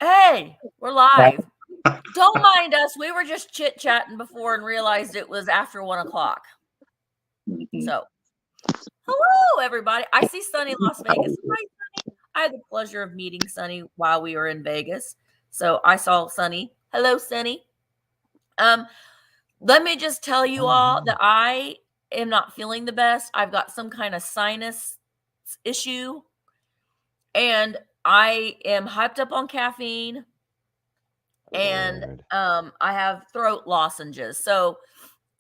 Hey, we're live. Don't mind us. We were just chit-chatting before and realized it was after 1 o'clock. So, hello, everybody. I see Sunny in Las Vegas. Hi, Sunny. I had the pleasure of meeting Sunny while we were in Vegas. So, I saw Sunny. Hello, Sunny. Let me just tell you all that I am not feeling the best. I've got some kind of sinus issue. And I am hyped up on caffeine. And I have throat lozenges. So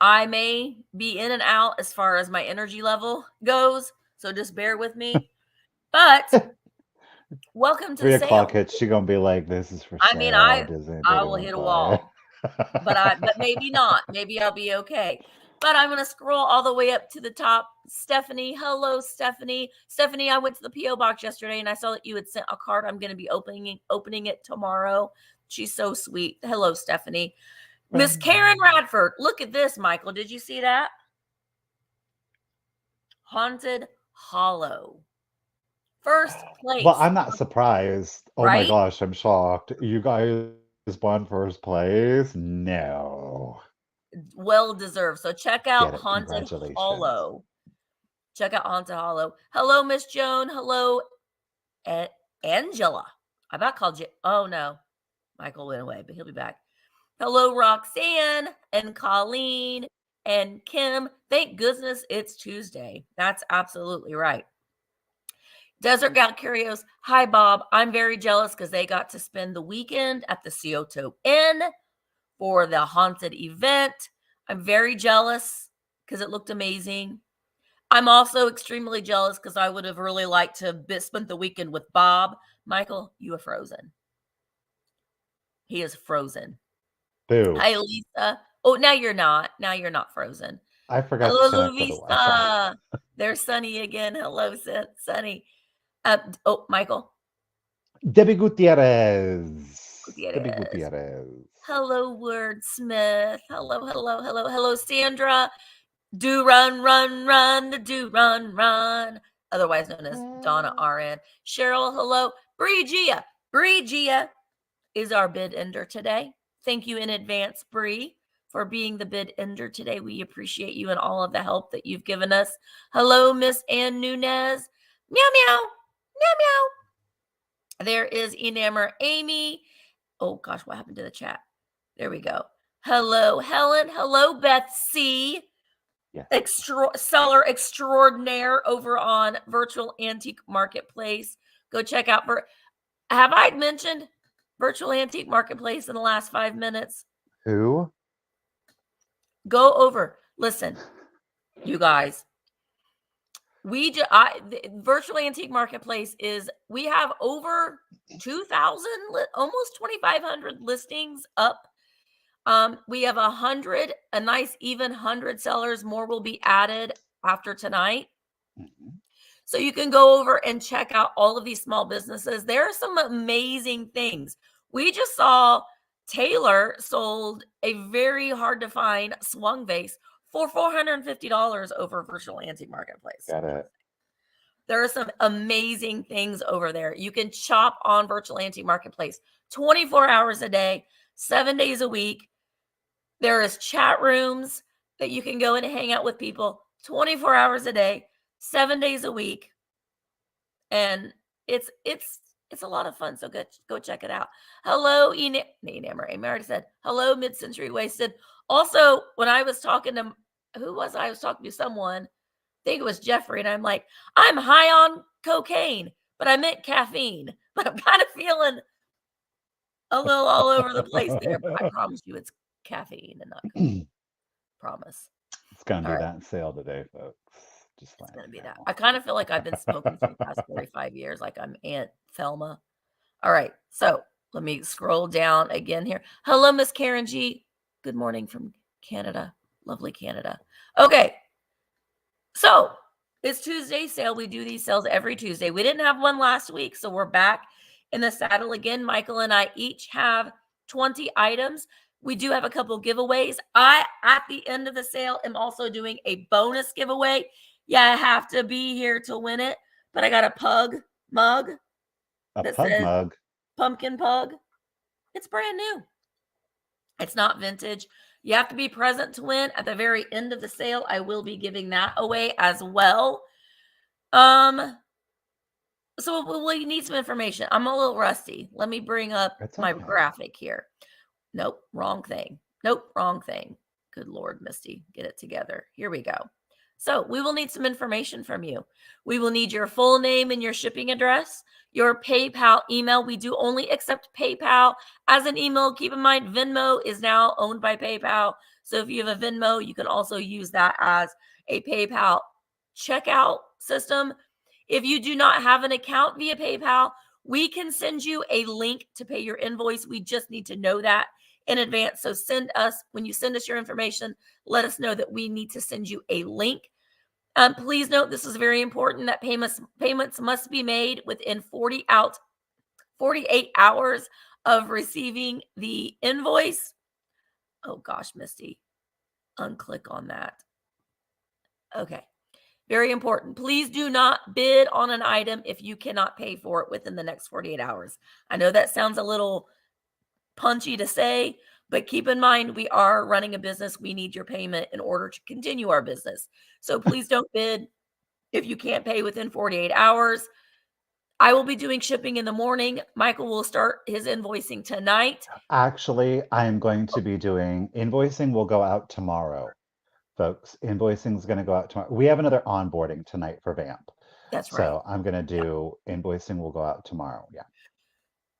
I may be in and out as far as my energy level goes. So just bear with me. But welcome to 3 the o'clock sale. hits, she gonna be like, "This is for I sale." mean, I will hit a wall. But maybe not. Maybe I'll be okay. But I'm going to scroll all the way up to the top. Stephanie. Hello, Stephanie. Stephanie, I went to the P.O. box yesterday and I saw that you had sent a card. I'm going to be opening it tomorrow. She's so sweet. Hello, Stephanie. Miss Karen Radford. Look at this, Michael. Did you see that? Haunted Hollow. First place. Well, I'm not surprised. Oh right? my gosh, I'm shocked. You guys won first place? No. Well deserved. So check out Haunted Congratulations. Hollow. Check out Haunted Hollow. Hello, Miss Joan. Hello, Angela. I about called you. Oh, no. Michael went away, but he'll be back. Hello, Roxanne and Colleen and Kim. Thank goodness it's Tuesday. That's absolutely right. Desert Gal Curios. Hi, Bob. I'm very jealous because they got to spend the weekend at the Kyoto Inn for the haunted event. I'm very jealous because it looked amazing. I'm also extremely jealous because I would have really liked to have spent the weekend with Bob. Michael, you are frozen. He is frozen. Boo. Hi, Lisa. Oh, now you're not. Now you're not frozen. I forgot Hello, to connect to the Wi-Fi. Louisa. There's Sunny again. Hello, Sunny. Michael. Debbie Gutierrez. Debbie Gutierrez. Hello, Wordsmith. Hello, Sandra. Do run, the do run. Otherwise known as Donna RN. Cheryl, hello. Bria. Bria is our bid ender today. Thank you in advance, Bree, for being the bid ender today. We appreciate you and all of the help that you've given us. Hello, Miss Ann Nunez. Meow, meow. Meow, meow. There is Enamor Amy. Oh, gosh, what happened to the chat? There we go. Hello, Helen. Hello, Beth C. Yeah. Seller extraordinaire over on Virtual Antique Marketplace. Go check out. Have I mentioned Virtual Antique Marketplace in the last 5 minutes? Who? Go over. Listen, you guys. Virtual Antique Marketplace we have over 2,000, almost 2,500 listings up. We have a nice even 100 sellers. More will be added after tonight. Mm-hmm. So you can go over and check out all of these small businesses. There are some amazing things. We just saw Taylor sold a very hard to find swung vase for $450 over Virtual Antique Marketplace. Got it. There are some amazing things over there. You can shop on Virtual Antique Marketplace 24 hours a day, 7 days a week. There is chat rooms that you can go in and hang out with people 24 hours a day, 7 days a week. And it's a lot of fun. So go check it out. Hello, Enamor. Amy already said, hello, Mid-Century Wasted. Also, when I was talking to, who was I? I was talking to someone, I think it was Jeffrey, and I'm like, I'm high on cocaine, but I meant caffeine. But I'm kind of feeling a little all over the place there. But I promise you it's caffeine and not cocaine. Promise. It's going to be that sale today, folks. Just it's going to be that. I kind of feel like I've been smoking for the past 45 years, like I'm Aunt Thelma. All right. So let me scroll down again here. Hello, Miss Karen G. Good morning from Canada. Lovely Canada. Okay. So it's Tuesday sale. We do these sales every Tuesday. We didn't have one last week, so we're back in the saddle again. Michael and I each have 20 items. We do have a couple giveaways. I, at the end of the sale, am also doing a bonus giveaway. Yeah, I have to be here to win it, but I got a pug mug. A pug mug? Pumpkin pug. It's brand new. It's not vintage. You have to be present to win. At the very end of the sale, I will be giving that away as well. So we need some information. I'm a little rusty. Let me bring up It's my okay. graphic here. Nope, wrong thing. Nope, wrong thing. Good Lord, Misty, get it together. Here we go. So we will need some information from you. We will need your full name and your shipping address, your PayPal email. We do only accept PayPal as an email. Keep in mind, Venmo is now owned by PayPal. So if you have a Venmo, you can also use that as a PayPal checkout system. If you do not have an account via PayPal, we can send you a link to pay your invoice. We just need to know that in advance. So when you send us your information, let us know that we need to send you a link. Please note, this is very important, that payments must be made within 48 hours of receiving the invoice. Oh gosh, Misty, unclick on that. Okay. Very important. Please do not bid on an item if you cannot pay for it within the next 48 hours. I know that sounds a little punchy to say, but keep in mind, we are running a business. We need your payment in order to continue our business. So please don't bid if you can't pay within 48 hours. I will be doing shipping in the morning. Michael will start his invoicing tonight. Actually, I am going to be doing invoicing will go out tomorrow, folks. Invoicing is going to go out tomorrow. We have another onboarding tonight for Vamp. That's right. So I'm going to Yeah. do invoicing will go out tomorrow. Yeah.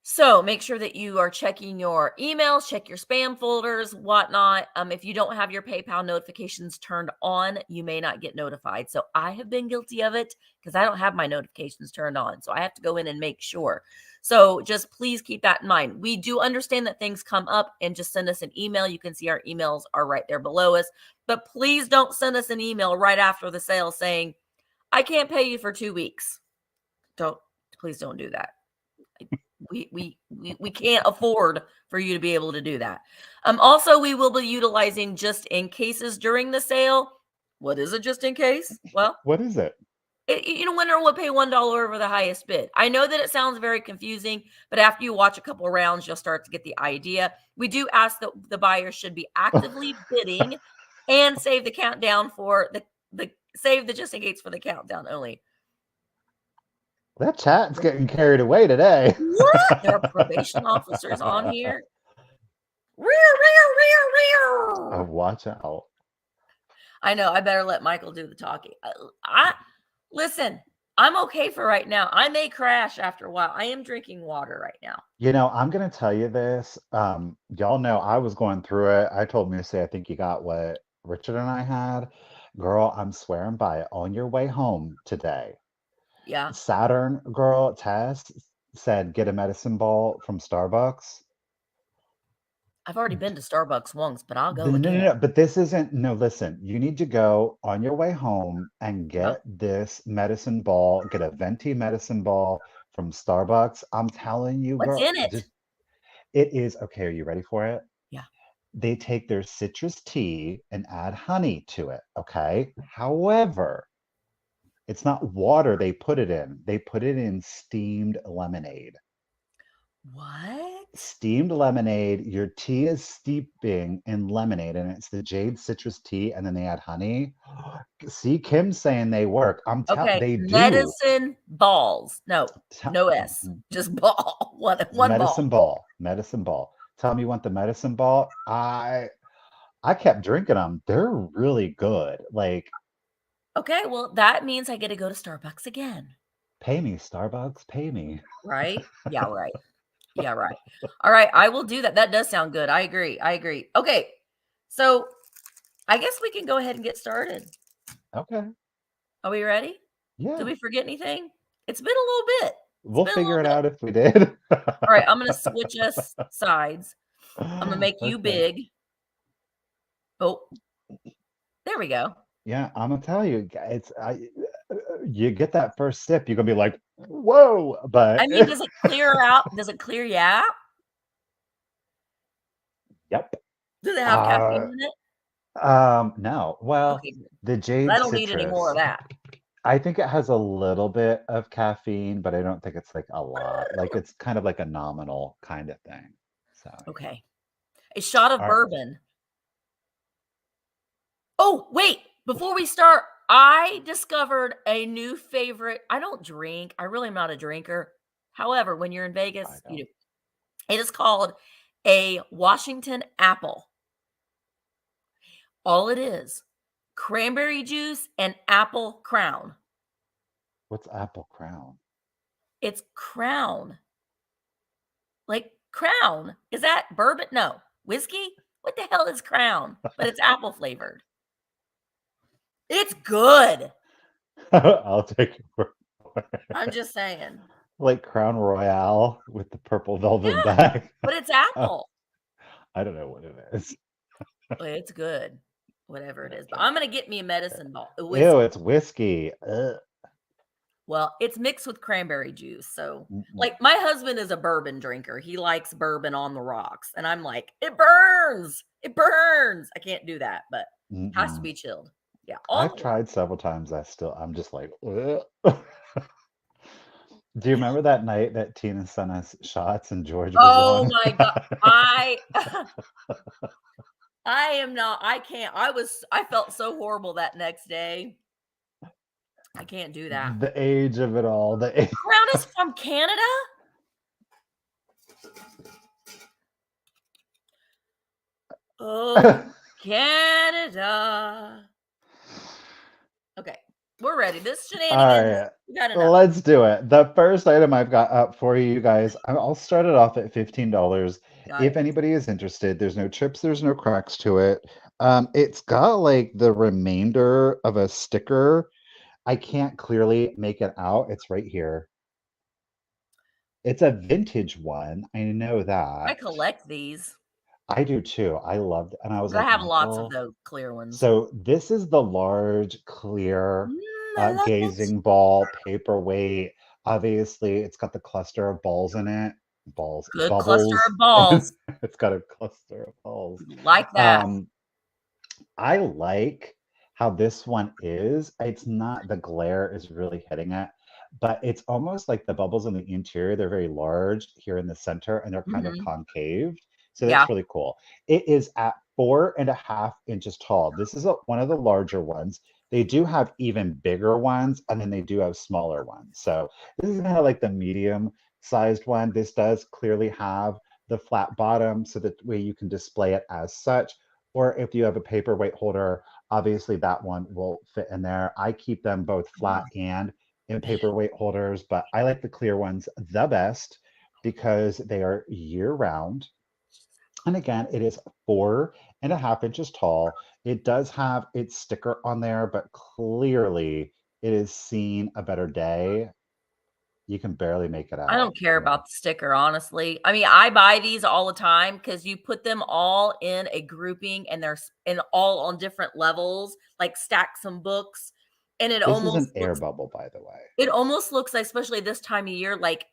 So make sure that you are checking your emails, check your spam folders, whatnot. If you don't have your PayPal notifications turned on, you may not get notified. So I have been guilty of it because I don't have my notifications turned on. So I have to go in and make sure. So just please keep that in mind. We do understand that things come up, and just send us an email. You can see our emails are right there below us. But please don't send us an email right after the sale saying, I can't pay you for 2 weeks. Please don't do that. We can't afford for you to be able to do that. Also, we will be utilizing just in cases during the sale. What is it, just in case? Well, What is it? Winner will pay $1 over the highest bid. I know that it sounds very confusing, but after you watch a couple of rounds, you'll start to get the idea. We do ask that the buyer should be actively bidding and save the countdown for save the just in case for the countdown only. That chat's getting carried away today. What? There are probation officers on here. Oh, watch out. I know. I better let Michael do the talking. Listen. I'm okay for right now. I may crash after a while. I am drinking water right now. I'm going to tell you this. Y'all know I was going through it. I told Missy, I think you got what Richard and I had. Girl, I'm swearing by it. On your way home today, Yeah. Saturn girl, Tess, said get a medicine ball from Starbucks. I've already been to Starbucks once, but I'll go No, again. no, but this isn't, no, listen, you need to go on your way home and Yeah. get this medicine ball, get a venti medicine ball from Starbucks. I'm telling you, What's girl, in it? just it is okay. Are you ready for it? Yeah. They take their citrus tea and add honey to it. Okay. However, it's not water they put it in. They put it in steamed lemonade. What? Steamed lemonade. Your tea is steeping in lemonade, and it's the jade citrus tea, and then they add honey. See, Kim's saying they work. Okay. They do. Medicine balls. No S. Just ball. One Medicine ball. ball. Medicine ball. Tell me you want the medicine ball. I kept drinking them. They're really good. Like, Okay. Well, that means I get to go to Starbucks again. pay me, Starbucks, pay me. Right? Yeah, right. Yeah, right. All right. I will do that. That does sound good. I agree. Okay. So I guess we can go ahead and get started. Okay. Are we ready? Yeah. Did we forget anything? It's been a little bit. We'll figure it out if we did. All right. I'm going to switch us sides. I'm going to make you big. Oh, there we go. Yeah, I'm gonna tell you, you get that first sip, you're gonna be like, whoa, but I mean, does it clear out? Does it clear you out? Yep. Does it have caffeine in it? No. Well, Okay, the jade I don't need any more citrus, of that. I think it has a little bit of caffeine, but I don't think it's like a lot. Like it's kind of like a nominal kind of thing. So, Okay. A shot of all right. bourbon. Oh, wait. Before we start, I discovered a new favorite. I don't drink. I really am not a drinker. However, when you're in I Vegas, you don't. do. It is called a Washington apple. All it is, cranberry juice and apple crown. What's Apple Crown? It's crown. Like crown. Is that bourbon? No. Whiskey? What the hell is crown? But it's apple flavored. It's good. I'll take your word for it. I'm just saying. Like Crown Royale with the purple velvet Yeah, bag. but it's Oh, apple. I don't know what it is. But it's good. Whatever it No, is. But drink I'm gonna it. get me a medicine ball. A Ew, whiskey. it's whiskey. Ugh. Well, it's mixed with cranberry juice. So, Mm-mm. like, my husband is a bourbon drinker. He likes bourbon on the rocks. And I'm like, it burns. It burns. I can't do that, but has to Mm-mm. be chilled. Yeah. I've On the tried several times. I'm just like, ugh. Do you remember that night that Tina sent us shots and George was Oh on? my god. I am not. I can't. I felt so horrible that next day. I can't do that. The age of it all. The age. Crown is from Canada? Oh, Canada. Okay, we're ready. This All shenanigans, right, we got enough. let's do it. The first item I've got up for you guys, I'll start it off at $15. Got If it. anybody is interested, there's no chips, there's no cracks to it. It's got like the remainder of a sticker. I can't clearly make it out. It's right here. It's a vintage one. I know I that. collect these I do too. I loved, and I was 'cause I like, have lots of Michael. those clear ones. So this is the large, clear, I love it. gazing ball paperweight. Obviously, it's got the cluster of balls in it. Balls, Good cluster bubbles. of balls. It's got a cluster of balls. Like that. Um, I like how this one is. It's not the glare is really hitting it, but it's almost like the bubbles in the interior. They're very large here in the center and they're kind of Mhm. concave. So Yeah. that's really cool. It is at 4.5 inches tall. This is one of the larger ones. They do have even bigger ones, and then they do have smaller ones. So this is kind of like the medium sized one. This does clearly have the flat bottom so that way you can display it as such. Or if you have a paperweight holder, obviously that one will fit in there. I keep them both flat and in paperweight holders, but I like the clear ones the best because they are year round. And again, it is 4.5 inches tall. It does have its sticker on there, but clearly it has seen a better day. You can barely make it I out. don't care Yeah. about the sticker, honestly. I mean, I buy these all the time because you put them all in a grouping and and all on different levels, like stack some books, and This is an air bubble, by the way. it almost looks like, especially this time of year, like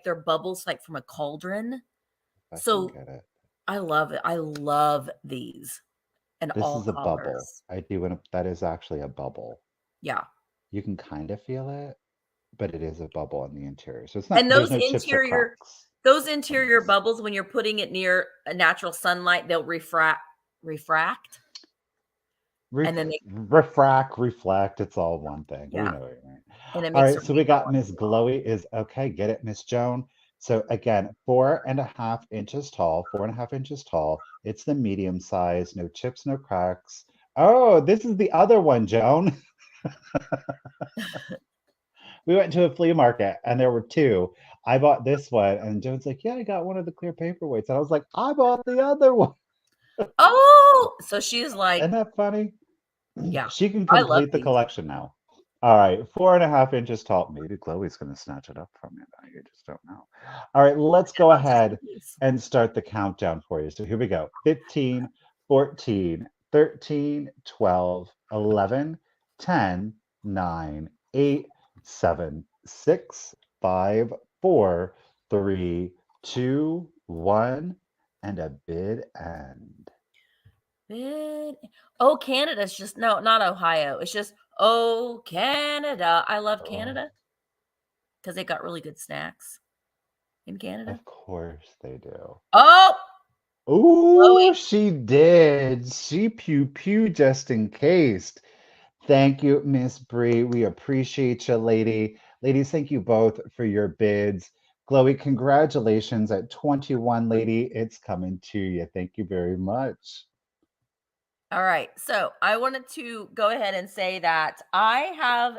they're bubbles like from a cauldron. If I can So get it. I love it. I love these in This all is a bubble. colors. I do want to, that is actually a bubble. Yeah. You can kind of feel it, but it is a bubble on the interior. So it's not, And there's no chips or cracks those on interior this. bubbles, when you're putting it near a natural sunlight, they'll refract, and then they Refract, reflect, it's all one thing. We yeah, know it, right? and it All makes right, it so we read got more. Miss Glowy is okay. Get it, Miss Joan. So again, 4.5 inches tall, 4.5 inches tall. It's the medium size, no chips, no cracks. Oh, this is the other one, Joan. We went to a flea market and there were two. I bought this one, and Joan's like, "Yeah, I got one of the clear paperweights." And I was like, "I bought the other one." Oh, so she's like, Isn't that funny? yeah, She can I love complete the these. collection now. All right, 4.5 inches tall. Maybe Chloe's going to snatch it up from you. You just don't know. All right, let's go Let's just ahead do these. and start the countdown for you. So here we go: 15, 14, 13, 12, 11, 10, 9, 8, 7, 6, 5, 4, 3, 2, 1, and a bid end. Oh, Canada's just no, not Ohio. It's just oh, Canada. I love Oh, Canada because they got really good snacks in Canada. of course they do. Oh, Ooh, Chloe. she did. She pew pew just in case. Thank you, Miss Bree. We appreciate you, lady. Ladies, thank you both for your bids. Chloe, congratulations at 21, lady. It's coming to you. Thank you very much. All right. So I wanted to go ahead and say that I'll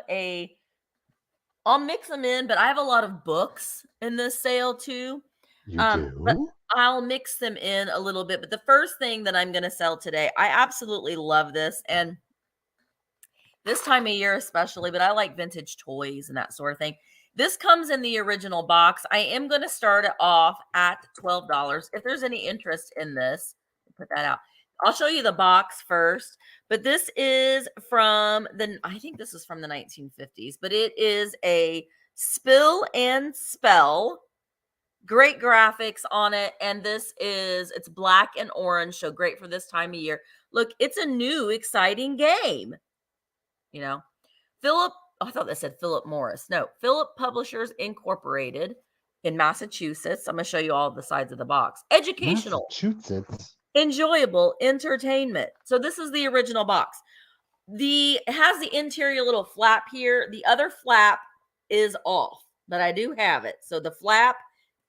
mix them in, but I have a lot of books in this sale too. You But do? I'll mix them in a little bit. But the first thing that I'm going to sell today, I absolutely love this. And this time of year, especially, but I like vintage toys and that sort of thing. This comes in the original box. I am going to start it off at $12. If there's any interest in this, put that out. I'll show you the box first, but this is I think this is from the 1950s, but it is a spill and spell. Great graphics on it. And it's black and orange, so great for this time of year. Look, it's a new, exciting game. You know, I thought that said Philip Morris. No, Philip Publishers Incorporated in Massachusetts. I'm going to show you all the sides of the box. Educational, Massachusetts. enjoyable, entertainment. So this is the original box. It has the interior little flap here. The other flap is off, but I do have it. So the flap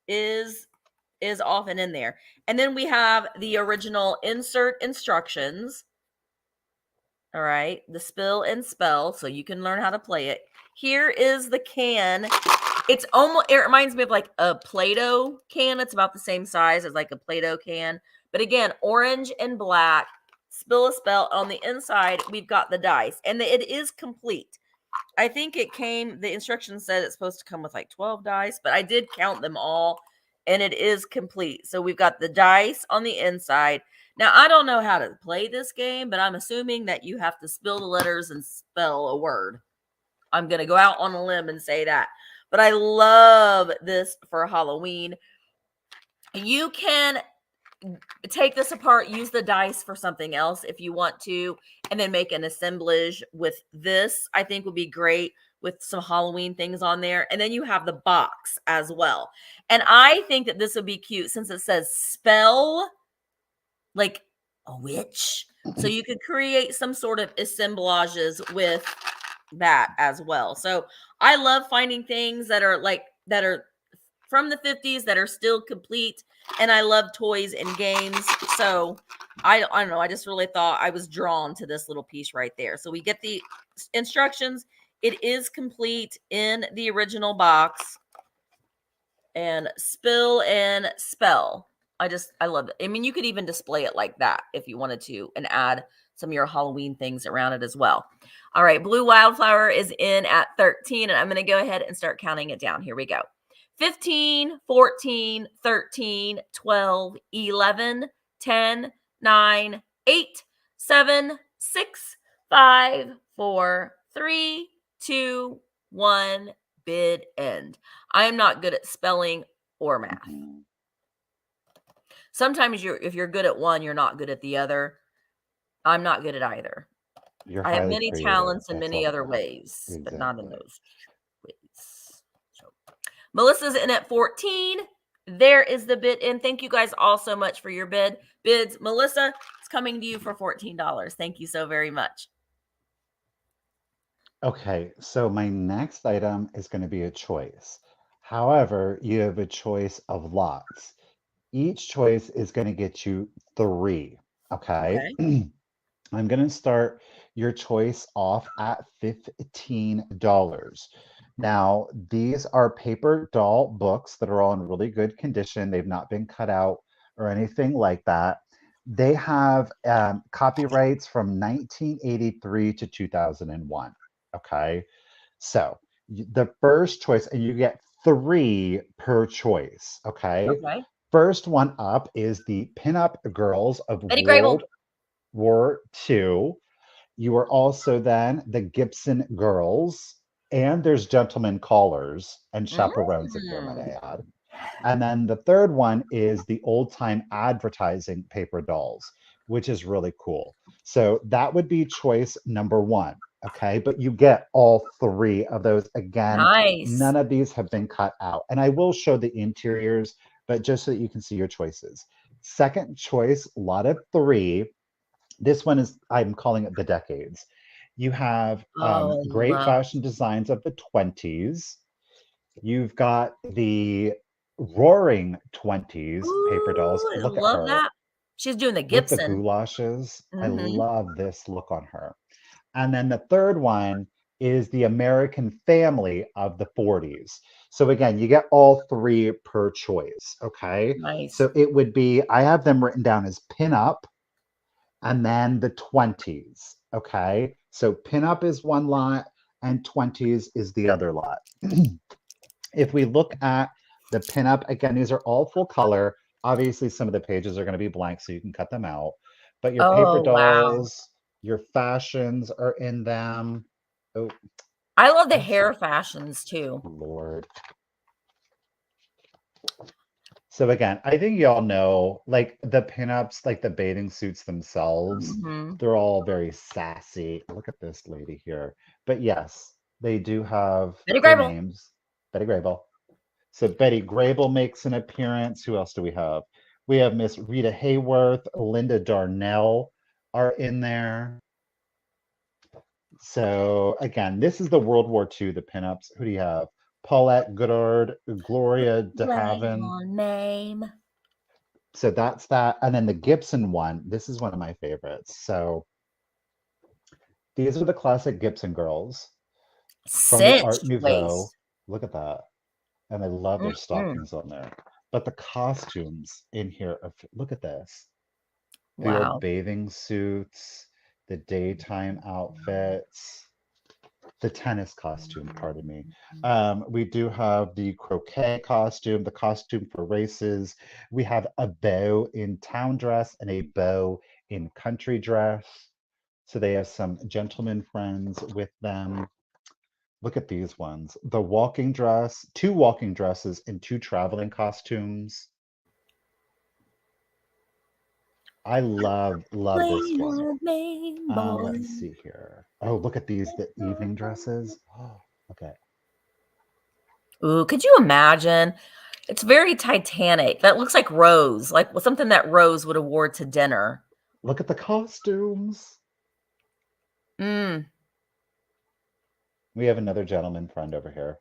is off and in there. And then we have the original insert instructions. All right, the spill and spell, so you can learn how to play it. Here is the can. It reminds me of like a Play-Doh can. It's about the same size as like a Play-Doh can. But again, orange and black, spill a spell. On the inside, we've got the dice, and it is complete. I think the instructions said it's supposed to come with like 12 dice, but I did count them all, and it is complete. So we've got the dice on the inside. Now, I don't know how to play this game, but I'm assuming that you have to spill the letters and spell a word. I'm going to go out on a limb and say that. But I love this for Halloween. You can take this apart, use the dice for something else if you want to, and then make an assemblage with this. I think would be great with some Halloween things on there. And then you have the box as well. And I think that this would be cute since it says spell like a witch. So you could create some sort of assemblages with that as well. So I love finding things that are from the 50s that are still complete. And I love toys and games. So I don't know. I just really thought I was drawn to this little piece right there. So we get the instructions. It is complete in the original box. And spill and spell. I love it. I mean, you could even display it like that if you wanted to and add some of your Halloween things around it as well. All right, Blue Wildflower is in at 13, and I'm going to go ahead and start counting it down. Here we go. 15, 14, 13, 12, 11, 10, 9, 8, 7, 6, 5, 4, 3, 2, 1, bid end. I am not good at spelling or math. Sometimes if you're good at one, you're not good at the other. I'm not good at either. You're I have highly many creative. talents in That's many all other that ways, matters. but not in Exactly. those ways. So, Melissa's in at 14. There is the bid in. Thank you guys all so much for your bids. Melissa, it's coming to you for $14. Thank you so very much. Okay, so my next item is going to be a choice. However, you have a choice of lots. Each choice is going to get you 3. Okay. Okay. I'm going to start your choice off at $15. Now, these are paper doll books that are all in really good condition. They've not been cut out or anything like that. They have copyrights from 1983 to 2001. Okay. So the first choice, and you get 3 per choice. Okay. Okay. First one up is the Pinup Girls of Betty Grable. World War II. You are also then the Gibson Girls, and there's Gentlemen Callers and Chaperones in here, might I add. And then the third one is the old time advertising paper dolls, which is really cool. So that would be choice number 1. Okay. But you get all 3 of those. Again, Nice. none of these have been cut out. And I will show the interiors, but just so that you can see your choices. second choice, lot of three. This one is, I'm calling it the decades. You have Oh, I great love. fashion designs of the 20s. You've got the roaring 20s paper dolls. Ooh, I Look at love her that. She's doing the with the Gibson. goulashes. I Mm-hmm. love this look on her. And then the third one is the American family of the 40s. So again, you get all three per choice. Okay. Nice. So it would be, I have them written down as pinup and then the 20s. Okay. So pinup is one lot and 20s is the other lot. If we look at the pinup, again, these are all full color. Obviously, some of the pages are going to be blank, so you can cut them out. But your paper Oh, wow. dolls, your fashions are in them. Oh, I love the what's hair that? fashions too. Lord. So again, I think y'all know, like the pinups, like the bathing suits themselves, Hmm. they're all very sassy. Look at this lady here. But yes, they do have Betty their Grable. names. Betty Grable. So Betty Grable makes an appearance. Who else do we have? We have Miss Rita Hayworth, Linda Darnell are in there. So again, this is the World War II, the pinups. Who do you have? Paulette Goddard, Gloria Say DeHaven. your name. So that's that. And then the Gibson one, this is one of my favorites. So these are the classic Gibson girls from the Art Cinched Nouveau. waist. Look at that. And I love their Mm-mm. stockings on there. But the costumes in here, look at this. The old Wow. bathing suits, the daytime outfits, the tennis costume, pardon me. We do have the croquet costume, the costume for races. We have a beau in town dress and a beau in country dress. So they have some gentleman friends with them. Look at these ones. The walking dress, two walking dresses and two traveling costumes. I love this Play one. your name, boy. Let's see here. Oh, look at these, the evening dresses. Oh, okay. Ooh, could you imagine? It's very Titanic. That looks like Rose, like something that Rose would have wore to dinner. Look at the costumes. Mm, We have another gentleman friend over here.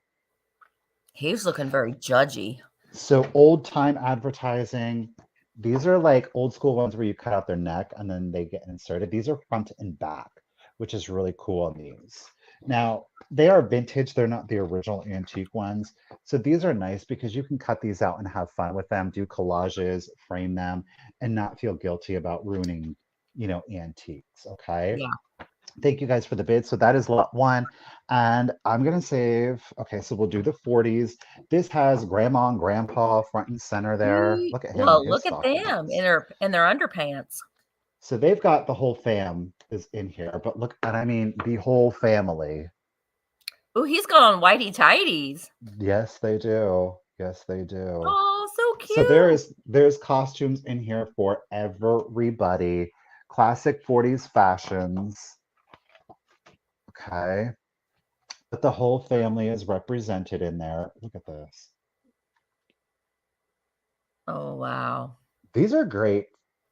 he's looking very judgy. So old time advertising. These are like old school ones where you cut out their neck and then they get inserted. These are front and back, which is really cool on these. Now, they are vintage. They're not the original antique ones. So these are nice because you can cut these out and have fun with them, do collages, frame them, and not feel guilty about ruining, antiques. Okay. Yeah. Thank you guys for the bid. So that is lot one. And I'm going to save. Okay, so we'll do the 40s. This has grandma and grandpa front and center there. Look at him in Well, his look at them stockings. in their underpants. So they've got the whole fam is in here. But look, and I mean the whole family. Oh, he's got on whitey tighties. Yes, they do. Yes, they do. Oh, so So cute. there's costumes in here for everybody. Classic 40s fashions. Okay. But the whole family is represented in there. Look at this. Oh, wow. These are great.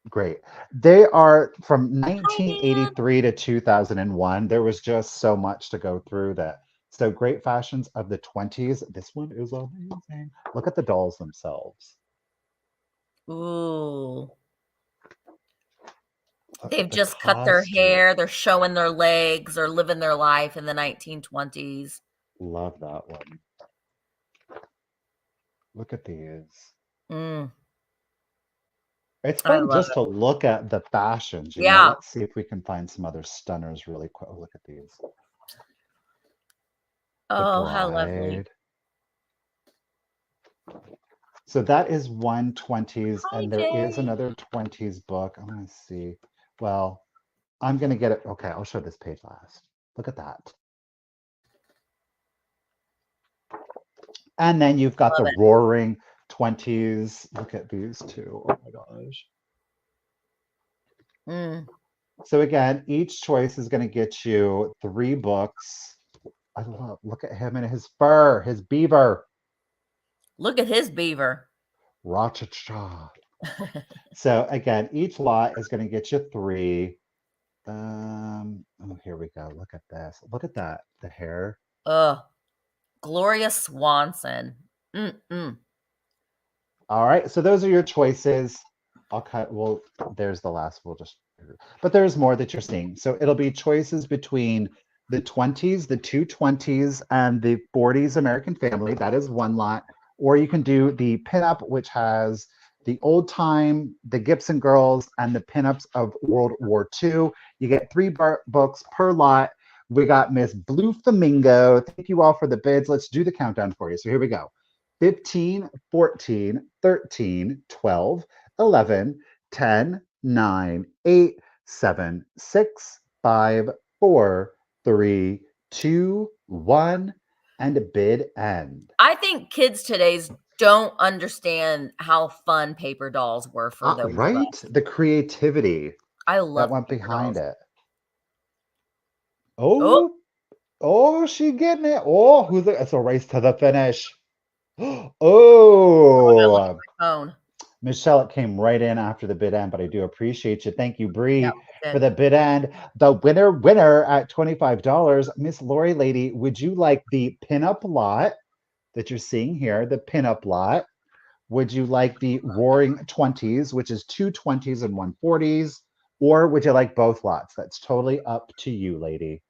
Great. They are from Hi, man. 1983 to 2001. There was just so much to go through that. So great fashions of the 20s. This one is amazing. Look at the dolls themselves. Ooh. Look They've at the just cut their costume. hair. They're showing their legs. They're living their life in the 1920s. Love that one. Look at these. Mm, It's I fun love just it. to look at the fashions. Yeah. Let's see if we can find some other stunners really quick. Oh, look at these. The Oh, how lovely. bride. So that is one 20s, Hi, and there is Jay. another 20s book. I'm going to see. Well, I'm going to get it. Okay, I'll show this page last. Look at that. And then you've got Love the it. roaring 20s. Look at these two. Oh my gosh. Mm. So again, each choice is going to get you three books. Look at him and his fur, his beaver. Look at his beaver. Rachacha. So again, each lot is going to get you 3. Oh, here we go. Look at this. Look at that. The hair. Ugh. Gloria Swanson. Mm-mm. All right. So those are your choices. I'll cut. Well, there's the last. We'll just. But there's more that you're seeing. So it'll be choices between the 20s, the 220s, and the 40s American Family. That is one lot. Or you can do the pinup, which has the old time, the Gibson Girls, and the pinups of World War II. You get 3 books per lot. We got Miss Blue Flamingo. Thank you all for the bids. Let's do the countdown for you. So here we go. 15, 14, 13, 12, 11, 10, 9, 8, 7, 6, 5, 4, 3, 2, 1, and a bid end. I think kids today's don't understand how fun paper dolls were for those Right? of us. The creativity I that love went paper behind dolls. it. Oh, she getting it. Oh, who's it? It's a race to the finish. I lost Oh, my phone. Michelle, it came right in after the bid end, but I do appreciate you. Thank you, Bree, Yeah, for the bid end. The winner at $25. Miss Lori Lady, would you like the pinup lot that you're seeing here, the pinup lot? Would you like the Roaring 20s, which is 2 20s and 1 40s? Or would you like both lots? That's totally up to you, lady.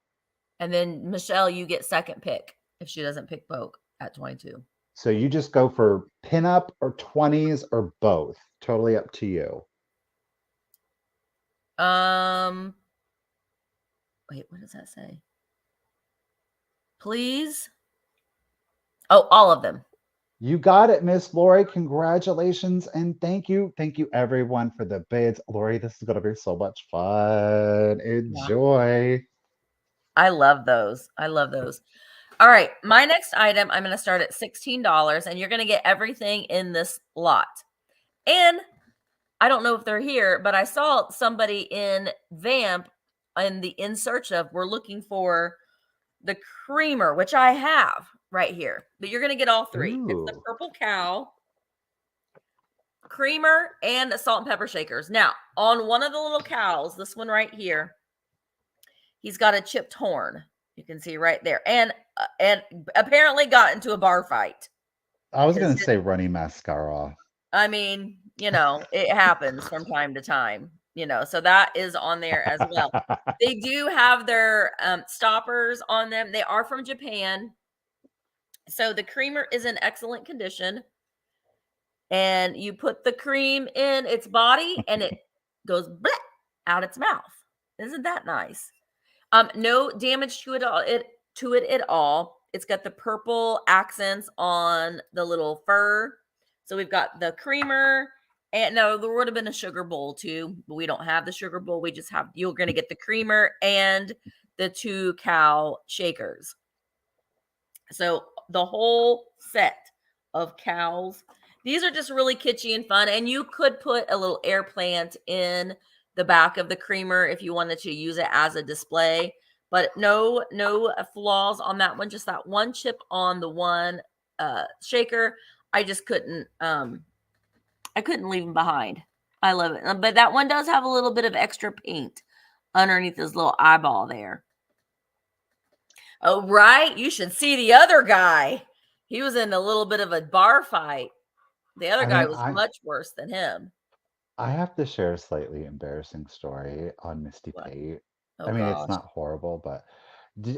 And then Michelle, you get second pick if she doesn't pick both at 22. So you just go for pinup or 20s or both. Totally up to you. Wait, what does that say? Please? Oh, all of them. You got it, Miss Lori. Congratulations and thank you. Thank you, everyone, for the bids. Lori, this is going to be so much fun. Enjoy. I love those. I love those. All right. My next item, I'm going to start at $16, and you're going to get everything in this lot. And I don't know if they're here, but I saw somebody in Vamp in search of, we're looking for the creamer, which I have right here. But you're going to get all 3. Ooh. It's the purple cow, creamer, and the salt and pepper shakers. Now, on one of the little cows, this one right here, he's got a chipped horn. You can see right there. And apparently got into a bar fight. I was going to say runny mascara. I mean, it happens from time to time, so that is on there as well. They do have their stoppers on them. They are from Japan. So the creamer is in excellent condition. And you put the cream in its body and it goes bleh, out its mouth. Isn't that nice? No damage to it at all. It's got the purple accents on the little fur. So we've got the creamer, and no, there would have been a sugar bowl too, but we don't have the sugar bowl. We just have, you're going to get the creamer and the 2 cow shakers. So the whole set of cows. These are just really kitschy and fun, and you could put a little air plant in the back of the creamer if you wanted to use it as a display, but no flaws on that one. Just that one chip on the one shaker. I just couldn't leave him behind. I love it. But that one does have a little bit of extra paint underneath his little eyeball there. Oh, right. You should see the other guy. He was in a little bit of a bar fight. The other guy was much worse than him. I have to share a slightly embarrassing story on Misty Pate. Oh, I mean, gosh. it's not horrible, but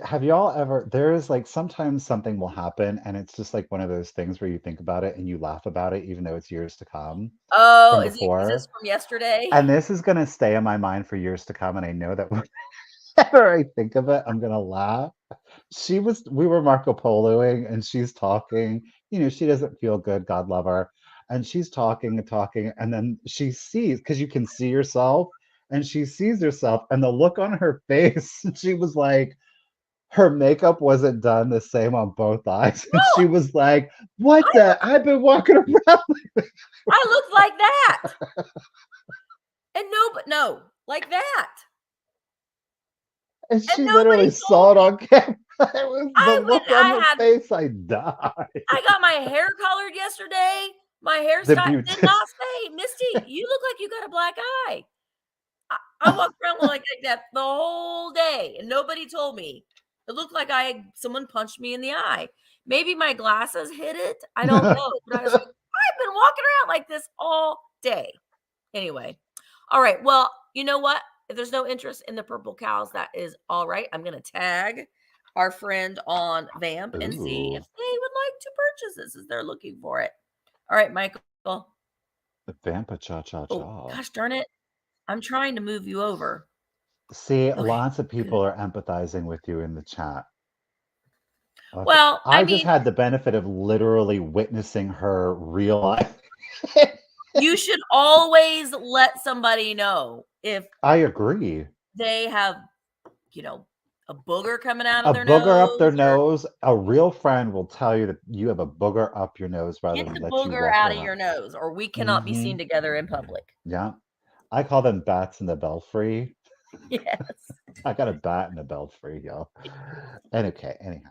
have y'all ever, there's like sometimes something will happen and it's just like one of those things where you think about it and you laugh about it, even though it's years to come. Oh, is this from yesterday? And this is going to stay in my mind for years to come. And I know that whenever I think of it, I'm going to laugh. We were Marco Poloing and she's talking, she doesn't feel good. God love her. And she's talking and talking. And then she sees, because you can see yourself, and she sees herself and the look on her face. She was like, her makeup wasn't done the same on both eyes. And she was like, I've been walking around. I look like that. And no, like that. And she literally saw it on camera. It was the look on her face. I died. I got my hair colored yesterday. My hairstyle did not say Misty Pixie, you look like you got a black eye. I walked around like that the whole day, and nobody told me. It looked like someone punched me in the eye. Maybe my glasses hit it. I don't know. But I was like, I've been walking around like this all day. Anyway. All right. Well, you know what? If there's no interest in the purple cows, that is all right. I'm going to tag our friend on Vamp and see if Ooh, they would like to purchase this as they're looking for it. All right, Michael. the Vampa Cha Cha Oh, Cha. gosh darn it. I'm trying to move you over. See, Okay, lots of good. people are empathizing with you in the chat. Okay. Well, I I just mean, had the benefit of literally witnessing her real life. you should always let somebody know if I agree. they have, a booger coming out of A their booger up their nose, or nose, a real friend will tell you that you have a booger up your nose rather get than the let you booger walk out of around. your nose, or we cannot be Hmm. seen together in public. Yeah. I call them bats in the belfry. Yes. I got a bat in the belfry, y'all. And okay, anyhow.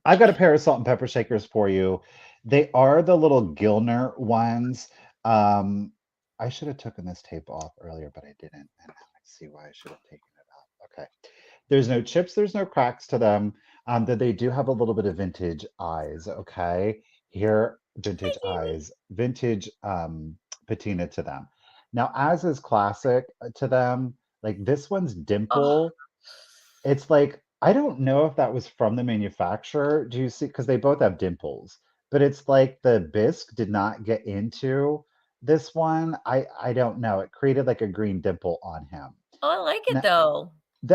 I've got a pair of salt and pepper shakers for you. They are the little Gilner ones. Um, I should have taken this tape off earlier, but I didn't. And now I see why I should have taken it off. Okay. There's no chips, there's no cracks to them. That they do have a little bit of vintage eyes. Okay. Here, vintage eyes, vintage patina to them. Now, as is classic to them, like this one's Oh, dimple. It's like, I don't know if that was from the manufacturer. Do you see? Because they both have dimples, but it's like the bisque did not get into this one. I don't know. It created like a green dimple on him. I like it Now, though.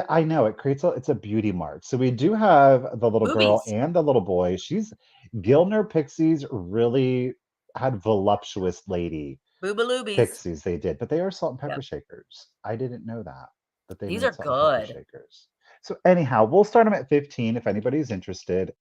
I know it creates it's a beauty mark. So we do have the little girl Boobies. and the little boy. She's Gilner Pixies really had voluptuous lady Boobaloobies. pixies they did, but they are salt and pepper Yep. shakers. I didn't know that they These made are salt and pepper good. shakers. So anyhow, we'll start them at 15 if anybody's interested.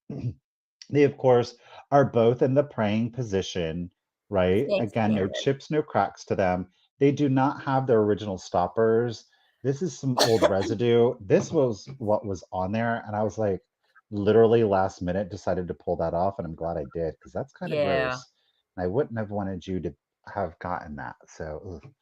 They, of course, are both in the praying position, right? Thanks, Again, no Karen. chips, no cracks to them. They do not have their original stoppers. This is some old residue. This was what was on there, and I was like, literally last minute decided to pull that off, and I'm glad I did because that's kind of Yeah. gross. And I wouldn't have wanted you to have gotten that. So, ugh.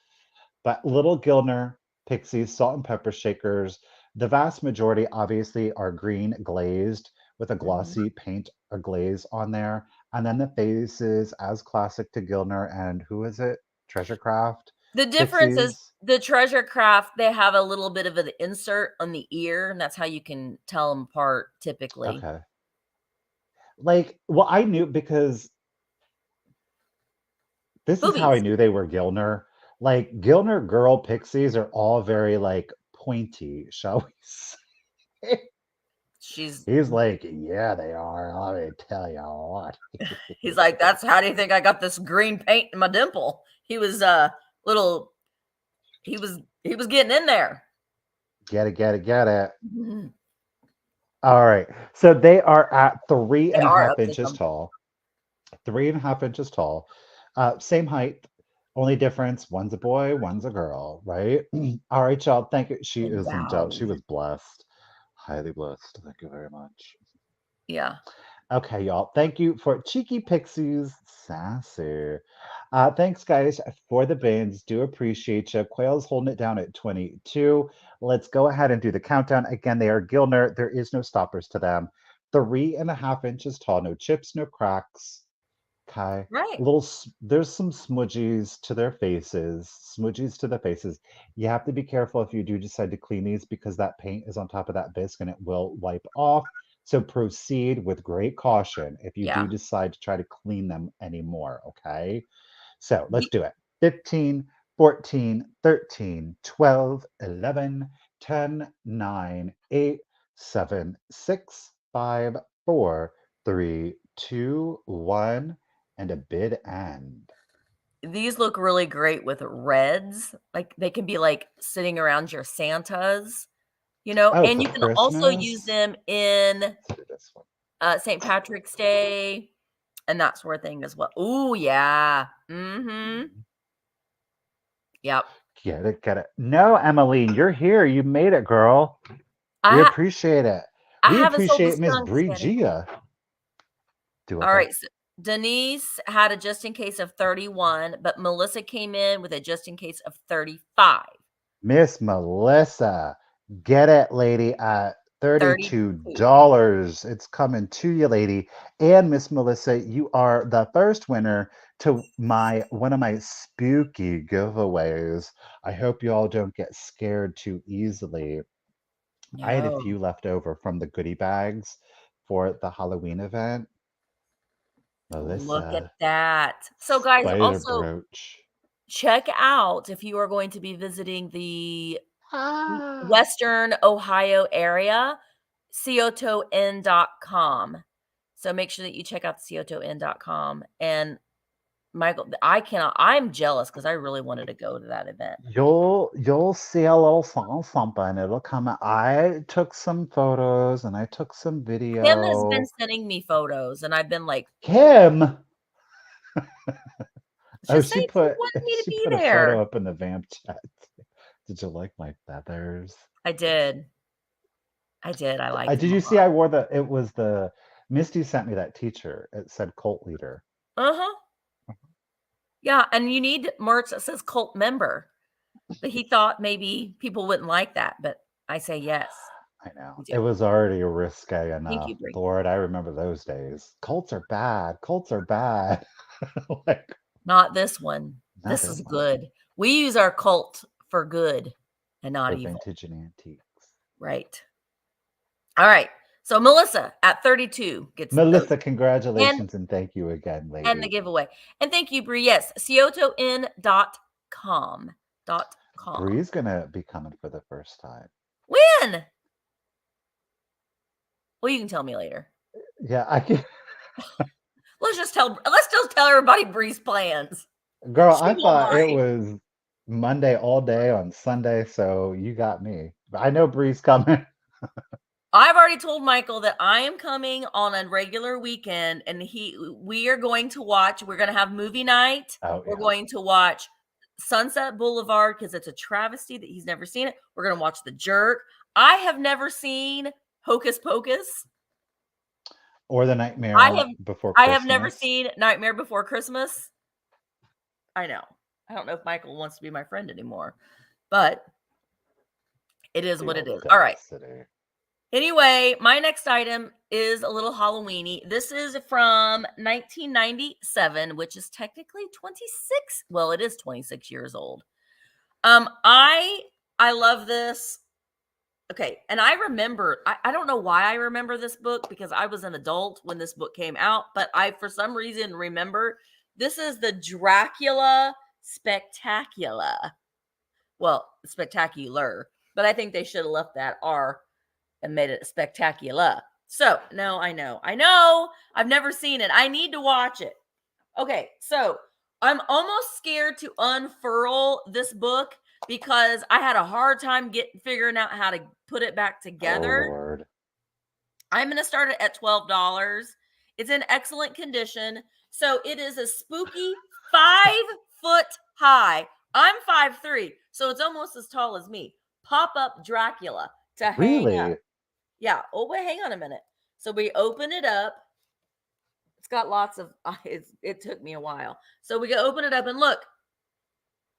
But little Gilner, pixies, salt and pepper shakers. The vast majority, obviously, are green glazed with a Mhm. glossy paint or glaze on there. And then the faces, as classic to Gilner and who is it? Treasure Craft The difference is pixies. the treasure craft, they have a little bit of an insert on the ear, and that's how you can tell them apart typically. Okay. Like, well, I knew because this is how I Boobies. knew they were Gilner. Like, Gilner girl pixies are all very, like, pointy, shall we say? She's He's like, yeah, they are. Let me tell you what. he's like, "That's how do you think I got this green paint in my dimple?" He was little he was getting in there. Get it, get it, get it. Mhm. All right. So they are at three They and a are half ugly. inches tall. 3.5 inches tall. Same height. Only difference, one's a boy, one's a girl, right? All right, y'all. Thank you. She is endowed. She Endowed. was blessed. Highly blessed. Thank you very much. Yeah. Okay, y'all. Thank you for Cheeky Pixies Sassy. Thanks, guys, for the bins. Do appreciate you. Quail's holding it down at 22. Let's go ahead and do the countdown. Again, they are Gilner. There is no stoppers to them. 3.5 inches tall. No chips, no cracks. Okay. Right. There's some smudgies to their faces. Smudgies to the faces. You have to be careful if you do decide to clean these because that paint is on top of that bisque and it will wipe off. So proceed with great caution if you do Yeah. decide to try to clean them anymore. Okay. So let's The do it. 15, 14, 13, 12, 11, 10, 9, 8, 7, 6, 5, 4, 3, 2, 1 and a bid end. These look really great with reds. Like, they can be, like, sitting around your Santas, Oh, and for you can also use Christmas? them in, Let's do this one. St. Patrick's Day and that sort of thing as well. Ooh, yeah. Mhm. Mhm. Yep. Get it, get it. No, Emmeline, you're here. You made it, girl. I We ha appreciate it. I We haven't sold the appreciate Miss skunks yet either. Brigia. Do what, babe? Alright, Denise had a just in case of 31, but Melissa came in with a just in case of 35. Miss Melissa, get it, lady, at 32. $32. It's coming to you, lady. And Miss Melissa, you are the first winner to one of my spooky giveaways. I hope you all don't get scared too easily. I had a No. few left over from the goodie bags for the Halloween event. Look at Melissa, that. So, guys, spider also brooch. check out if you are going to be visiting the Ah. Western Ohio area, coton.com. So make sure that you check out the coton.com. And Michael, I'm jealous because I really wanted to go to that event. You'll see a little something. It'll come out. I took some photos and I took some Kim has been video. sending me photos, and I've been like, Kim. Oh, just say if you wanted me to she be put a there. photo up in the vamp chat. Did you like my feathers? I did. I like Did you see I wore it was the Misty sent me that teacher. It said cult leader. Uh-huh. Yeah, and you need merch that says cult member. But he thought maybe people wouldn't like that, but I say yes. I know. It was already risque enough. Thank you, Bree. Lord, I remember those days. Cults are bad. Cults are bad. Like, not this one. Not This this is one. good. We use our cult for good and not for evil. vintage and antiques. Right. All right. So Melissa at 32 gets Melissa, congratulations and thank you again, lady. And the giveaway. And thank you, Bree. Yes, coton.com. Bree's gonna be coming for the first time. When? Well, you can tell me later. Yeah, I can. Let's just tell everybody Bree's plans. Girl, I thought it was Monday all day on Sunday, so you got me. I know Bree's coming. I've already told Michael that I am coming on a regular weekend, and we are going to watch. We're going to have movie night. We're going to watch Sunset Boulevard because it's a travesty that he's never seen it. We're going to watch The Jerk. I have never seen Hocus Pocus or The Nightmare Before Christmas. I have never seen Nightmare Before Christmas. I know. I don't know if Michael wants to be my friend anymore, but it is what it is. All right. Anyway, my next item is a little Halloween-y. This is from 1997, which is technically 26. Well, it is 26 years old. I love this. Okay, and I remember, I don't know why I remember this book because I was an adult when this book came out, but I, for some reason, remember this is the Dracula Spectacular. Well, spectacular, but I think they should have left that R and made it spectacular. So, no, I know. I've never seen it. I need to watch it. Okay, so I'm almost scared to unfurl this book because I had a hard time figuring out how to put it back together. Oh, Lord. I'm going to start it at $12. It's in excellent condition. So it is a spooky 5 foot high. I'm 5'3", so it's almost as tall as me. Pop-up Dracula to hang up. Yeah. Oh, wait, hang on a minute. So we open it up. It's got lots of, it took me a while. So we can open it up and look.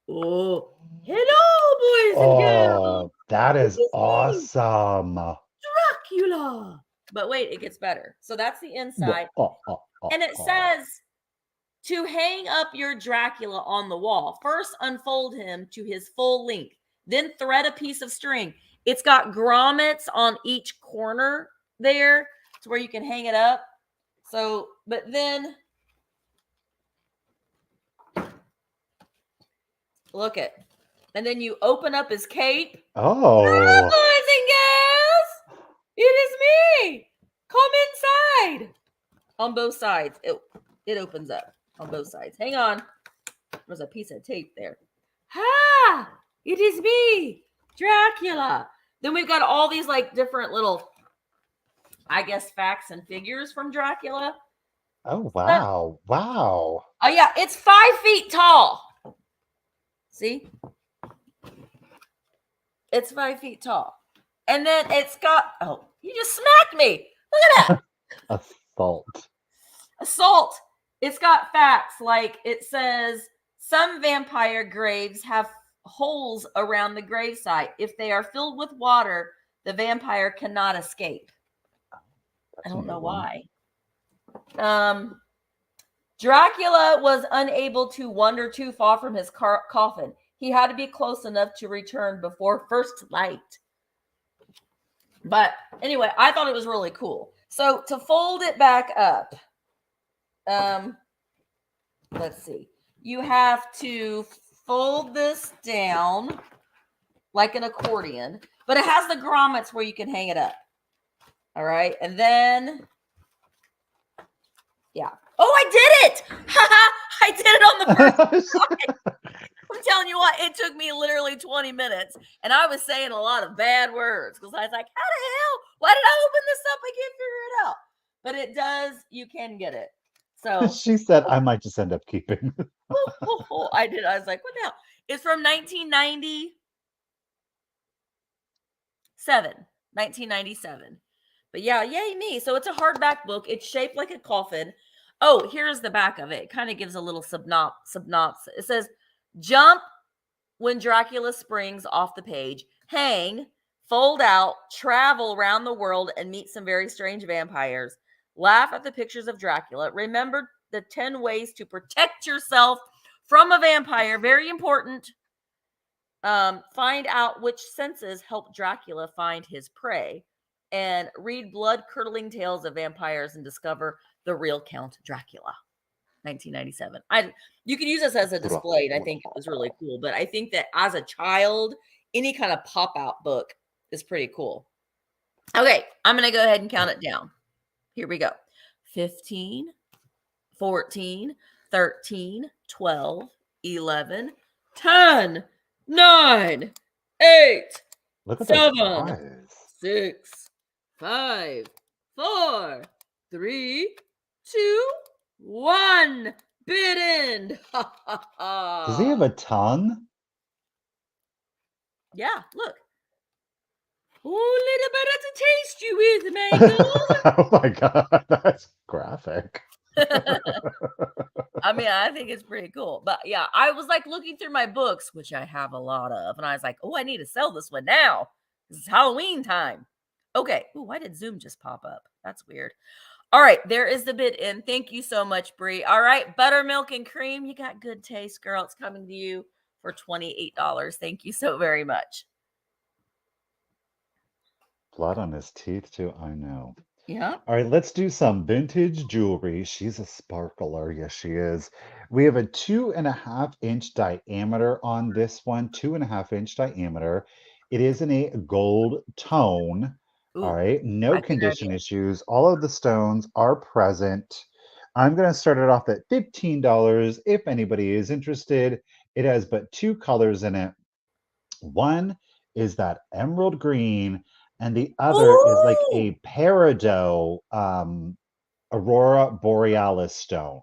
Oh, hello, boys and girls. That is awesome. Dracula. But wait, it gets better. So that's the inside. And it says to hang up your Dracula on the wall. First, unfold him to his full length. Then thread a piece of string. It's got grommets on each corner there to where you can hang it up. So, but then look it. And then you open up his cape. Oh. Hello, boys and girls. It is me. Come inside. On both sides. It opens up on both sides. Hang on. There's a piece of tape there. Ha! It is me, Dracula. Then we've got all these like different little, I guess, facts and figures from Dracula. Oh, wow. Wow. Oh, yeah. It's 5 feet tall. See? It's 5 feet tall. And then it's got, oh, you just smacked me. Look at that. Assault. Assault. it's got facts. Like it says, some vampire graves have holes around the gravesite. If they are filled with water, the vampire cannot escape. I don't know why. Dracula was unable to wander too far from his coffin. He had to be close enough to return before first light. But anyway, I thought it was really cool. So to fold it back up, let's see. You have to fold this down like an accordion, but it has the grommets where you can hang it up. All right. And then, yeah. Oh, I did it. I did it on the first try. I'm telling you what, it took me literally 20 minutes. And I was saying a lot of bad words because I was like, how the hell? Why did I open this up? I can't figure it out. But it does. You can get it. So she said, I might just end up keeping. I did. I was like, what the hell? It's from 1997. But yeah, yay me. So it's a hardback book. It's shaped like a coffin. Oh, here's the back of it. It kind of gives a little synopsis. It says, jump when Dracula springs off the page. Hang, fold out, travel around the world, and meet some very strange vampires. Laugh at the pictures of Dracula. Remember the 10 ways to protect yourself from a vampire. Very important. Find out which senses help Dracula find his prey. And read blood-curdling tales of vampires and discover the real Count Dracula. 1997. You can use this as a display, and I think it was really cool. But I think that as a child, any kind of pop-out book is pretty cool. Okay, I'm going to go ahead and count it down. Here we go. 15, 14, 13, 12, 11, 10, 9, 8, Look at 7, 6, 5, 4, 3, 2, 1. Bit end. Does he have a tongue? Yeah, look. Oh, little bit of to taste you with, Mangle. Oh my god, that's graphic. I mean, I think it's pretty cool. But yeah, I was like looking through my books, which I have a lot of, and I was like, oh, I need to sell this one now. This is Halloween time. Okay. Oh, why did Zoom just pop up? That's weird. All right, there is the bid in. Thank you so much, Brie. All right, buttermilk and cream. You got good taste, girl. It's coming to you for $28. Thank you so very much. Blood on his teeth, too. I know. Yeah. All right, let's do some vintage jewelry. She's a sparkler. Yes, she is. We have a 2.5-inch diameter on this one, 2.5-inch diameter. It is in a gold tone. Ooh, all right, no condition issues. All of the stones are present. I'm going to start it off at $15 if anybody is interested. It has but 2 colors in it. One is that emerald green, and the other is like a peridot aurora borealis stone.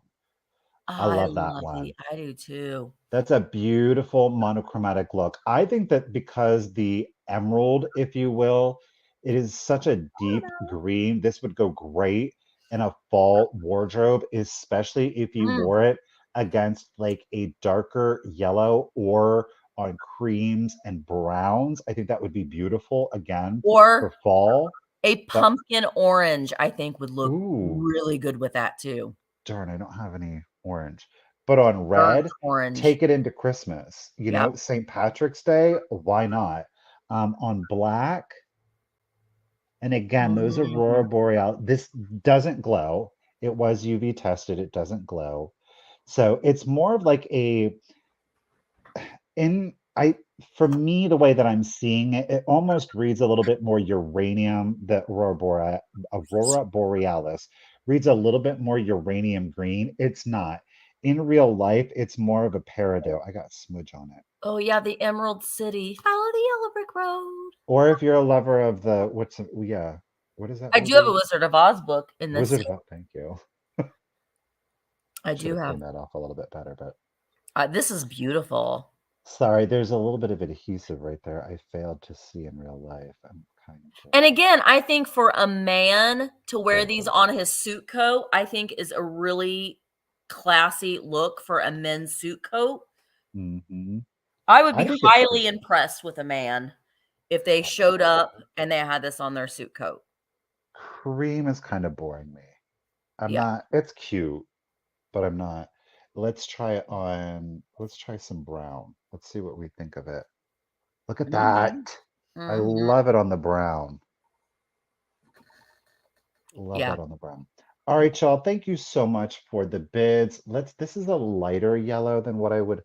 I love that one. I do too. That's a beautiful monochromatic look. I think that because the emerald, if you will, it is such a deep green, this would go great in a fall wardrobe, especially if you wore it against like a darker yellow or on creams and browns. I think that would be beautiful again for fall. A pumpkin orange, I think, would look really good with that too. Darn, I don't have any orange. But on red, take it into Christmas. You know, St. Patrick's Day, why not? On black, and again, those aurora boreal. This doesn't glow. It was UV tested. It doesn't glow. So it's more of like for me, the way that I'm seeing it, it almost reads a little bit more uranium. The aurora borealis reads a little bit more uranium green. It's not. In real life, it's more of a peridot. I got smudge on it. Oh yeah, the Emerald City. Follow the yellow brick road. Or if you're a lover of the what is that? I do have a Wizard of Oz book in this. Wizard of Oz, thank you. I do have that off a little bit better, but this is beautiful. Sorry, there's a little bit of adhesive right there. I failed to see in real life. And again, I think for a man to wear these on his suit coat, I think is a really classy look for a men's suit coat. Mm-hmm. I would I be think it's highly pretty. impressed with a man if they showed up and they had this on their suit coat. Cream is kind of boring me. I'm Yeah. not, it's cute, but I'm not. Let's try it on, let's try some brown. Let's see what we think of it. Look at that. Mhm. I Mhm. love it on the brown. Love Yeah. that on the brown. All right, y'all. Thank you so much for the bids. This is a lighter yellow than what I would,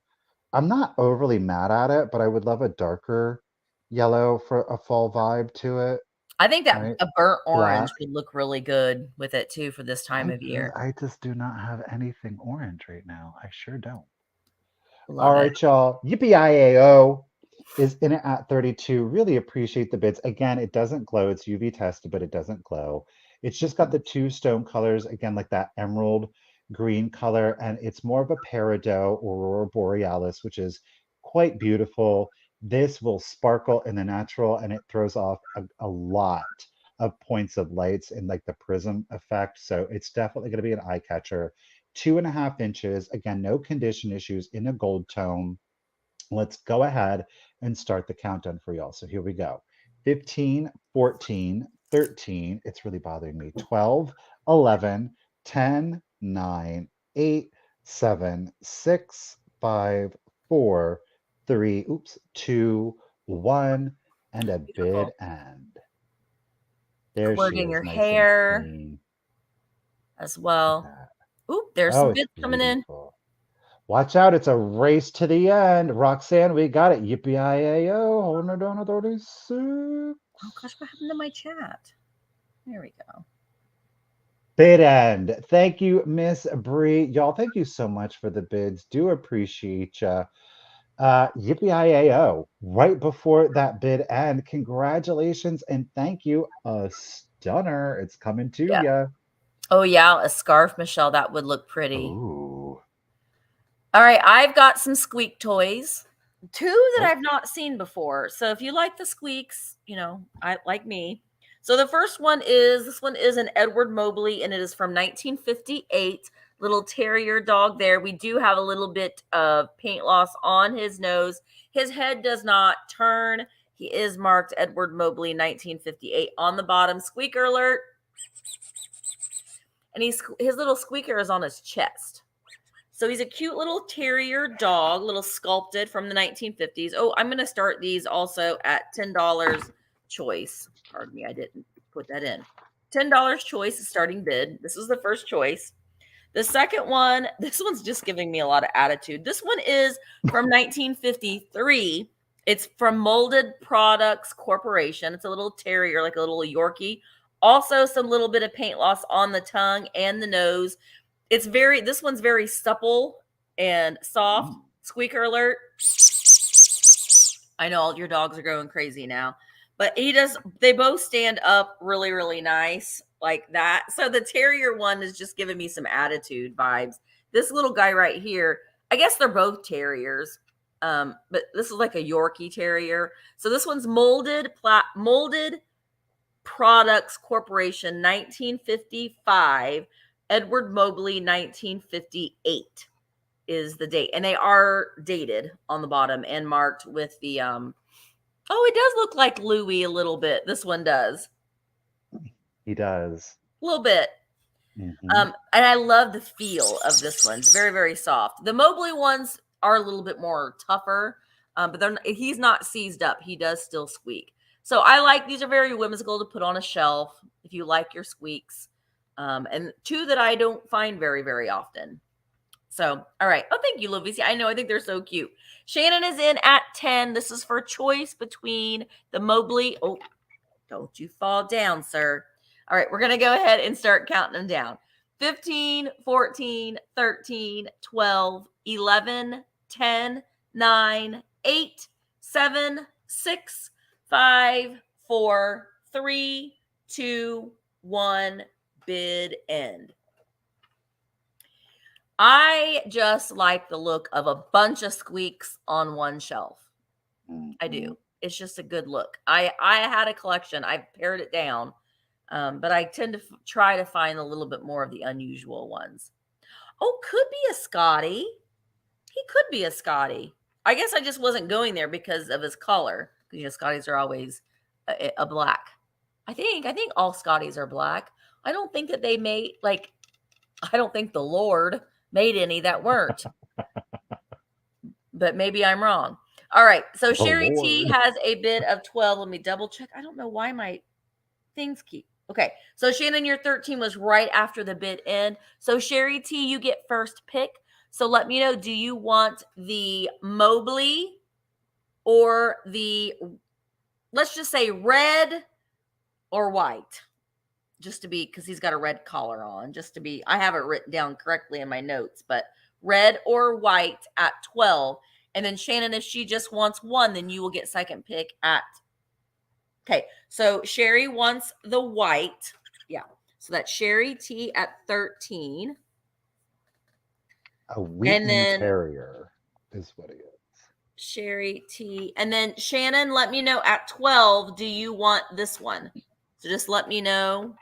I'm not overly mad at it, but I would love a darker yellow for a fall vibe to it, I think that right? a burnt orange Black. would look really good with it too for this time of year. I just do not have anything orange right now. I sure don't. All Love it. right, y'all. Yippee-I-A-O is in it at 32. Really appreciate the bids. Again, it doesn't glow. It's UV tested, but it doesn't glow. It's just got the two stone colors, again, like that emerald green color, and it's more of a peridot aurora borealis, which is quite beautiful. This will sparkle in the natural, and it throws off a lot of points of lights in like the prism effect. So it's definitely going to be an eye catcher. 2.5 inches. Again, no condition issues in a gold tone. Let's go ahead and start the countdown for y'all. So here we go. 15, 14, 13. It's really bothering me. 12, 11, 10, 9, 8, 7, 6, 5, 4, 3, oops, 2, 1, and a bid Beautiful. end. There she Coordinating is, your nice and hair clean. as Look at well. that. Oop, there's Oh, some it's bids coming in. beautiful. Watch out, it's a race to the end. Roxanne, we got it. Yippee-I-A-O. Hold on down to 36. Oh gosh, what happened to my chat? There we go. Bid end. Thank you, Miss Bree. Y'all, thank you so much for the bids. Do appreciate ya. Yippee-I-A-O. Right before that bid end, congratulations and thank you. A stunner. It's coming to Yeah. ya. Oh yeah, a scarf, Michelle. That would look pretty. Ooh. All right, I've got some squeak toys. Two that Oh, I've not seen before. So if you like the squeaks, I like me. So the first one is this one is an Edward Mobley and it is from 1958. Little terrier dog there. We do have a little bit of paint loss on his nose. His head does not turn. He is marked Edward Mobley 1958 on the bottom. Squeaker alert. And his little squeaker is on his chest. So he's a cute little terrier dog, little sculpted from the 1950s. Oh, I'm going to start these also at $10 choice. Pardon me, I didn't put that in. $10 choice is starting bid. This is the first choice. The second one, this one's just giving me a lot of attitude. This one is from 1953. It's from Molded Products Corporation. It's a little terrier, like a little Yorkie. Also, some little bit of paint loss on the tongue and the nose. This one's very supple and soft. Squeaker alert. I know all your dogs are going crazy now, but they both stand up really, really nice like that. So the terrier one is just giving me some attitude vibes. This little guy right here, I guess they're both terriers. But this is like a Yorkie terrier. So this one's Molded Products Corporation 1955. Edward Mobley 1958 is the date. And they are dated on the bottom and marked with the it does look like Louis a little bit. This one does. he does. A little bit. Mhm. And I love the feel of this one. It's very, very soft. The Mobley ones are a little bit more tougher, but he's not seized up. He does still squeak. So these are very whimsical to put on a shelf if you like your squeaks. And two that I don't find very, very often. So, all right. Oh, thank you, Lovicia. I think they're so cute. Shannon is in at 10. This is for choice between the Mobley. Oh, don't you fall down, sir. All right, we're going to go ahead and start counting them down. 15, 14, 13, 12, 11, 10, 9, 8, 7, 6, 5, 4, 3, 2, 1, bid end. I just like the look of a bunch of squeaks on one shelf. I do. It's just a good look. I had a collection. I pared it down, but I tend to try to find a little bit more of the unusual ones. Oh, could be a Scotty. He could be a Scotty. I guess I just wasn't going there because of his color. You know, Scotties are always a black. I think all Scotties are black. I don't think that they made like I don't think the Lord made any that weren't. But maybe I'm wrong. All right. So The Sherry T Lord. has a bid of 12. Let me double check. I don't know why my things keep. Okay. So Shannon, your 13 was right after the bid end. So Sherry T, you get first pick. So let me know, do you want the Mobley or the, let's just say red or white? Just to be, because he's got a red collar on, just to be, I have it written down correctly in my notes, but red or white at 12. And then Shannon, if she just wants one, then you will get second pick at, okay. So Sherry wants the white. Yeah. So that's Sherry T at 13. A Wheaten then Terrier is what it is. Sherry T. And then Shannon, let me know at 12, do you want this one? So just let me know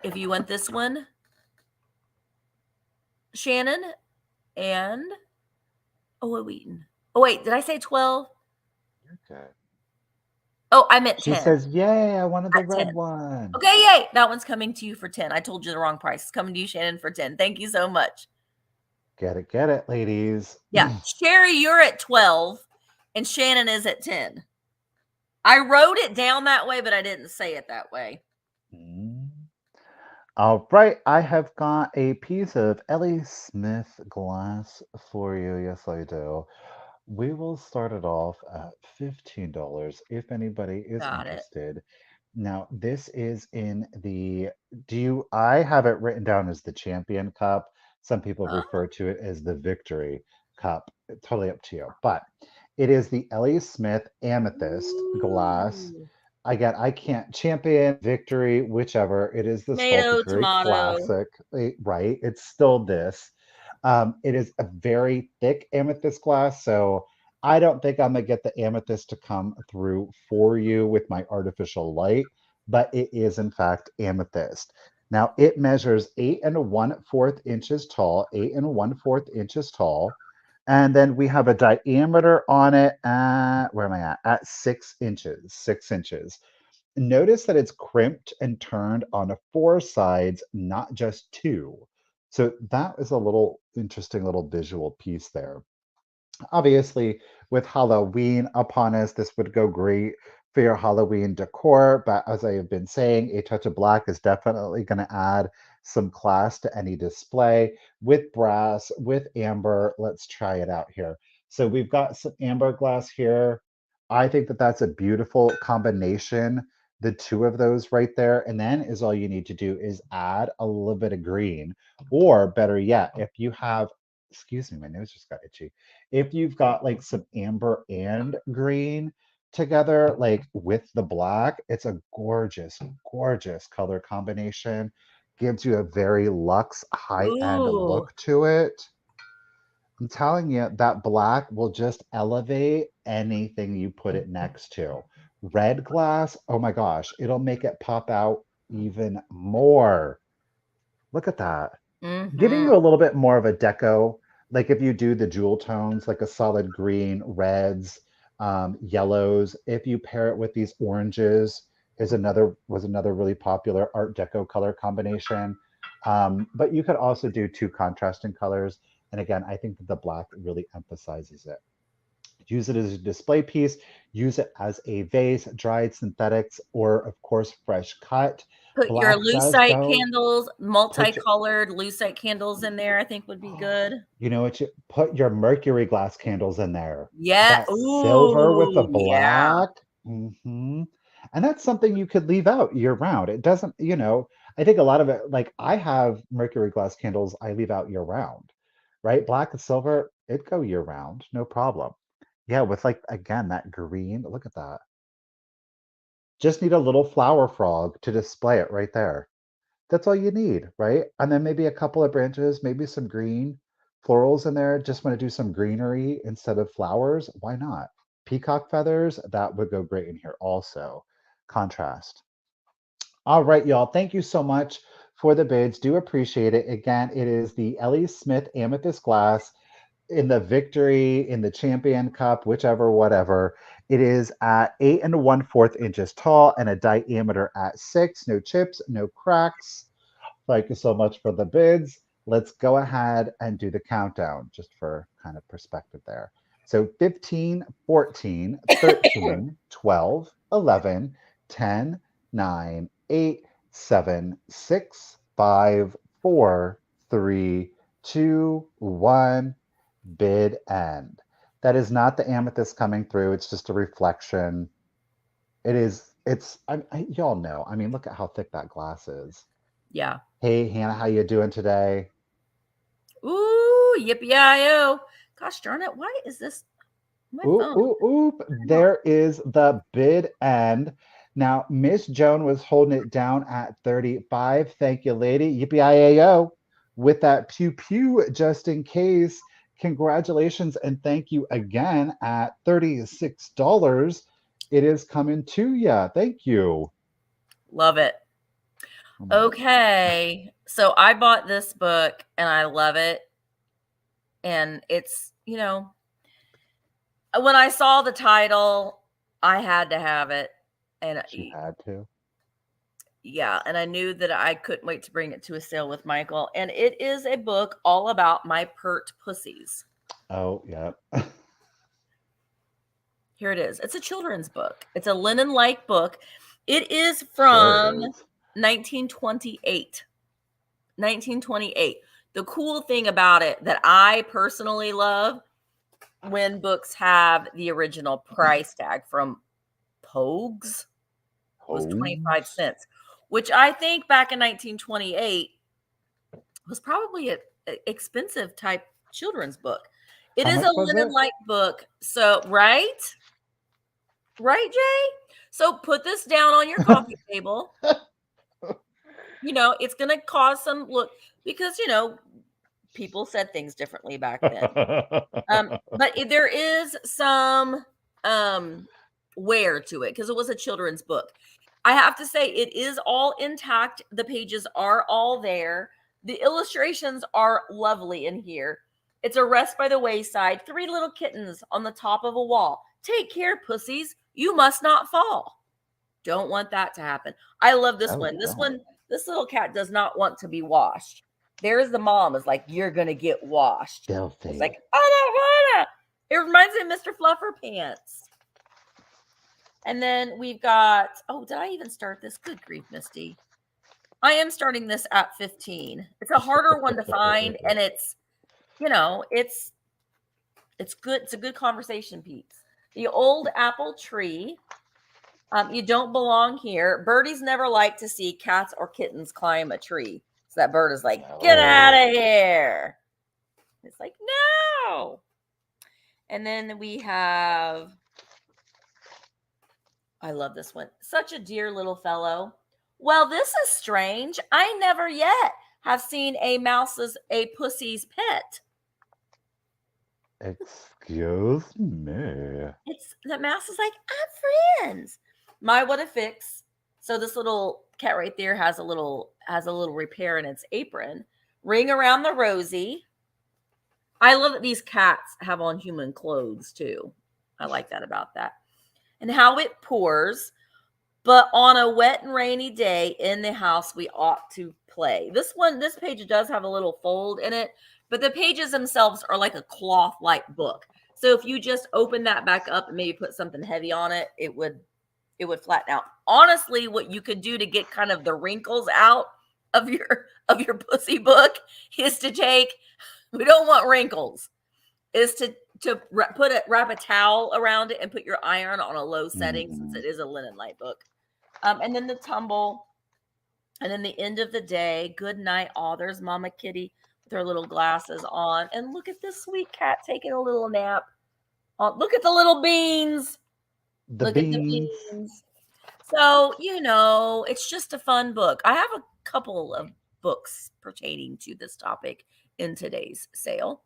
if you want this one, Shannon. And oh, Wheaton. Oh, wait, did I say 12? Okay. Oh, I meant She 10. says, "Yay! I wanted the At red 10. one." Okay, yay. That one's coming to you for 10. I told you the wrong price. It's coming to you, Shannon, for 10. Thank you so much. Get it, ladies. Yeah. Sherry, you're at 12, and Shannon is at 10. I wrote it down that way, but I didn't say it that way. All right, I have got a piece of Ellie Smith glass for you. Yes, I do. We will start it off at $15 if anybody is Got it. interested. Now, this is in the, I have it written down as the Champion Cup. Some people Huh? refer to it as the Victory Cup. Totally up to you. But it is the Ellie Smith Amethyst glass. Ooh. Again, I can't champion, victory, whichever. It is the sculpt. Tomato, It's very tomato. classic, right? It's still this. It is a very thick amethyst glass, so I don't think I'm gonna get the amethyst to come through for you with my artificial light, but it is in fact amethyst. Now it measures 8 1/4 inches tall, 8 1/4 inches tall. And then we have a diameter on it at, where am I at? At 6 inches, 6 inches. Notice that it's crimped and turned on 4 sides, not just two. So that is a little interesting little visual piece there. Obviously, with Halloween upon us, this would go great for your Halloween decor. But as I have been saying, a touch of black is definitely going to add some class to any display with brass, with amber. Let's try it out here. So we've got some amber glass here. I think that that's a beautiful combination, the two of those right there. And then is all you need to do is add a little bit of green, or better yet, if you have, excuse me, my nose just got itchy, if you've got like some amber and green together, like with the black, it's a gorgeous, gorgeous color combination. Gives you a very luxe, high-end Ooh. look to it. I'm telling you, that black will just elevate anything you put it next to. Red glass, oh my gosh, it'll make it pop out even more. Look at that, giving Mm-hmm. you a little bit more of a deco, like if you do the jewel tones, like a solid green, reds, yellows. If you pair it with these oranges, was another really popular Art Deco color combination. But you could also do two contrasting colors. And again, I think that the black really emphasizes it. Use it as a display piece, use it as a vase, dried synthetics, or of course, fresh cut. Put your Black does lucite go. candles, Put your, multicolored lucite candles in there, I think would be good. you know what? You put your mercury glass candles in there. Yeah. That silver with the Ooh, yeah. black. And that's something you could leave out year round. It doesn't, I think a lot of it, like I have mercury glass candles I leave out year round, right? Black and silver, it go year round, no problem. Yeah, with like, again, that green, look at that. Just need a little flower frog to display it right there. That's all you need, right? And then maybe a couple of branches, maybe some green florals in there. Just want to do some greenery instead of flowers. Why not? Peacock feathers, that would go great in here also. Contrast. All right, y'all. Thank you so much for the bids. Do appreciate it. Again, it is the Ellie Smith Amethyst glass in the Victory, in the Champion Cup, whichever, whatever. It is at 8 1/4 inches tall and a diameter at 6. No chips, no cracks. Thank you so much for the bids. Let's go ahead and do the countdown just for kind of perspective there. So 15, 14, 13, 12, 11, 10, 9, 8, 7, 6, 5, 4, 3, 2, 1. Bid end. That is not the amethyst coming through. It's just a reflection. It is, y'all know. I mean, look at how thick that glass is. Yeah. Hey, Hannah, how you doing today? Ooh, yippee-yi-yo. Gosh darn it. Why is this my phone? There is the bid end. Now, Miss Joan was holding it down at 35. Thank you, lady. Yippee-yi-yo. With that pew-pew, just in case. Congratulations and thank you again at $36. It is coming to you. Thank you. Love it. Okay. So I bought this book and I love it. And it's, you know, when I saw the title, I had to have it. And She had to. yeah, and I knew that I couldn't wait to bring it to a sale with Michael. And it is a book all about my pert pussies. Oh, yeah. Here it is. It's a children's book. It's a linen-like book. It is from 1928. 1928. The cool thing about it that I personally love when books have the original price tag from Pogues was 25 cents, which I think back in 1928 was probably an expensive type children's book. It is a linen-like book. So, right, Jay? So put this down on your coffee table. You know, it's going to cause some look because, you know, people said things differently back then. But there is some wear to it because it was a children's book. I have to say it is all intact. The pages are all there. The illustrations are lovely in here. It's a rest by the wayside. 3 little kittens on the top of a wall. Take care, pussies. You must not fall. Don't want that to happen. I love this one. This little cat does not want to be washed. There's the mom is like, you're going to get washed. Filthy. It's like, I don't want to. It reminds me of Mr. Fluffer Pants. And then we've got, oh, did I even start this? Good grief, Misty. I am starting this at 15. It's a harder one to find. And it's, you know, it's good. It's a good conversation piece. The Old Apple Tree. You don't belong here. Birdies never like to see cats or kittens climb a tree. So that bird is like, get out of here. It's like, no. And then we have, I love this one. Such a dear little fellow. Well, this is strange. I never yet have seen a pussy's pet. Excuse me. The mouse is like, I'm friends. My, what a fix. So this little cat right there has a little repair in its apron. Ring around the rosy. I love that these cats have on human clothes too. I like that about that. And how it pours. But on a wet and rainy day in the house, we ought to play. This page does have a little fold in it, but the pages themselves are like a cloth-like book. So if you just open that back up and maybe put something heavy on it, it would flatten out. Honestly, what you could do to get kind of the wrinkles out of your pussy book is to take, we don't want wrinkles, is to wrap a towel around it and put your iron on a low setting since it is a linen light book. And then the tumble. And then the end of the day, good night. Oh, there's Mama Kitty with her little glasses on. And look at this sweet cat taking a little nap. Oh, look at the little beans. Look at the beans. So, you know, it's just a fun book. I have a couple of books pertaining to this topic in today's sale.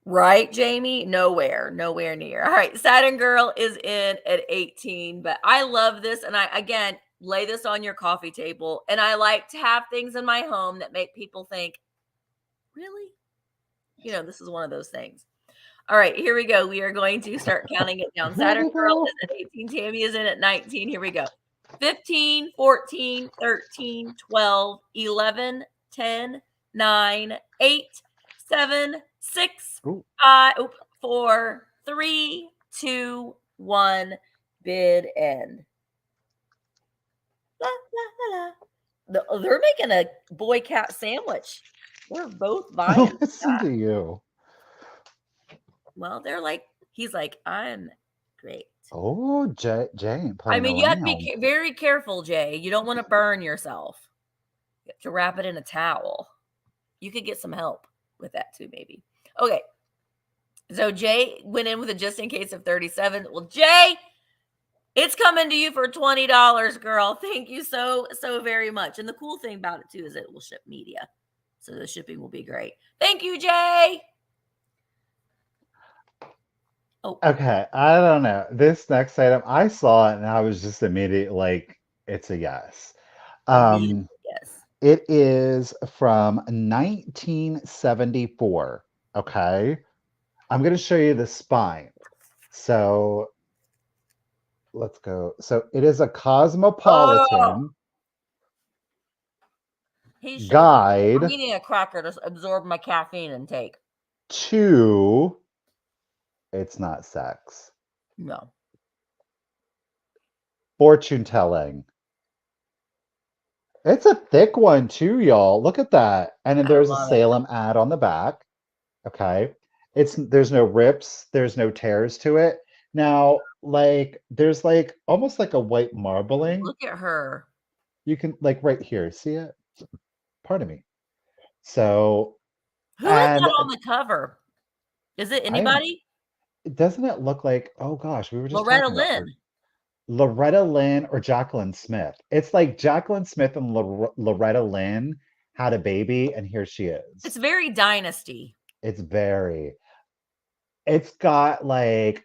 Right, Jamie? Nowhere near. All right, Saturn Girl is in at 18, but I love this. And again, lay this on your coffee table. And I like to have things in my home that make people think, really? This is one of those things. All right, here we go. We are going to start counting it down. Saturn Girl is at 18. Tammy is in at 19. Here we go. 15, 14, 13, 12, 11, 10, 9, 8, 7, 6, 5, 4, 3, 2, 1. Bid end. La, la, la, la. They're making a boy cat sandwich. They're both buying. Listen to you. Well, he's like, I'm great. Oh, Jay ain't playing I mean, you have to around. be very careful, Jay. You don't want to burn yourself. You have to wrap it in a towel. You could get some help with that too, maybe. Okay. So Jay went in with a just in case of 37. Well, Jay, it's coming to you for $20, girl. Thank you so very much. And the cool thing about it too is it will ship media. So the shipping will be great. Thank you, Jay. Oh. Okay, I don't know. This next item, I saw it and I was just immediately like, it's a yes. Yes. It is from 1974. Okay. I'm going to show you the spine. So let's go. So it is a Cosmopolitan guide. I'm eating a cracker to absorb my caffeine intake. To it's not sex. No. Fortune telling. It's a thick one too, y'all. Look at that. And then there's a Salem ad on the back. Okay. There's no rips, there's no tears to it. Now, there's almost like a white marbling. Look at her. You can right here, see it? Pardon me. So who is that on the cover? Is it anybody? Doesn't it look like, oh gosh, we were just Loretta Lynn. Loretta Lynn or Jacqueline Smith. It's like Jacqueline Smith and Loretta Lynn had a baby, and here she is. It's very Dynasty. It's got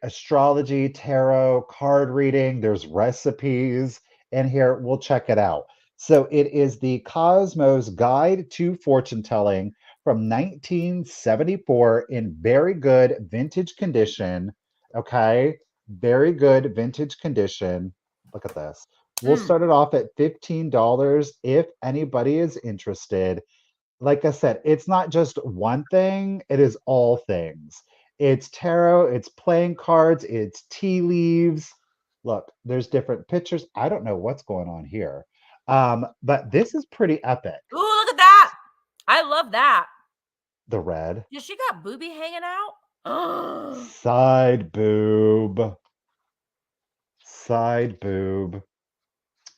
astrology, tarot, card reading. There's recipes in here. We'll check it out. So it is the Cosmos Guide to Fortune Telling from 1974 in very good vintage condition. Okay. Very good vintage condition. Look at this. We'll start it off at $15 if anybody is interested. Like I said, it's not just one thing, it is all things. It's tarot, it's playing cards, it's tea leaves. Look, there's different pictures. I don't know what's going on here. But this is pretty epic. Ooh, look at that. I love that. The red. Yeah, she got booby hanging out. Side boob. Side boob.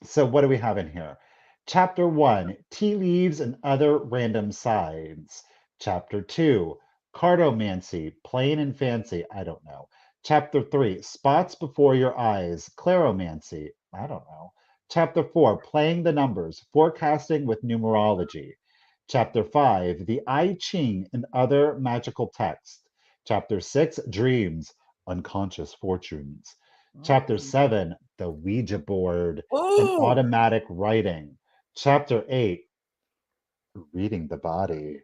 So what do we have in here? Chapter 1, Tea Leaves and Other Random Sides. Chapter 2, Cartomancy, Plain and Fancy. I don't know. Chapter 3, Spots Before Your Eyes, Claromancy. I don't know. Chapter 4, Playing the Numbers, Forecasting with Numerology. Chapter 5, The I Ching and Other Magical Texts. Chapter 6, Dreams, Unconscious Fortunes. Chapter 7, The Ouija Board and Automatic Writing. Chapter 8, Reading the Body,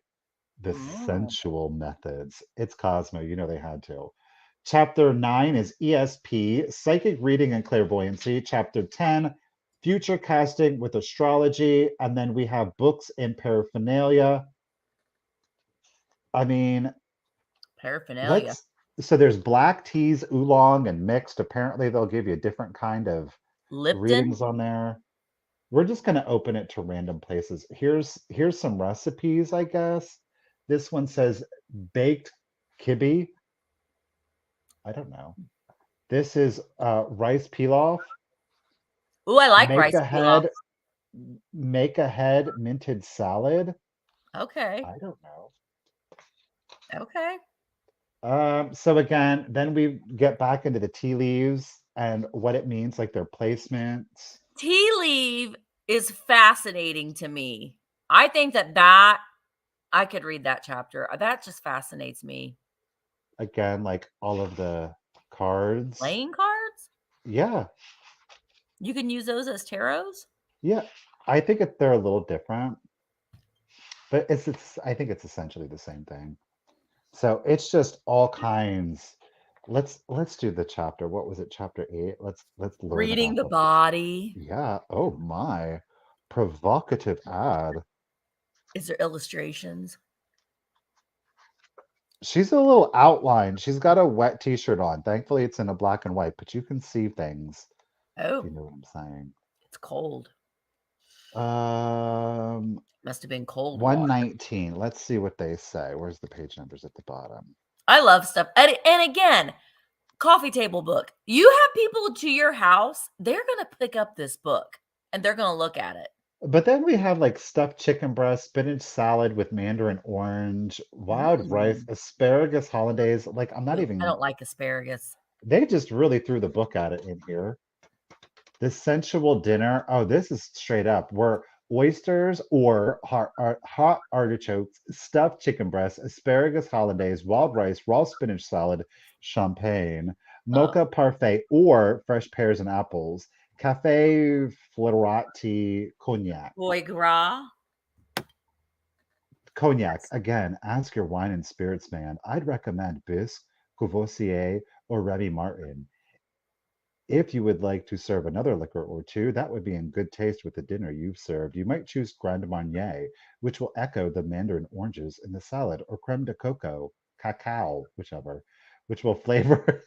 The Sensual Methods. It's Cosmo, you know they had to. Chapter 9 is ESP, Psychic Reading and Clairvoyancy. Chapter 10, Future Casting with Astrology. And then we have books and paraphernalia. I mean, paraphernalia. So there's black teas, oolong, and mixed. Apparently they'll give you a different kind of Lipton readings on there. We're just going to open it to random places. Here's some recipes, I guess. This one says baked kibbe. I don't know. This is rice pilaf. Ooh, I like rice pilaf. Make ahead minted salad. Okay. I don't know. Okay. So again, then we get back into the tea leaves and what it means, like their placements. Tea leaf is fascinating to me. I think that I could read that chapter. That just fascinates me. Again, like all of the cards. Playing cards? Yeah. You can use those as tarots? Yeah, I think they're a little different, but I think it's essentially the same thing. So it's just all kinds. Let's do the chapter. What was it? Chapter 8. Let's learn Reading about the the body. yeah. Oh my. Provocative ad. Is there illustrations? She's a little outlined. She's got a wet t-shirt on. Thankfully, it's in a black and white, but you can see things if you Oh, know what I'm saying. it's cold. Um, Must have been cold water. 119. Let's see what they say. Where's the page numbers at the bottom? I love stuff. And again, coffee table book. You have people to your house, they're going to pick up this book and they're going to look at it. But then we have like stuffed chicken breast, spinach salad with mandarin orange, wild rice, Mm. asparagus hollandaise. Like, I'm not Ooh, I even, don't like asparagus. they just really threw the book at it in here. The sensual dinner. Oh, this is straight up. Were oysters or hot artichokes, stuffed chicken breast, asparagus hollandaise, wild rice, raw spinach salad, champagne, Uh, mocha parfait, or fresh pears and apples, cafe flirati cognac. foie gras. Cognac, again, ask your wine and spirits man. I'd recommend Bisque, Courvoisier, or Remy Martin. If you would like to serve another liquor or two, that would be in good taste with the dinner you've served. You might choose Grand Marnier, which will echo the mandarin oranges in the salad, or creme de coco, cacao, whichever, which will flavor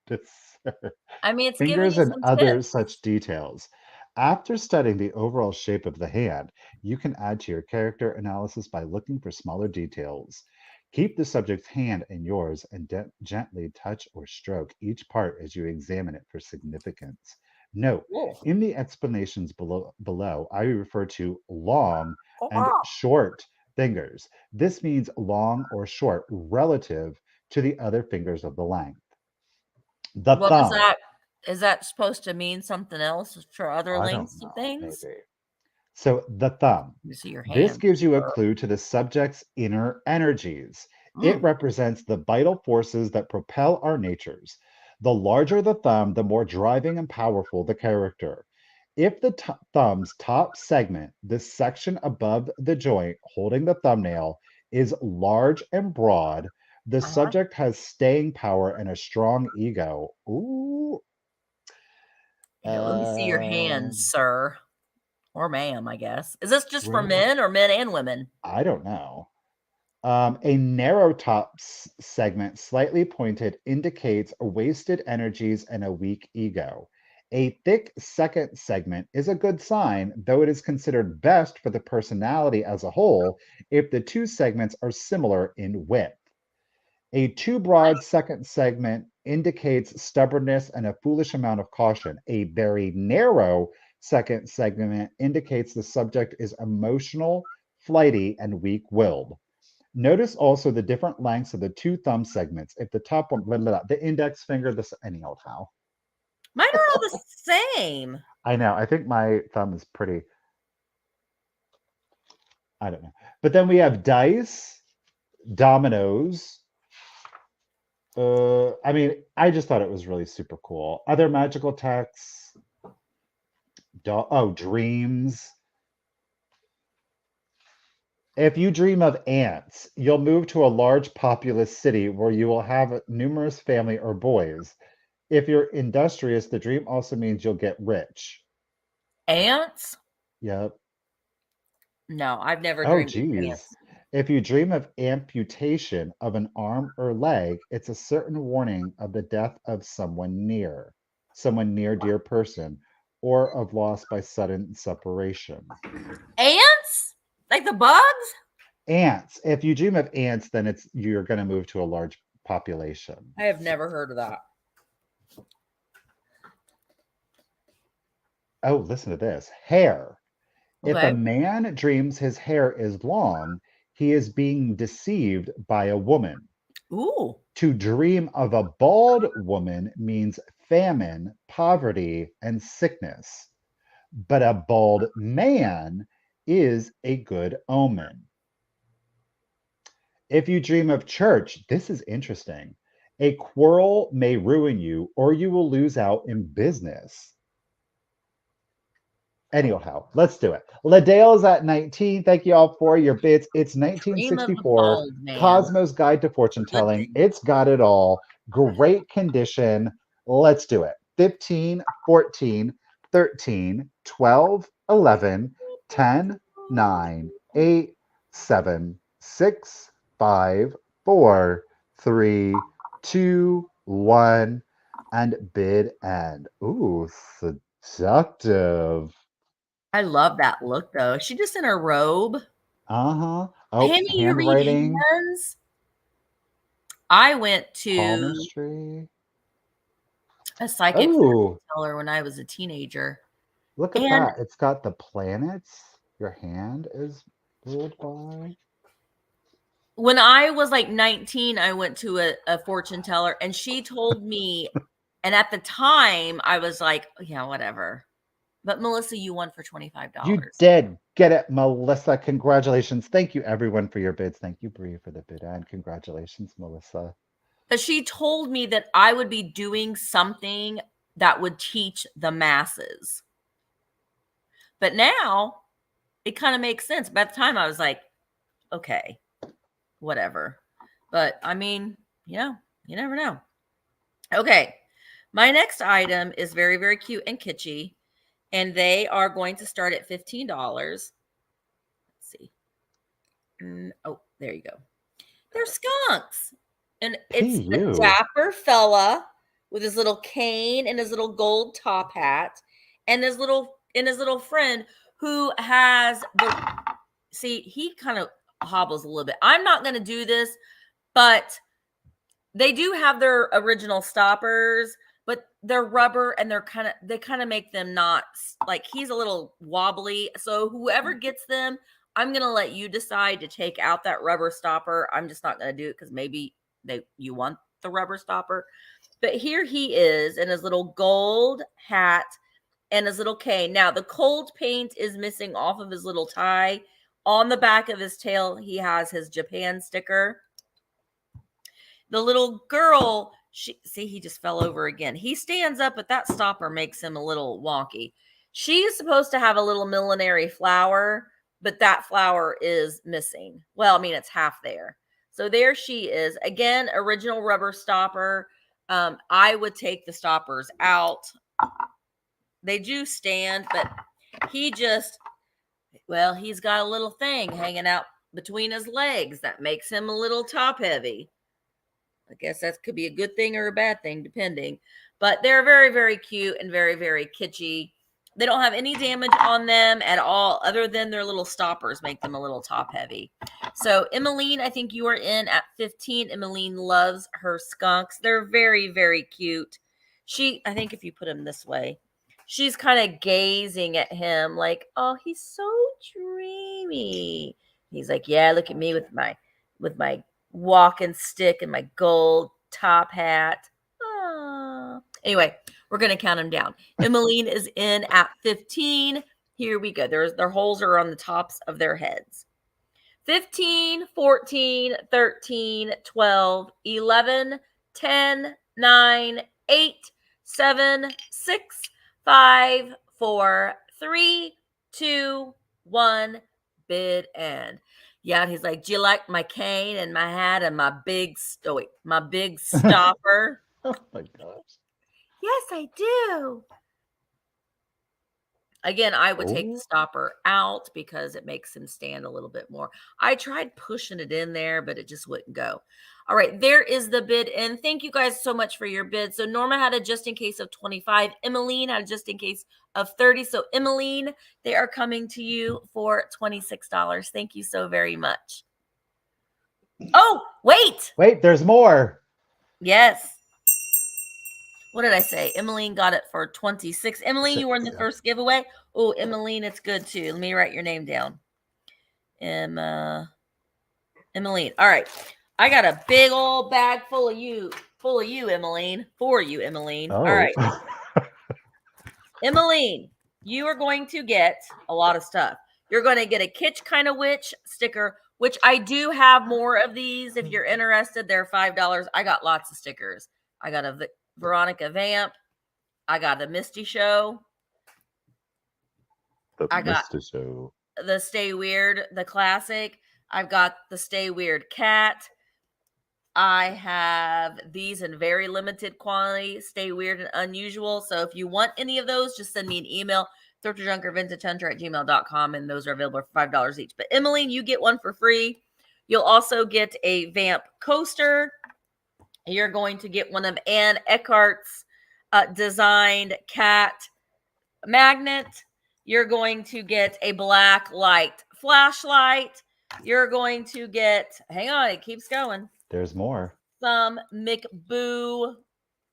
dessert. I mean, it's giving Fingers you and some other tips. such details. After studying the overall shape of the hand, you can add to your character analysis by looking for smaller details. Keep the subject's hand in yours and gently touch or stroke each part as you examine it for significance. Note, Cool. in the explanations below, I refer to long and Oh, short fingers. This means long or short relative to the other fingers of the length. The well, thumb. is that supposed to mean something else for other I don't lengths of know, things? maybe. So the thumb. You see your This hand. gives you a clue to the subject's inner energies. It Mm, represents the vital forces that propel our natures. The larger the thumb, the more driving and powerful the character. If the thumb's top segment, the section above the joint holding the thumbnail, is large and broad, the uh-huh. subject has staying power and a strong ego. Ooh. Here, let me see your hands, Um, sir. Or ma'am, I guess. Is this just for where? men or men and women? I don't know. A narrow top segment, slightly pointed, indicates wasted energies and a weak ego. A thick second segment is a good sign, though it is considered best for the personality as a whole if the two segments are similar in width. A too broad second segment indicates stubbornness and a foolish amount of caution. A very narrow second segment indicates the subject is emotional, flighty, and weak willed. Notice also the different lengths of the two thumb segments. If the top one, blah, blah, blah, the index finger, this any old how. Mine are all the same. I know. I think my thumb is pretty. I don't know. But then we have dice, dominoes. I mean, I just thought it was really super cool. Other magical texts. Oh, dreams. If you dream of ants, you'll move to a large populous city where you will have numerous family or boys. If you're industrious, the dream also means you'll get rich. Ants? Yep. No, I've never Oh, dreamed of geez. ants. If you dream of amputation of an arm or leg, it's a certain warning of the death of someone near dear person, or of loss by sudden separation. Ants? Like the bugs? Ants. If you dream of ants, then it's you're going to move to a large population. I have never heard of that. Oh, listen to this. Hair. If a Okay. man dreams his hair is long, he is being deceived by a woman. Ooh. To dream of a bald woman means famine, poverty, and sickness. But a bald man is a good omen. If you dream of church, this is interesting. A quarrel may ruin you, or you will lose out in business. Anyhow, let's do it. Ladale is at 19. Thank you all for your bids. It's Cream of the 1964. bald man. Cosmo's Guide to Fortune Good Telling. thing. It's got it all. Great condition. Let's do it. 15, 14, 13, 12, 11, 10, 9, 8, 7, 6, 5, 4, 3, 2, 1, and bid end. Ooh, seductive. I love that look though. Is she just in her robe? Uh-huh. Oh, Penny, you read handwriting, hands? I went to palmistry. a psychic Oh, teller when I was a teenager. look at And that. It's got the planets. Your hand is ruled by. when I was like 19, I went to a fortune teller and she told me, and at the time I was like, yeah, whatever. But Melissa, you won for $25. You did get it, Melissa. Congratulations. Thank you, everyone, for your bids. Thank you, Bree, for the bid and congratulations, Melissa. But she told me that I would be doing something that would teach the masses. But now it kind of makes sense. By the time I was like, okay, whatever. But I mean, you never know. Okay. My next item is very, very cute and kitschy. And they are going to start at $15. Let's see. Oh, there you go. They're skunks. And it's a PU. dapper fella with his little cane and his little gold top hat and his little friend who has he kind of hobbles a little bit. I'm not going to do this, but they do have their original stoppers, but they're rubber and they kind of make them not like he's a little wobbly. So whoever gets them, I'm going to let you decide to take out that rubber stopper. I'm just not going to do it because maybe you want the rubber stopper. But here he is in his little gold hat and his little cane. Now the cold paint is missing off of his little tie. On the back of his tail, he has his Japan sticker. The little girl, he just fell over again. He stands up, but that stopper makes him a little wonky. She is supposed to have a little millinery flower, but that flower is missing. Well, I mean, it's half there. So there she is. Again, original rubber stopper. I would take the stoppers out. They do stand, but he's got a little thing hanging out between his legs that makes him a little top heavy. I guess that could be a good thing or a bad thing, depending. But they're very, very cute and very, very kitschy. They don't have any damage on them at all, other than their little stoppers make them a little top heavy. So, Emmeline, I think you are in at 15. Emmeline loves her skunks. They're very, very cute. I think if you put them this way, she's kind of gazing at him like, oh, he's so dreamy. He's like, yeah, look at me with my walking stick and my gold top hat. Aww. Anyway, we're going to count them down. Emmeline is in at 15. Here we go. Their holes are on the tops of their heads. 15, 14, 13, 12, 11, 10, 9, 8, 7, 6, 5, 4, 3, 2, 1, bid end. Yeah, and he's like, do you like my cane and my hat and my big stopper? Oh my gosh. Yes, I do. Again, I would take the stopper out because it makes him stand a little bit more. I tried pushing it in there, but it just wouldn't go. All right, there is the bid. And thank you guys so much for your bid. So Norma had a just in case of 25. Emmeline had a just in case of 30. So Emmeline, they are coming to you for $26. Thank you so very much. Oh, wait. Wait, there's more. Yes. What did I say? Emmeline got it for 26. Emmeline, you were in the first giveaway. Oh, Emmeline, it's good too. Let me write your name down. Emmeline. All right. I got a big old bag full of you, Emmeline. For you, Emmeline. Oh. All right. Emmeline, you are going to get a lot of stuff. You're going to get a Kitsch Kind of Witch sticker, which I do have more of these. If you're interested, they're $5. I got lots of stickers. I got a Veronica Vamp. I got a Misty Show. The I got Misty Show. the Stay Weird, the classic. I've got the Stay Weird cat. I have these in very limited quantity, Stay Weird and Unusual. So if you want any of those, just send me an email, thrifterjunkervintagehunter@gmail.com, and those are available for $5 each. But Emmeline, you get one for free. You'll also get a Vamp coaster. You're going to get one of Anne Eckhart's designed cat magnet. You're going to get a black light flashlight. You're going to get, hang on, it keeps going, There's more. some McBoo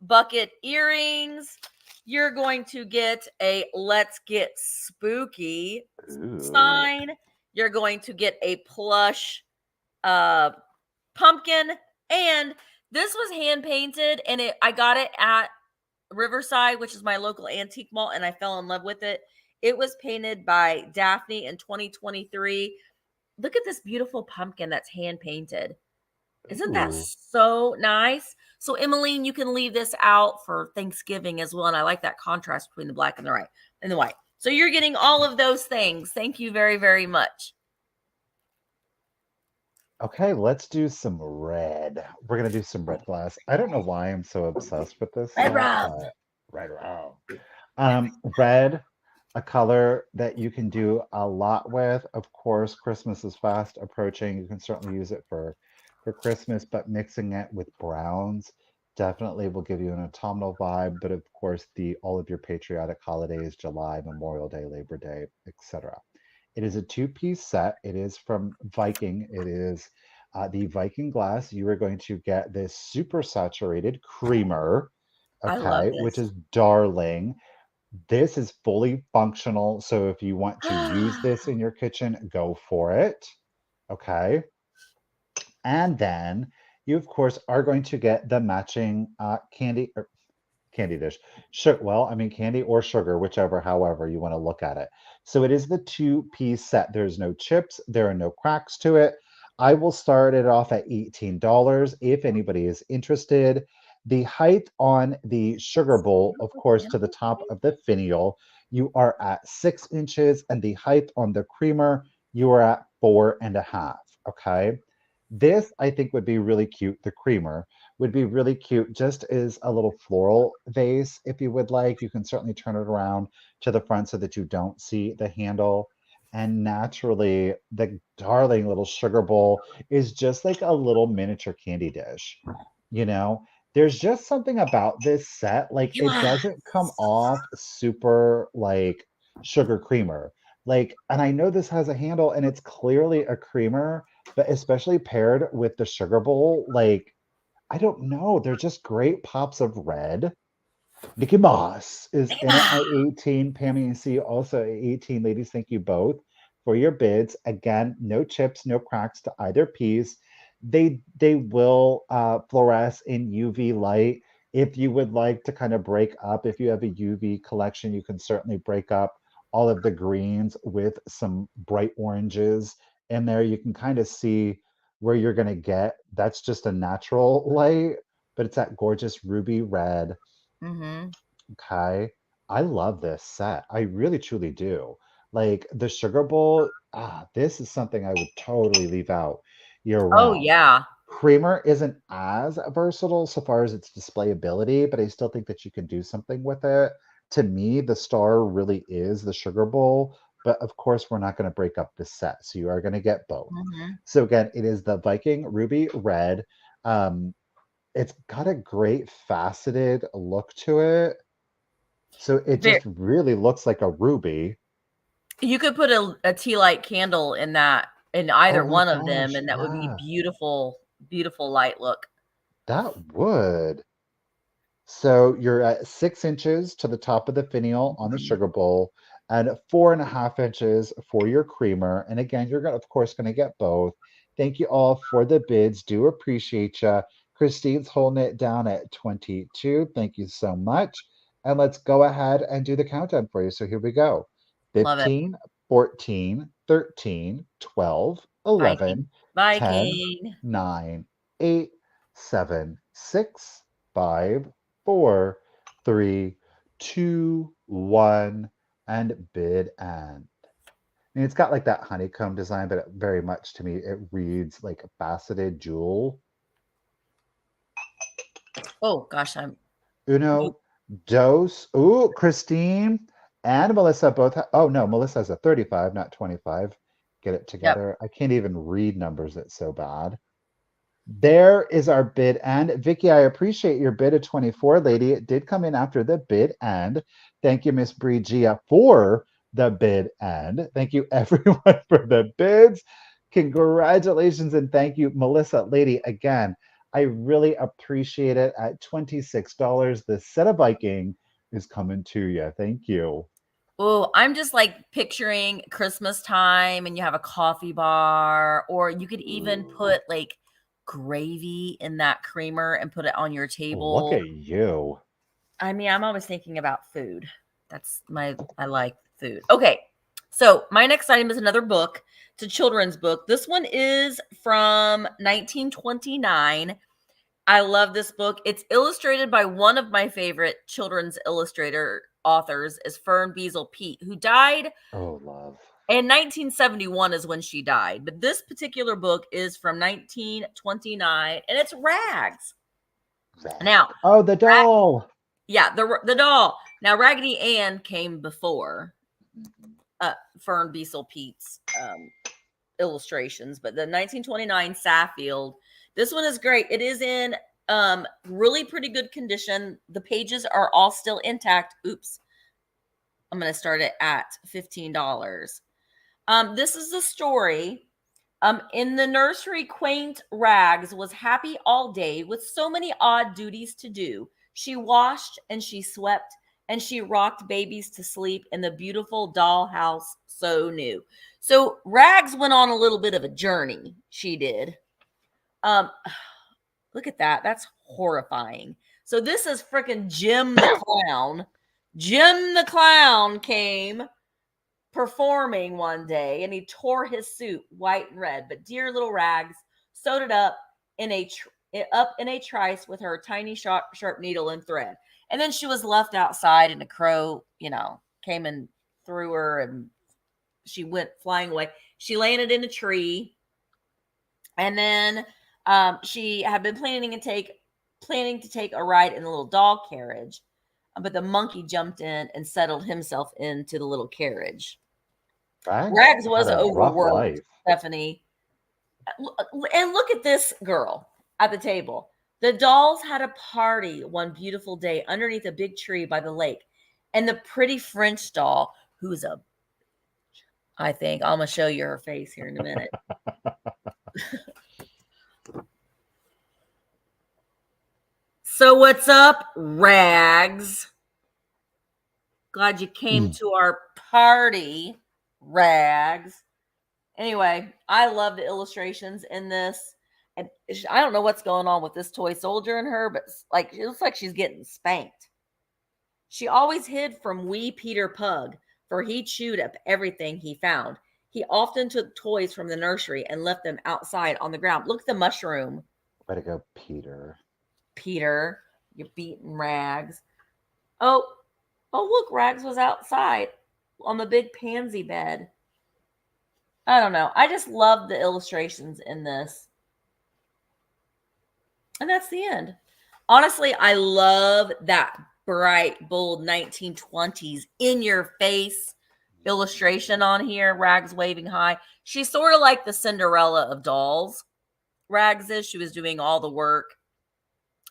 bucket earrings. You're going to get a Let's Get Spooky Ooh. sign. You're going to get a plush pumpkin. And this was hand painted, and I got it at Riverside, which is my local antique mall, and I fell in love with it. It was painted by Daphne in 2023. Look at this beautiful pumpkin that's hand painted. Isn't that Ooh. so nice? So, Emmeline, you can leave this out for Thanksgiving as well. And I like that contrast between the black and the white. So you're getting all of those things. Thank you very, very much. Okay, let's do some red. We're gonna do some red glass. I don't know why I'm so obsessed with this. Red set, rum. but red rum. Red, a color that you can do a lot with. Of course, Christmas is fast approaching. You can certainly use it for Christmas, but mixing it with browns definitely will give you an autumnal vibe. But of course, all of your patriotic holidays, July, Memorial Day, Labor Day, etc. It is a two-piece set. It is from Viking. It is the Viking glass. You are going to get this super saturated creamer, I love okay, which this. is darling. This is fully functional. So if you want to use this in your kitchen, go for it. Okay. And then you, of course, are going to get the matching candy dish. Well, I mean, candy or sugar, whichever, however you want to look at it. So it is the two-piece set. There's no chips, there are no cracks to it. I will start it off at $18 if anybody is interested. The height on the sugar bowl, of course, to the top of the finial, you are at 6 inches, and the height on the creamer, you are at 4.5. Okay. This I think would be really cute. The creamer would be really cute just as a little floral vase if you would like. You can certainly turn it around to the front so that you don't see the handle. And naturally, the darling little sugar bowl is just like a little miniature candy dish. You know, there's just something about this set. Like, it Yeah. doesn't come off super like sugar creamer. Like, and I know this has a handle and it's clearly a creamer, but especially paired with the sugar bowl, like, I don't know. They're just great pops of red. Nikki Moss is in it at 18. Pammy and C also at 18. Ladies, thank you both for your bids. Again, no chips, no cracks to either piece. They will fluoresce in UV light. If you would like to kind of break up, if you have a UV collection, you can certainly break up all of the greens with some bright oranges in there. You can kind of see where you're going to get. That's just a natural light, but it's that gorgeous ruby red. Mm-hmm. Okay. I love this set. I really truly do. Like the sugar bowl, this is something I would totally leave out year Oh, round. yeah. Creamer isn't as versatile so far as its display ability, but I still think that you can do something with it. To me, the star really is the sugar bowl, but of course, we're not going to break up this set. So you are going to get both. Mm-hmm. So again, it is the Viking Ruby Red. Um, it's got a great faceted look to it. So it just really looks like a ruby. You could put a tea light candle in either Oh my one of them, gosh, and that would be yeah, beautiful, beautiful light look. that would. So you're at 6 inches to the top of the finial on the sugar bowl and 4.5 inches for your creamer. And again, you're gonna, of course, going to get both. Thank you all for the bids. Do appreciate you. Christine's holding it down at 22. Thank you so much. And let's go ahead and do the countdown for you. So here we go. Love it. 15, 14, 13, 12, Viking. 11, 10, Viking. 9, 8, 7, 6, 5, 4, 3, 2, 1, and bid and And it's got like that honeycomb design, but very much to me, it reads like a faceted jewel. Oh gosh, I'm Uno, dos. Ooh, Christine and Melissa both. Oh no, Melissa has a 35, not 25. Get it yep. together. I can't even read numbers. It's so bad. There is our bid end. Vicky, I appreciate your bid of 24, lady. It did come in after the bid end. Thank you, Miss Brigia, for the bid end. Thank you, everyone, for the bids. Congratulations, and thank you, Melissa, lady, again. I really appreciate it. At $26, the set of Viking is coming to you. Thank you. Oh, I'm just like picturing Christmas time and you have a coffee bar, or you could even put like gravy in that creamer and put it on your Look table. at you. I mean, I'm always thinking about food. I like food. Okay. So my next item is another book. It's a children's book. This one is from 1929. I love this book. It's illustrated by one of my favorite children's illustrator authors is Fern Beazle Pete, who died Oh, love. in 1971 is when she died. But this particular book is from 1929 and it's Rags. Now, Oh, the doll. yeah, the doll. Now, Raggedy Ann came before Fern Beazle Pete's illustrations, but the 1929 Saffield. This one is great. It is in really pretty good condition. The pages are all still intact. Oops. I'm going to start it at $15. This is the story. In the nursery, quaint Rags was happy all day with so many odd duties to do. She washed and she swept and she rocked babies to sleep in the beautiful dollhouse so new. So Rags went on a little bit of a journey. She did. Look at that. That's horrifying. So this is freaking Jim the Clown. Jim the Clown came performing one day and he tore his suit white and red, but dear little Rags sewed it up in a trice with her tiny sharp needle and thread. And then she was left outside and a crow, came and threw her and she went flying away. She landed in a tree. And then she had been planning to take a ride in the little doll carriage, but the monkey jumped in and settled himself into the little carriage. Rags was had a rough overworked, life. Stephanie. And look at this girl at the table. The dolls had a party one beautiful day underneath a big tree by the lake. And the pretty French doll, who's I think I'm going to show you her face here in a minute. So what's up, Rags? Glad you came to our party, Rags. Anyway, I love the illustrations in this. And I don't know what's going on with this toy soldier in her, but like it looks like she's getting spanked. She always hid from wee Peter Pug, for he chewed up everything he found. He often took toys from the nursery and left them outside on the ground. Look at the mushroom. Way to go, Peter. Peter, you beaten Rags. Oh, look, Rags was outside on the big pansy bed. I don't know. I just love the illustrations in this. And that's the end. Honestly, I love that bright, bold 1920s in your face illustration on here. Rags waving high. She's sort of like the Cinderella of dolls. Rags is. She was doing all the work.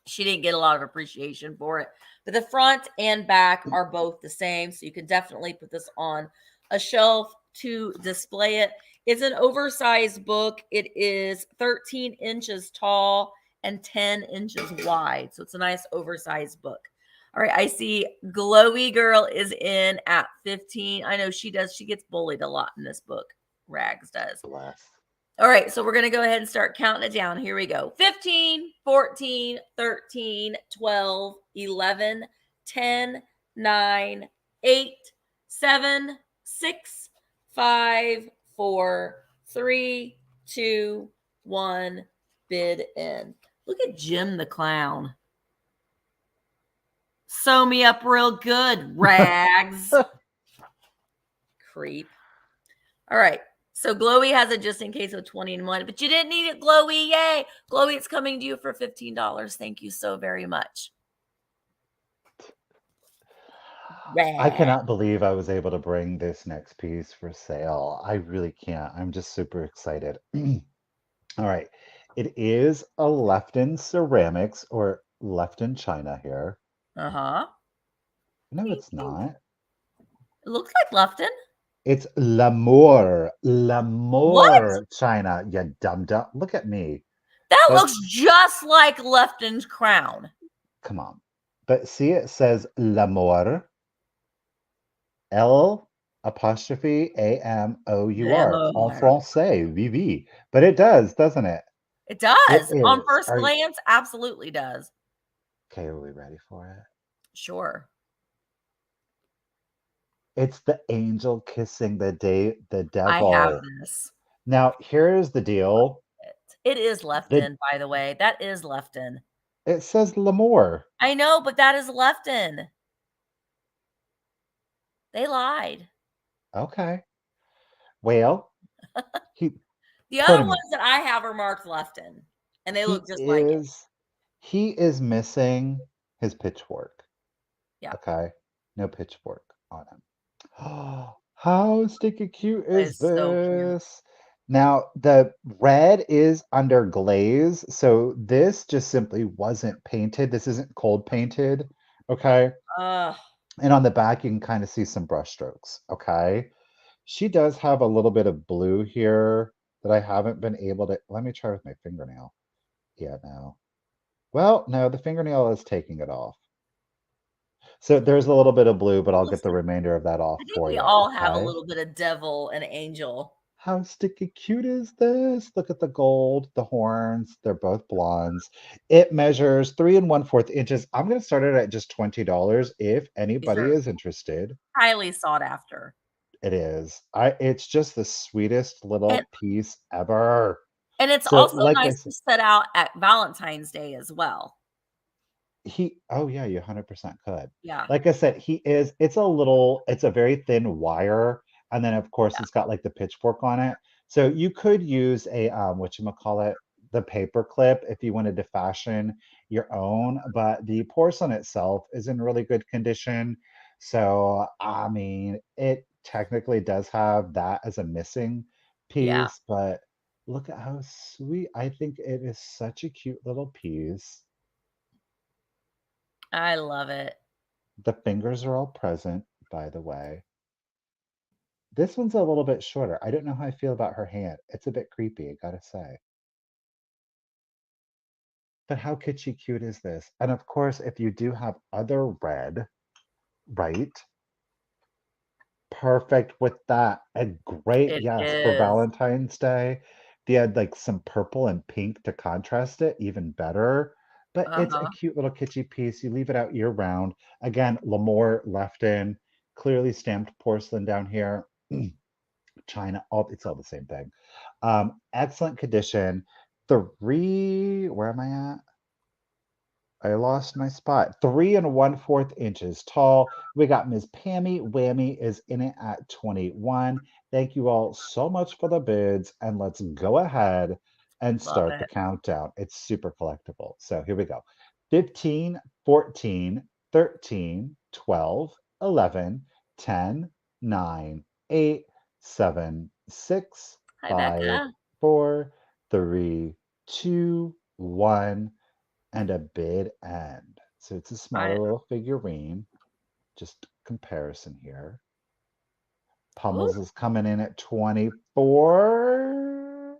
She didn't get a lot of appreciation for it. But the front and back are both the same. So you can definitely put this on a shelf to display it. It's an oversized book. It is 13 inches tall and 10 inches wide. So it's a nice oversized book. All right. I see Glowy Girl is in at 15. I know she does. She gets bullied a lot in this book. Rags does. Bless. All right, so we're going to go ahead and start counting it down. Here we go. 15, 14, 13, 12, 11, 10, 9, 8, 7, 6, 5, 4, 3, 2, 1, bid in. Look at Jim the Clown. Sew me up real good, Rags. Creep. All right. So Glowy has it just in case of 20 and 1, but you didn't need it, Glowy. Yay. Glowy, it's coming to you for $15. Thank you so very much. I cannot believe I was able to bring this next piece for sale. I really can't. I'm just super excited. All right. It is a Lefton ceramics or Lefton china here. Uh-huh. No, it's not. It looks like Lefton. It's L'amour. What? L'amour china. You dumb. Look at me. That That's, looks just like Lefton's crown. come on. But see, it says L'amour. L apostrophe AMOUR. En L'amour. français, vivi. But it does, doesn't it? It It does. On is. first glance, absolutely does. Okay, are we ready for it? Sure. It's the angel kissing the devil. I have this. Now, here's the deal. It is Lefton, by the way. That is Lefton. It says L'amour. I know, but that is Lefton. They lied. Okay. Well, the other ones that I have are marked Lefton, and they look just like it. He is missing his pitchfork. Yeah. Okay. No pitchfork on him. How sticky cute is this? So cute. Now, the red is under glaze, so this just simply wasn't painted. This isn't cold painted, okay? And on the back, you can kind of see some brush strokes, okay? She does have a little bit of blue here that I haven't been able to... Let me try with my fingernail. Yeah, no. Well, no, the fingernail is taking it off. So there's a little bit of blue, but I'll get the remainder of that off for you. We all have a little bit of devil and angel. How sticky cute is this? Look at the gold, the horns. They're both blondes. It measures 3 1/4 inches. I'm going to start it at just $20 if anybody is interested. Highly sought after. It is. It's just the sweetest little piece ever. And it's also nice to set out at Valentine's Day as well. Oh yeah, you 100% could. Yeah. Like I said, it's a very thin wire. And then of course it's got like the pitchfork on it. So you could use a, whatchamacallit, the paper clip if you wanted to fashion your own, but the porcelain itself is in really good condition. So, I mean, it technically does have that as a missing piece, but look at how sweet. I think it is such a cute little piece. I love it. The fingers are all present, by the way. This one's a little bit shorter. I don't know how I feel about her hand. It's a bit creepy, I gotta say. But how kitschy cute is this? And of course, if you do have other red, right? Perfect with that. A great, for Valentine's Day. If you had like some purple and pink to contrast it, even better. But it's a cute little kitschy piece. You leave it out year round. Again, L'Amour Lefton, clearly stamped porcelain down here. China, it's all the same thing. Excellent condition. Where am I at? I lost my spot. 3 1/4 inches tall. We got Ms. Pammy Whammy is in it at 21. Thank you all so much for the bids, and let's go ahead and start the countdown. It's super collectible. So here we go. 15, 14, 13, 12, 11, 10, 9, 8, 7, 6, 5, 4, 3, 2, 1, and a bid end. So it's a smaller little figurine. Just comparison here. Pummels is coming in at 24.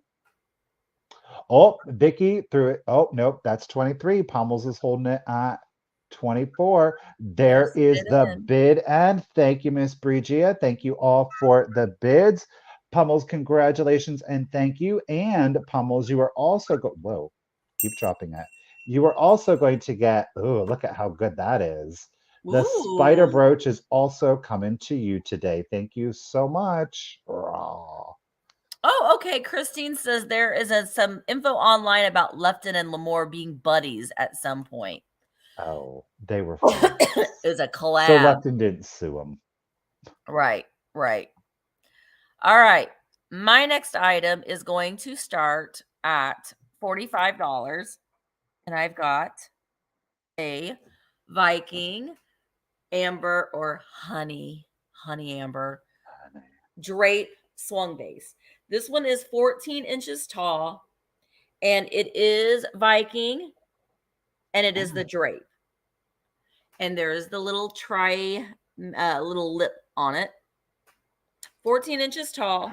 Oh, Vicky threw it. Oh, nope, that's 23. Pummels is holding it at 24. There is the bid end. Thank you, Miss Brigia. Thank you all for the bids. Pummels, congratulations and thank you. And Pummels, you are also whoa, keep dropping it. You are also going to get, oh, look at how good that is. The spider brooch is also coming to you today. Thank you so much. Oh, okay. Christine says there is some info online about Lefton and L'Amour being buddies at some point. Oh, they were friends. It was a collab. So Lefton didn't sue him. Right, right. All right. my next item is going to start at $45. And I've got a Viking amber or honey amber drape swung base. This one is 14 inches tall, and it is Viking, and it is the drape. And there is the little little lip on it. 14 inches tall.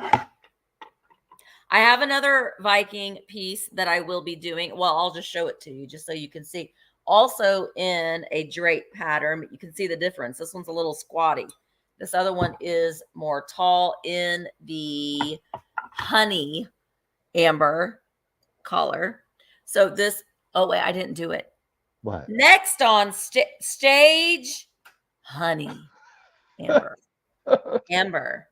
I have another Viking piece that I will be doing. Well, I'll just show it to you just so you can see. Also in a drape pattern, you can see the difference. This one's a little squatty. This other one is more tall in the honey amber color. So this, oh wait, I didn't do it. What? Next on stage, honey amber. Amber.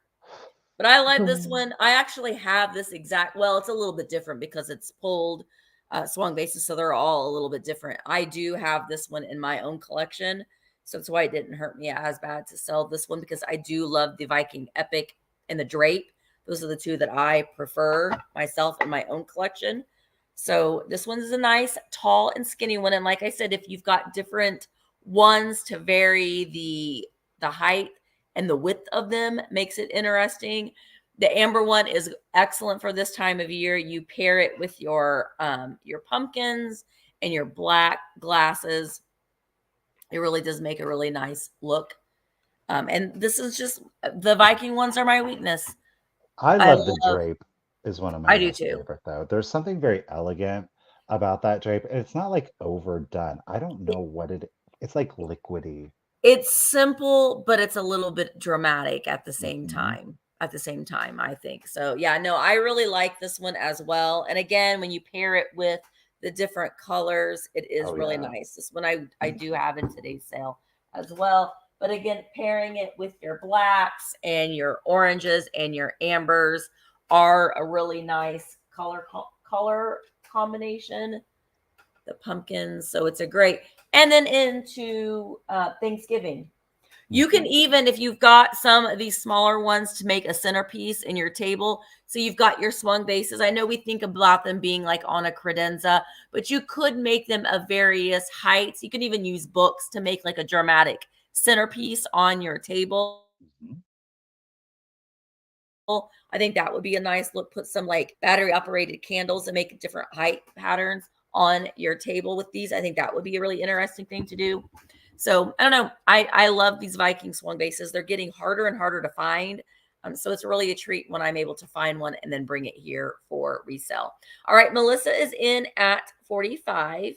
But I like this one. I actually have this exact, well, it's a little bit different because it's pulled swung bases, so they're all a little bit different. I do have this one in my own collection, so that's why it didn't hurt me as bad to sell this one, because I do love the Viking Epic and the Drape. Those are the two that I prefer myself in my own collection. So this one is a nice tall and skinny one. And like I said, if you've got different ones to vary the height and the width of them, makes it interesting. The amber one is excellent for this time of year. You pair it with your pumpkins and your black glasses. It really does make a really nice look. And this is just, the Viking ones are my weakness. I love the drape is one of my I do too. favorite, though. There's something very elegant about that drape. And it's not like overdone. I don't know what it's like liquidy. It's simple, but it's a little bit dramatic at the same time. At the same time, I think. So yeah, no, I really like this one as well. And again, when you pair it with the different colors, it is really nice. This one I do have in today's sale as well. But again, pairing it with your blacks and your oranges and your ambers are a really nice color combination. The pumpkins, so it's a great. And then into Thanksgiving. You can even, if you've got some of these smaller ones, to make a centerpiece in your table. So you've got your swung bases. I know we think about them being like on a credenza, but you could make them of various heights. You can even use books to make like a dramatic centerpiece on your table. I think that would be a nice look. Put some like battery operated candles and make different height patterns on your table with these. I think that would be a really interesting thing to do. So I don't know. I love these Viking swung bases. They're getting harder and harder to find. So it's really a treat when I'm able to find one and then bring it here for resale. All right, Melissa is in at 45.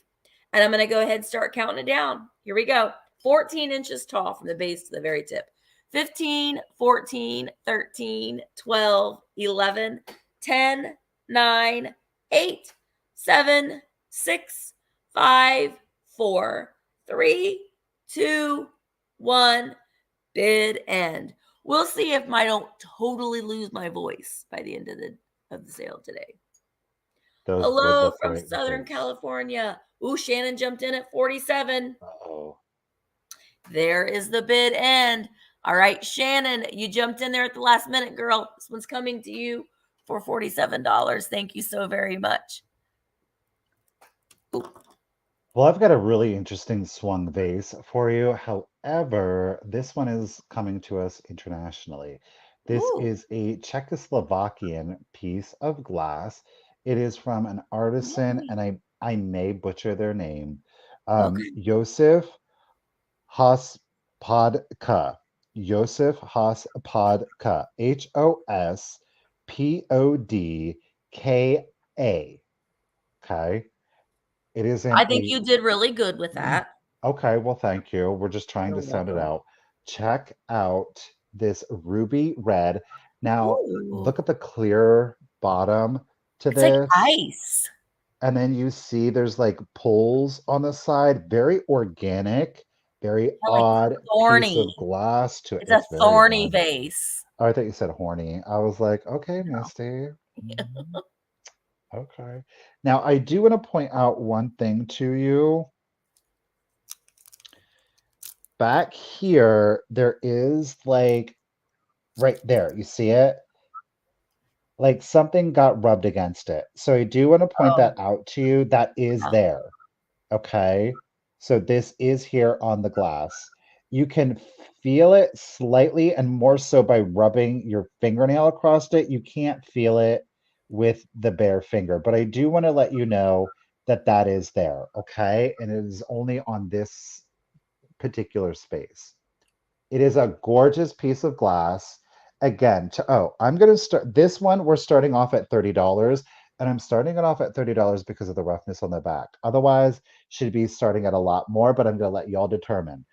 And I'm going to go ahead and start counting it down. Here we go. 14 inches tall from the base to the very tip. 15, 14, 13, 12, 11, 10, 9, 8, 7, 6, 5, 4, 3, 2, 1, bid end. We'll see if I don't totally lose my voice by the end of the sale today. Hello from Southern California. Ooh, Shannon jumped in at 47. Uh-oh. There is the bid end. All right, Shannon, you jumped in there at the last minute, girl. This one's coming to you for $47. Thank you so very much. Ooh. Well, I've got a really interesting swung vase for you. However, this one is coming to us internationally. This is a Czechoslovakian piece of glass. It is from an artisan, and I may butcher their name, Josef Hospodka. Josef Hospodka. Hospodka. Okay. It is I think you did really good with that. Okay, well, thank you. We're just trying to sound it out. Check out this ruby red. Now, look at the clear bottom to this. It's like ice. And then you see there's like pulls on the side. Very organic, very odd piece of glass to it. It's a thorny vase. Oh, I thought you said horny. I was like, okay, Misty. Okay. Now, I do want to point out one thing to you. Back here, there is like, right there, you see it? like something got rubbed against it. So I do want to point Oh, that out to you. That is yeah. there. Okay. So this is here on the glass. You can feel it slightly and more so by rubbing your fingernail across it. You can't feel it with the bare finger, but I do want to let you know that that is there. Okay. And it is only on this particular space. It is a gorgeous piece of glass. Again, I'm going to start this one. We're starting off at $30, and I'm starting it off at $30 because of the roughness on the back. Otherwise, should be starting at a lot more, but I'm going to let y'all determine.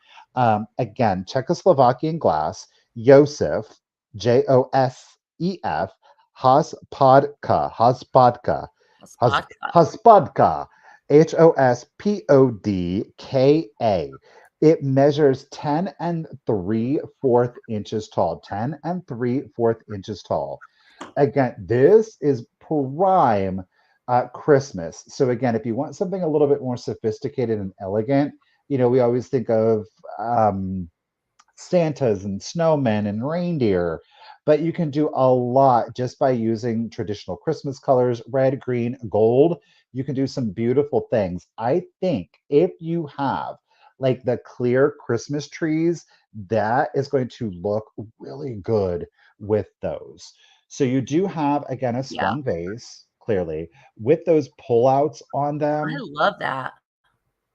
Again, Czechoslovakian glass, Josef, Josef, Hospodka, A spot cut. Hospodka, Hospodka. It measures 10 and 3/4 inches tall. 10 and 3/4 inches tall. Again, this is prime Christmas. So again, if you want something a little bit more sophisticated and elegant, we always think of Santas and snowmen and reindeer, but you can do a lot just by using traditional Christmas colors, red, green, gold. You can do some beautiful things. I think if you have like the clear Christmas trees, that is going to look really good with those. So you do have, again, a Yeah. spun vase, clearly, with those pullouts on I them. love that.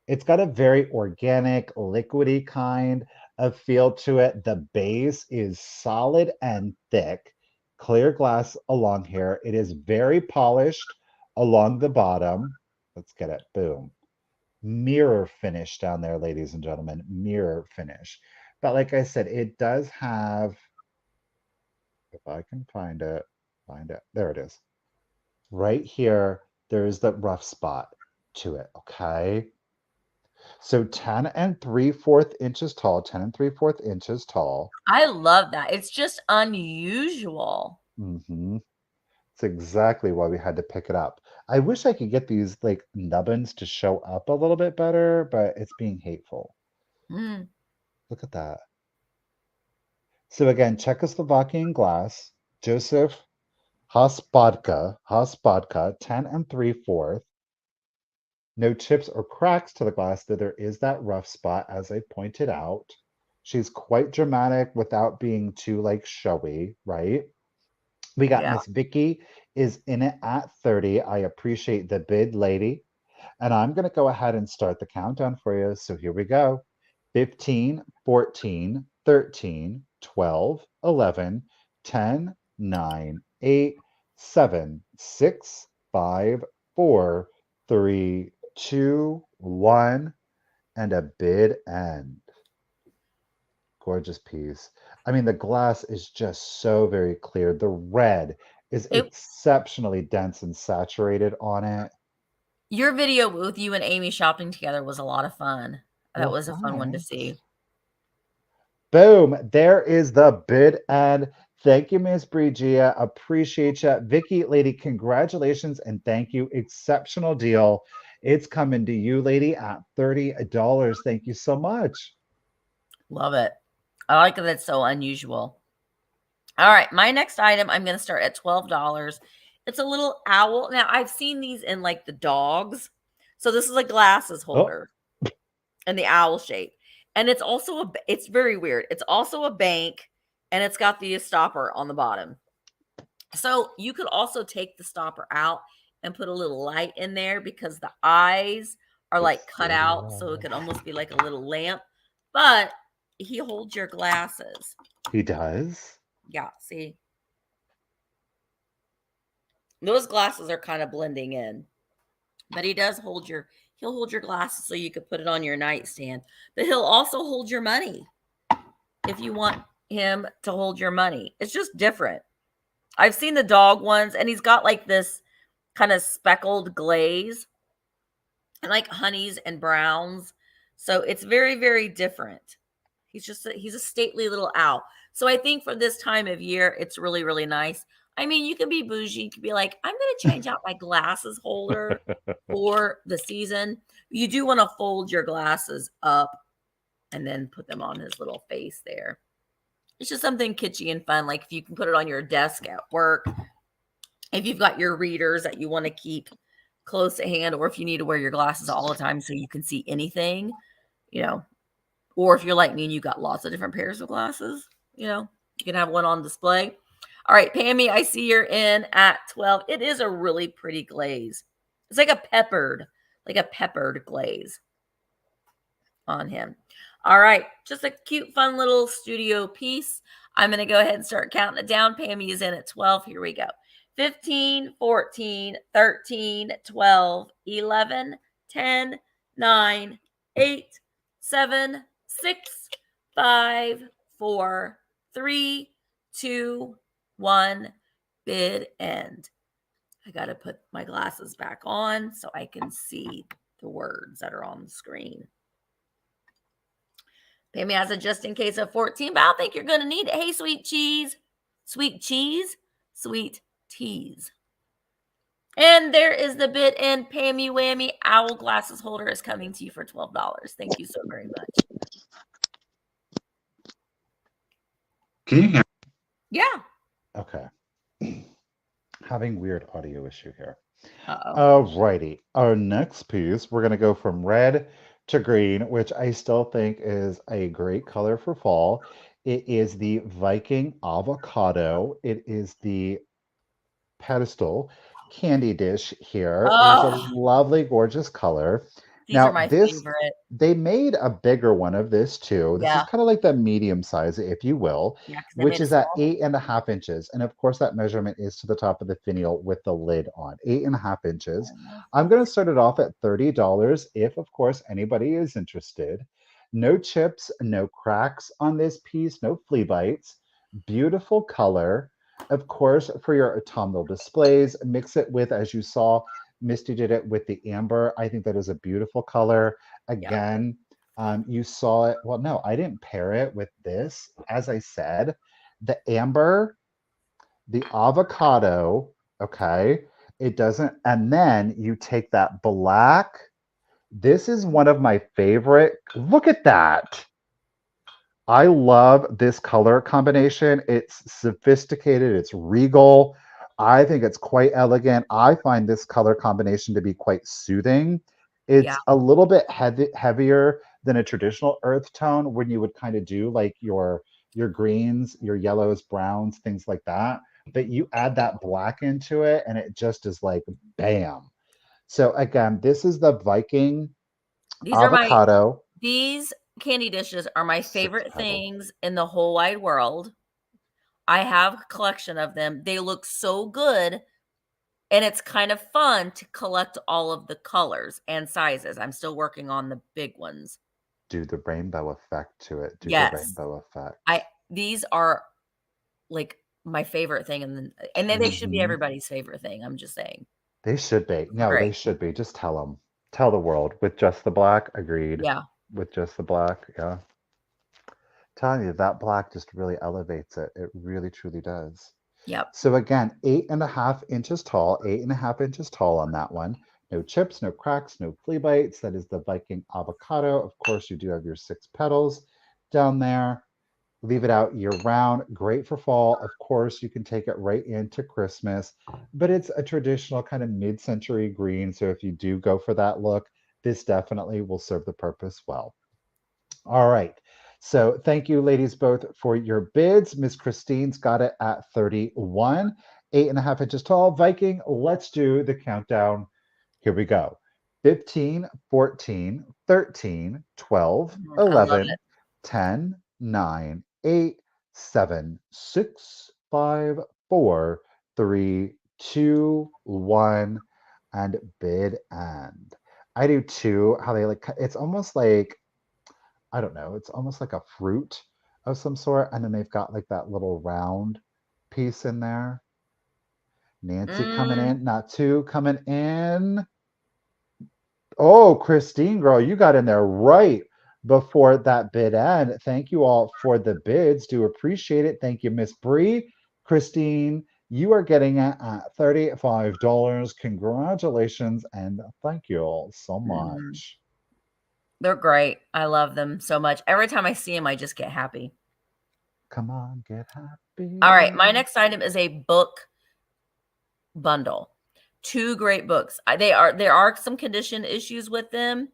It's got a very organic, liquidy kind of feel to it. The base is solid and thick, clear glass along here. It is very polished along the bottom. Let's get it. Boom. Mirror finish down there, ladies and gentlemen. Mirror finish. But like I said, it does have, if I can find it. There it is. Right here, there is that rough spot to it. Okay. So 10 and 3/4 inches tall, 10 and 3/4 inches tall. I love that. It's just unusual. Hmm. It's exactly why we had to pick it up. I wish I could get these like nubbins to show up a little bit better, but it's being hateful. Mm. Look at that. So again, Czechoslovakian glass, Joseph Hospodka, 10 and 3/4. No chips or cracks to the glass, though there is that rough spot, as I pointed out. She's quite dramatic without being too like showy, right? We got Yeah. Miss Vicky is in it at 30. I appreciate the bid, lady. And I'm going to go ahead and start the countdown for you. So here we go. 15, 14, 13, 12, 11, 10, 9, 8, 7, 6, 5, 4, 3, 2, 1, and a bid end. Gorgeous piece. I mean, the glass is just so very clear. The red is It, exceptionally dense and saturated on it. your video with you and Amy shopping together was a lot of fun. That Well, was a fun one to thanks. see. Boom. There is the bid end. Thank you, Miss Brigia. Appreciate you. Vicky, lady, congratulations and thank you. Exceptional deal. It's coming to you, lady, at $30. Thank you so much. Love it. I like that it's so unusual. All right, my next item, I'm going to start at $12. It's a little owl. Now, I've seen these in like the dogs. So this is a glasses Oh, holder in the owl shape. And it's also it's very weird. It's also a bank and it's got the stopper on the bottom. So you could also take the stopper out and put a little light in there because the eyes are like cut out. So it could almost be like a little lamp. But he holds your glasses. he does. Yeah, see? Those glasses are kind of blending in. But he'll hold your glasses so you could put it on your nightstand. But he'll also hold your money if you want him to hold your money. It's just different. I've seen the dog ones and he's got like this kind of speckled glaze and like honeys and browns. So it's very, very different. He's a stately little owl. So I think for this time of year, it's really, really nice. I mean, you can be bougie. You can be like, I'm going to change out my glasses holder for the season. You do want to fold your glasses up and then put them on his little face there. It's just something kitschy and fun. Like if you can put it on your desk at work, If you've got your readers that you want to keep close at hand, or if you need to wear your glasses all the time so you can see anything, you know, or if you're like me and you got lots of different pairs of glasses, you know, you can have one on display. All right, Pammy, I see you're in at 12. It is a really pretty glaze. It's like a peppered glaze on him. All right, just a cute, fun little studio piece. I'm going to go ahead and start counting it down. Pammy is in at 12. Here we go. 15, 14, 13, 12, 11, 10, 9, 8, 7, 6, 5, 4, 3, 2, 1. Bid end. I got to put my glasses back on so I can see the words that are on the screen. Pammy has a just in case of 14, but I don't think you're going to need it. Hey, sweet cheese. Sweet cheese. Sweet teas. And there is the bid end. Pammy Whammy Owl Glasses Holder is coming to you for $12. Thank you so very much. Can you hear? Yeah. Okay. Having weird audio issue here. Uh-oh. Alrighty. Our next piece, we're going to go from red to green, which I still think is a great color for fall. It is the Viking Avocado. It is the pedestal candy dish here. It is a lovely, gorgeous color. These are my this, favorite. they made a bigger one of this too. This Yeah. is kind of like the medium size, if you will, Yeah, 'cause they which made is it at small. 8.5 inches. And of course, that measurement is to the top of the finial with the lid on, 8.5 inches. I'm going to start it off at $30 if, of course, anybody is interested. No chips, no cracks on this piece, no flea bites. Beautiful color. Of course, for your autumnal displays, mix it with, as you saw, Misty did it with the amber. I think that is a beautiful color. Again, you saw it. Well, no, I didn't pair it with this. As I said, the amber, the avocado, okay, it doesn't. And then you take that black. This is one of my favorite. Look at that. I love this color combination. It's sophisticated, it's regal. I think it's quite elegant. I find this color combination to be quite soothing. It's a little bit heavier than a traditional earth tone when you would kind of do like your greens, your yellows, browns, things like that. But you add that black into it and it just is like bam. So again, this is the Viking avocado. These candy dishes are my 6 favorite petals. things in the whole wide world. I have a collection of them. They look so good. And it's kind of fun to collect all of the colors and sizes. I'm still working on the big ones. Do the rainbow effect to it. Do the Yes. rainbow effect. These are like my favorite thing. And then they should be everybody's favorite thing. I'm just saying. They should be. No, Great. they should be. Just tell them. Tell the world. With just the black, agreed. Yeah. With just the black, yeah. Telling you, that black just really elevates it. It really, truly does. Yep. So again, 8.5 inches tall, 8.5 inches tall on that one. No chips, no cracks, no flea bites. That is the Viking avocado. Of course, you do have your 6 petals down there. Leave it out year round. Great for fall. Of course, you can take it right into Christmas, but it's a traditional kind of mid-century green. So if you do go for that look, this definitely will serve the purpose well. All right. So thank you, ladies, both for your bids. Miss Christine's got it at 31, 8.5 inches tall. Viking, let's do the countdown. Here we go. 15, 14, 13, 12, 11, 10, 9, 8, 7, 6, 5, 4, 3, 2, 1, and bid end. I do too, how they like, it's almost like, I don't know, it's almost like a fruit of some sort. And then they've got like that little round piece in there. Nancy coming in, not two coming in. Oh, Christine, girl, you got in there right before that bid end. Thank you all for the bids. Do appreciate it. Thank you, Miss Bree. Christine, you are getting it at $35. Congratulations and thank you all so much. They're great. I love them so much. Every time I see them, I just get happy. Come on, get happy. All right. My next item is a book bundle. 2 great books. There are some condition issues with them,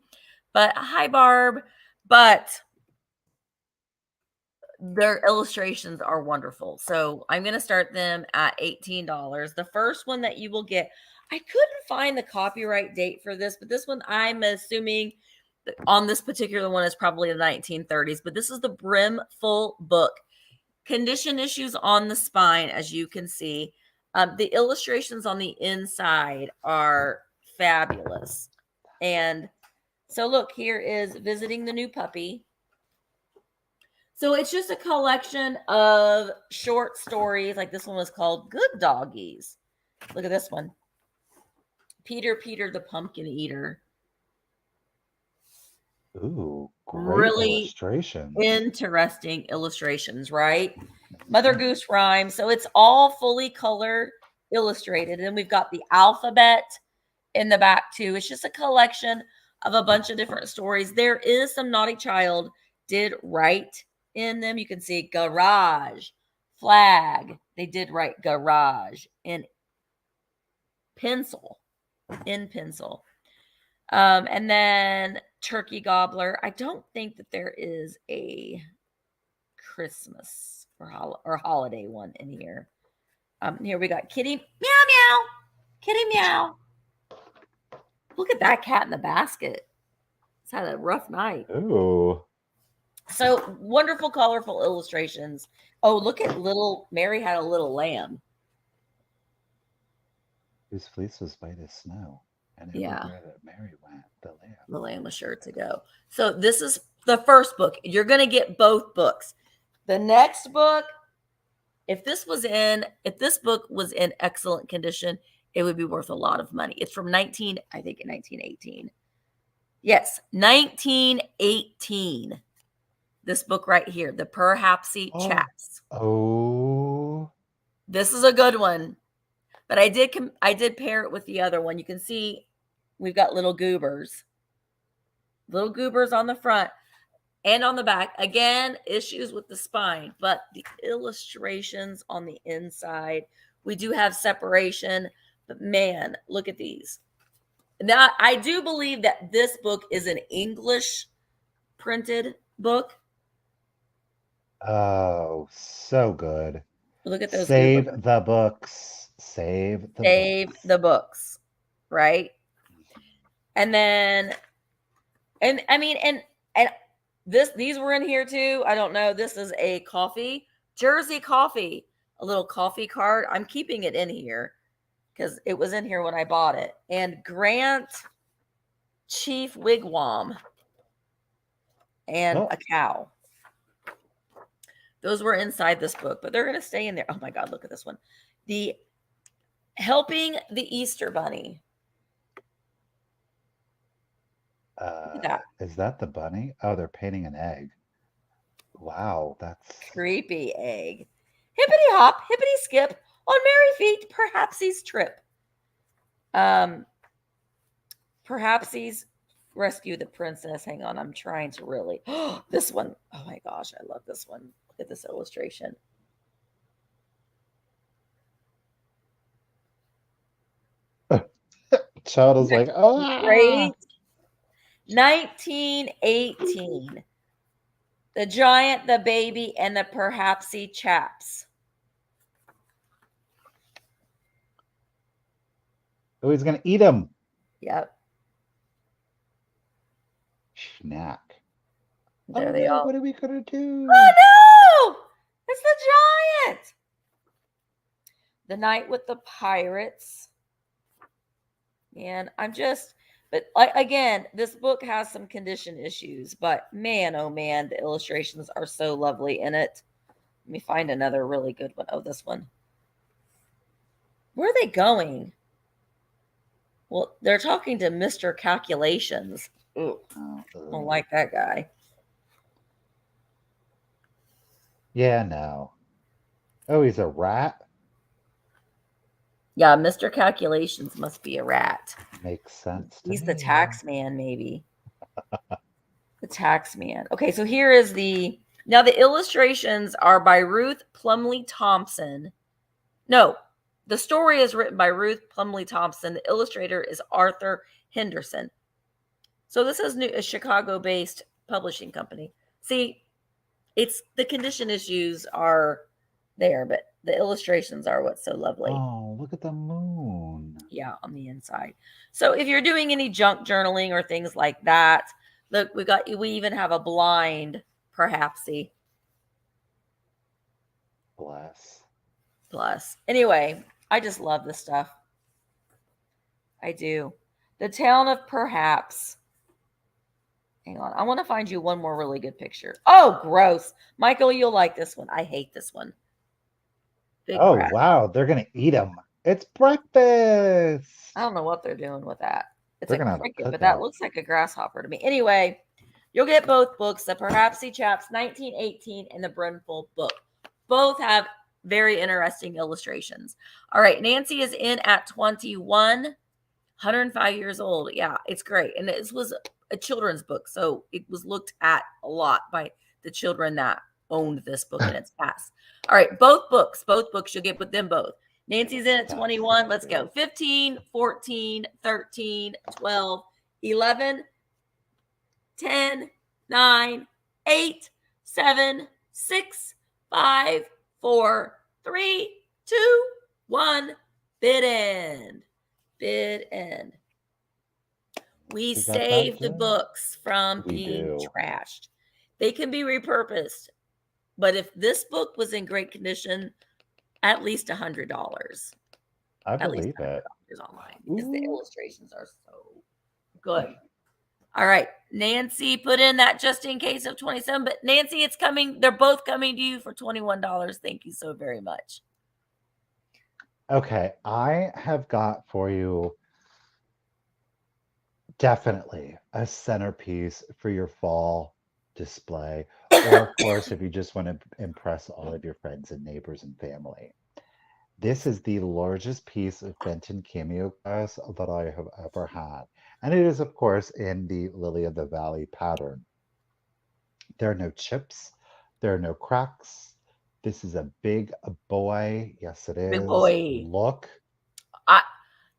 but hi Barb, but their illustrations are wonderful. So I'm going to start them at $18. The first one that you will get, I couldn't find the copyright date for this, but this one I'm assuming on this particular one is probably the 1930s, but this is the Brimful book. Condition issues on the spine, as you can see. The illustrations on the inside are fabulous. And so look, here is Visiting the New Puppy. So it's just a collection of short stories. Like this one was called Good Doggies. Look at this one. Peter the Pumpkin Eater. Ooh, great Really illustrations. interesting illustrations, right? Mother Goose Rhyme. So it's all fully color illustrated. And we've got the alphabet in the back too. It's just a collection of a bunch of different stories. There is some Naughty Child did write in them. You can see garage, flag. They did write garage in pencil. And then Turkey Gobbler. I don't think that there is a Christmas or holiday one in here. Here we got Kitty Meow Meow. Kitty Meow. Look at that cat in the basket. It's had a rough night. Ooh. So wonderful, colorful illustrations. Oh, look at little Mary had a little lamb. Whose fleece was white as snow. And Yeah. everywhere that Mary went, The lamb was sure to go. So this is the first book. You're going to get both books. The next book, if this book was in excellent condition, it would be worth a lot of money. It's from 1918. Yes, 1918. This book right here, the Perhapsy Chaps. Oh. This is a good one. But I did pair it with the other one. You can see we've got little goobers. Little goobers on the front and on the back. Again, issues with the spine, but the illustrations on the inside, we do have separation. But man, look at these. Now, I do believe that this book is an English printed book. Oh, so good. Look at those. Save goobers. the books. Save the books, right? And then, and I mean, and these were in here too. I don't know. This is a coffee, Jersey coffee, a little coffee card. I'm keeping it in here because it was in here when I bought it. And Grant Chief Wigwam and a cow. Those were inside this book, but they're going to stay in there. Oh my God, look at this one. The Helping the Easter Bunny. Look at that. Is that the bunny? Oh, they're painting an egg. Wow, that's Creepy egg. Hippity hop, hippity skip, on merry feet, Perhapsy's trip. Perhapsy's rescue the princess. Hang on, I'm trying to really. This one. Oh my gosh, I love this one. Look at this illustration. Child is like, oh, Great. 1918. The Giant, the Baby, and the Perhapsy Chaps. oh, he's gonna eat him. Yep. Snack. There Oh, they no, all. what are we gonna do? Oh no! It's the giant. The Night with the Pirates. And but again, this book has some condition issues, but man, oh man, the illustrations are so lovely in it. Let me find another really good one. Oh, this one. Where are they going? Well, they're talking to Mr. Calculations. Ooh, I don't like that guy. Yeah, no. Oh, he's a rat? Yeah, Mr. Calculations must be a rat. Makes sense. He's the tax man, maybe. The tax man. Okay, so here is now the illustrations are by Ruth Plumley Thompson. No, The story is written by Ruth Plumley Thompson. The illustrator is Arthur Henderson. So this is a Chicago-based publishing company. See, it's the condition issues are there, but the illustrations are what's so lovely. Oh, look at the moon. Yeah, on the inside. So if you're doing any junk journaling or things like that, look, we even have a blind, perhapsy. Bless. Plus. Anyway, I just love this stuff. I do. The town of Perhaps. Hang on. I want to find you one more really good picture. Oh, gross. Michael, you'll like this one. I hate this one. Big Oh, rat. wow. They're going to eat them. It's breakfast. I don't know what they're doing with that. It's They're a gonna have a cricket, but that cookout. looks like a grasshopper to me. Anyway, you'll get both books, the Perhapsy Chaps 1918 and the Brimful book. Both have very interesting illustrations. All right, Nancy is in at 21, 105 years old. Yeah, it's great. And this was a children's book, so it was looked at a lot by the children that owned this book in its past. All right, both books, you'll get with them both. Nancy's in at 21. Let's go. 15, 14, 13, 12, 11, 10, 9, 8, 7, 6, 5, 4, 3, 2, 1. Bid end. Bid end. We got that, save the Jen? books from We being do. trashed. They can be repurposed. But if this book was in great condition, at least $100. I At least believe it. $100 online because the Ooh. illustrations are so good. All right. Nancy put in that just in case of 27, but Nancy, it's coming. They're both coming to you for $21. Thank you so very much. Okay, I have got for you definitely a centerpiece for your fall display. Or, of course, if you just want to impress all of your friends and neighbors and family. This is the largest piece of Fenton cameo glass that I have ever had. And it is, of course, in the Lily of the Valley pattern. There are no chips. There are no cracks. This is a big boy. Yes, it is. Big boy. Look.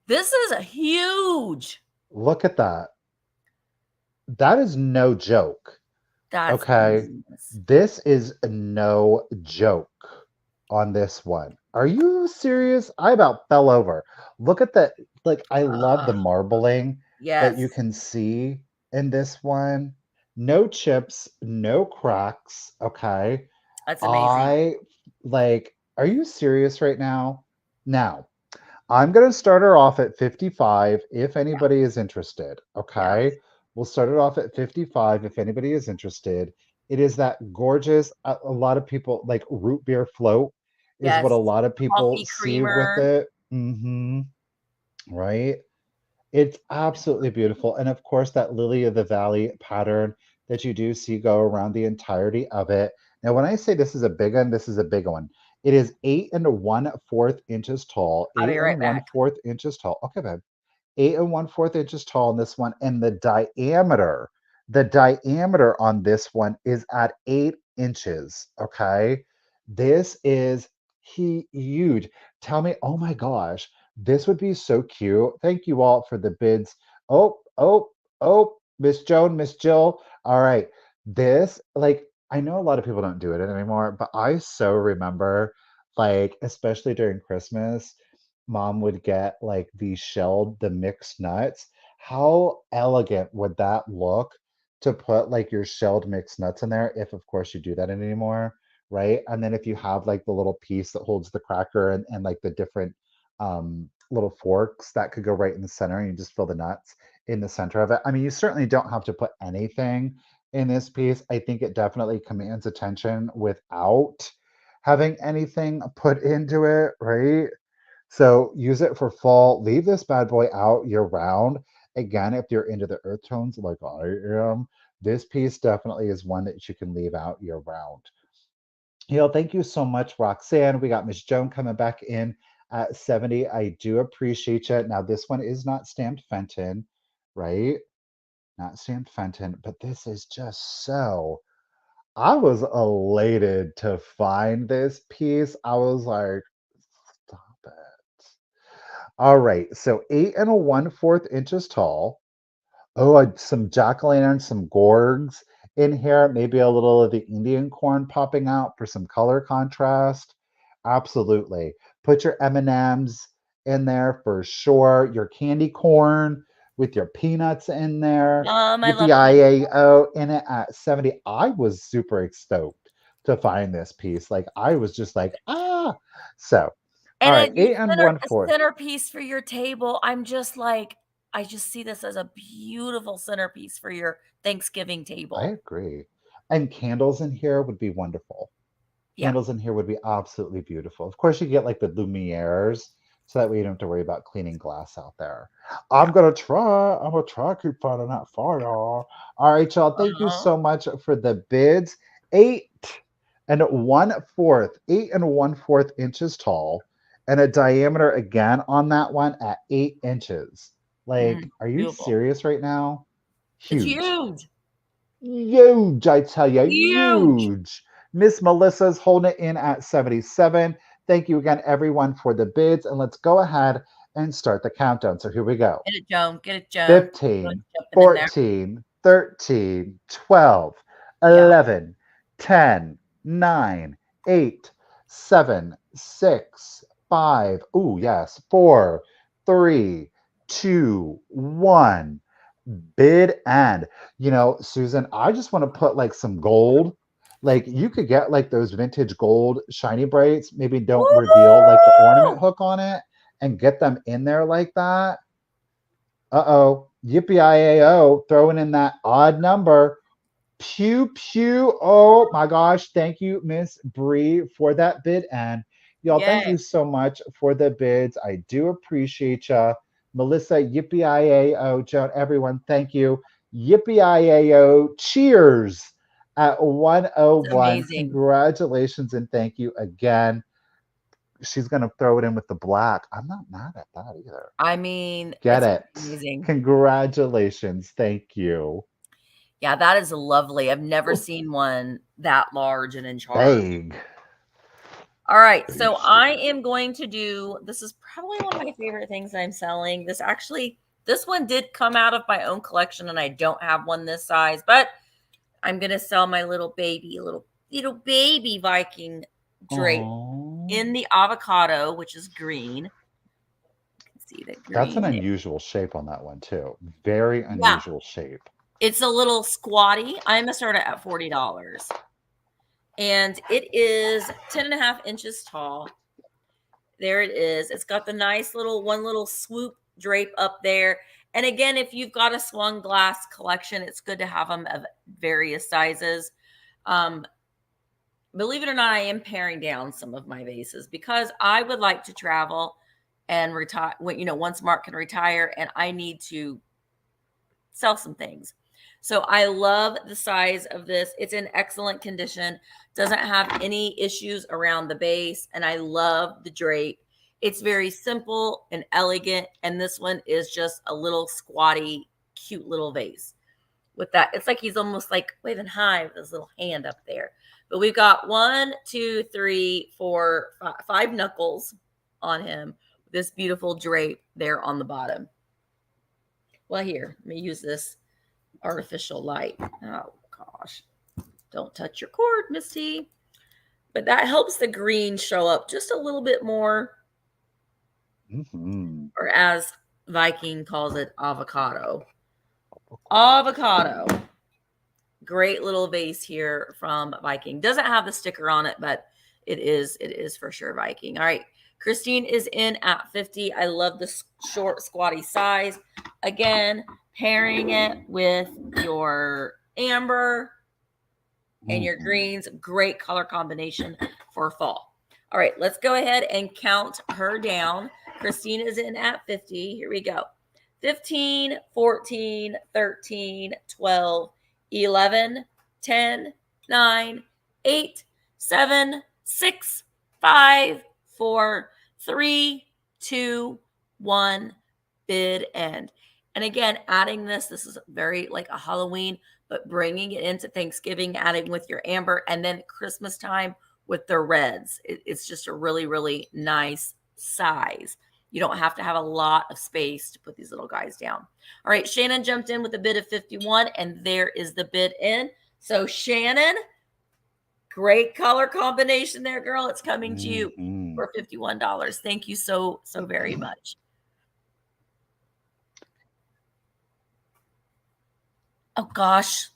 This is a huge. Look at that. That is no joke. That's Okay. enormous. This is no joke on this one. Are you serious? I about fell over. Look at that. Like, I love the marbling that you Yes. can see in this one. No chips, no cracks. Okay. That's amazing. Are you serious right now? Now, I'm going to start her off at 55 if anybody is interested. Okay. Yes. We'll start it off at 55 if anybody is interested. It is that gorgeous, a lot of people like root beer float is what a Yes. lot of people Coffee see with creamer. it. Right? It's absolutely beautiful. And of course, that Lily of the Valley pattern that you do see go around the entirety of it. Now, when I say this is a big one, this is a big one. It is 8 1/4 inches tall. I'll be Eight right and back. 1/4 inches tall. Okay, babe. 8 1/4 inches tall on this one. And the diameter on this one is at 8 inches. Okay. This is huge. Tell me, oh my gosh, this would be so cute. Thank you all for the bids. Oh, Miss Joan, Miss Jill. All right. This, like, I know a lot of people don't do it anymore, but I so remember, like, especially during Christmas, mom would get like the mixed nuts. How elegant would that look to put like your shelled mixed nuts in there, if of course you do that anymore, right? And then if you have like the little piece that holds the cracker and like the different little forks that could go right in the center and you just fill the nuts in the center of it. I mean, you certainly don't have to put anything in this piece. I think it definitely commands attention without having anything put into it, right? So use it for fall. Leave this bad boy out year round. Again, if you're into the earth tones like I am, this piece definitely is one that you can leave out year round. Thank you so much, Roxanne. We got Miss Joan coming back in at 70. I do appreciate you. Now, this one is not stamped Fenton, right? Not stamped Fenton, but this is just so. I was elated to find this piece. I was like, stop it. All right, so 8 1/4 inches tall. Oh, some jack-o'-lanterns, some gourds in here, maybe a little of the Indian corn popping out for some color contrast. Absolutely. Put your M&Ms in there for sure. Your candy corn with your peanuts in there. I love candy. Yippee-I-A-O in it at 70. I was super stoked to find this piece. Like I was just like, ah. So, all And right, it you 8 and center one a fourth. centerpiece for your table. I'm just like, I just see this as a beautiful centerpiece for your Thanksgiving I table. agree. And candles in here would be wonderful. Yeah. Candles in here would be absolutely beautiful. Of course, you get like the Lumieres, so that way you don't have to worry about cleaning glass out there. Yeah. I'm gonna try to keep finding that for y'all. All right, y'all. Thank you Uh-huh. so much for the bids. 8 1/4 inches tall, and a diameter again on that one at 8 inches. Like, are you Beautiful. serious right now? It's Huge. huge. Huge, I tell you, Huge. huge. Miss Melissa's holding it in at 77. Thank you again, everyone, for the bids. And let's go ahead and start the countdown. So here we go. Get it, Joan. Get it, Joan. Joan's 15, jumping in there. 14, 13, 12, Yeah. 11, 10, 9, 8, 7, 6, 5. Ooh, yes. 4, 3, 2, 1. Bid and Susan, I just want to put like some gold. Like you could get like those vintage gold shiny brights. Maybe don't reveal like the ornament Woo! hook on it and get them in there like that. Uh-oh. Yippee-I-A-O, throwing in that odd number. Pew pew. Oh my gosh. Thank you, Miss Bree, for that bid. And y'all, thank Yay. you so much for the bids. I do appreciate ya. Melissa, yippee-I-A-O. Joan, everyone, thank you. Yippee-I-A-O. Cheers at It's 101. amazing. Congratulations and thank you again. She's gonna throw it in with the black. I'm not mad at that either. I mean, Get it's it. amazing. Congratulations. Thank you. Yeah, that is lovely. I've never Ooh, seen one that large and in charge. big. All right, Very so I sweet. am going to do, this is probably one of my favorite things I'm selling. This one did come out of my own collection and I don't have one this size, but I'm going to sell my little baby Viking drape Oh, in the avocado, which is green. You can see the that's an green there. unusual shape on that one too. Very Yeah, unusual shape. it's a little squatty. I'm going to start it at $40. And it is 10.5 inches tall. There it is. It's got the nice little swoop drape up there. And again, if you've got a swung glass collection, it's good to have them of various sizes. Believe it or not, I am paring down some of my vases because I would like to travel and retire once Mark can retire, and I need to sell some things. So I love the size of this. It's in excellent condition, doesn't have any issues around the base, and I love the drape. It's very simple and elegant, and this one is just a little squatty, cute little vase. With that, it's like he's almost like waving high with his little hand up there. But we've got 1, 2, 3, 4, 5 knuckles on him. This beautiful drape there on the bottom. Well, here, let me use this artificial light. Oh gosh, don't touch your cord, Misty. But that helps the green show up just a little bit more, or as Viking calls it, avocado. Great little vase here from Viking. Doesn't have the sticker on it, but it is for sure Viking. All right, Christine is in at 50. I love the short squatty size. Again, pairing it with your amber and your greens, great color combination for fall. All right, let's go ahead and count her down. Christine is in at 50. Here we go. 15, 14, 13, 12, 11, 10, 9, 8, 7, 6, 5, 4, 3, 2, 1, bid end. And again, adding this is very like a Halloween, but bringing it into Thanksgiving, adding with your amber, and then Christmas time with the reds. It's just a really, really nice size. You don't have to have a lot of space to put these little guys down. All right, Shannon jumped in with a bid of 51, and there is the bid in. So Shannon, great color combination there, girl. It's coming to you for $51. Thank you so very much. Oh gosh,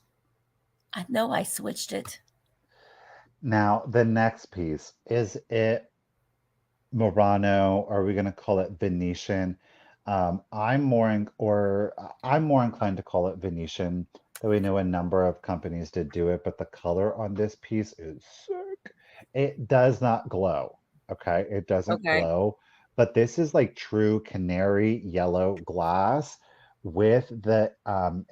I know I switched it. Now the next piece, is it Murano? Are we going to call it Venetian? I'm more inclined to call it Venetian, though we know a number of companies did do it, but the color on this piece is sick. It does not glow. Okay, it doesn't glow, but this is like true canary yellow glass with the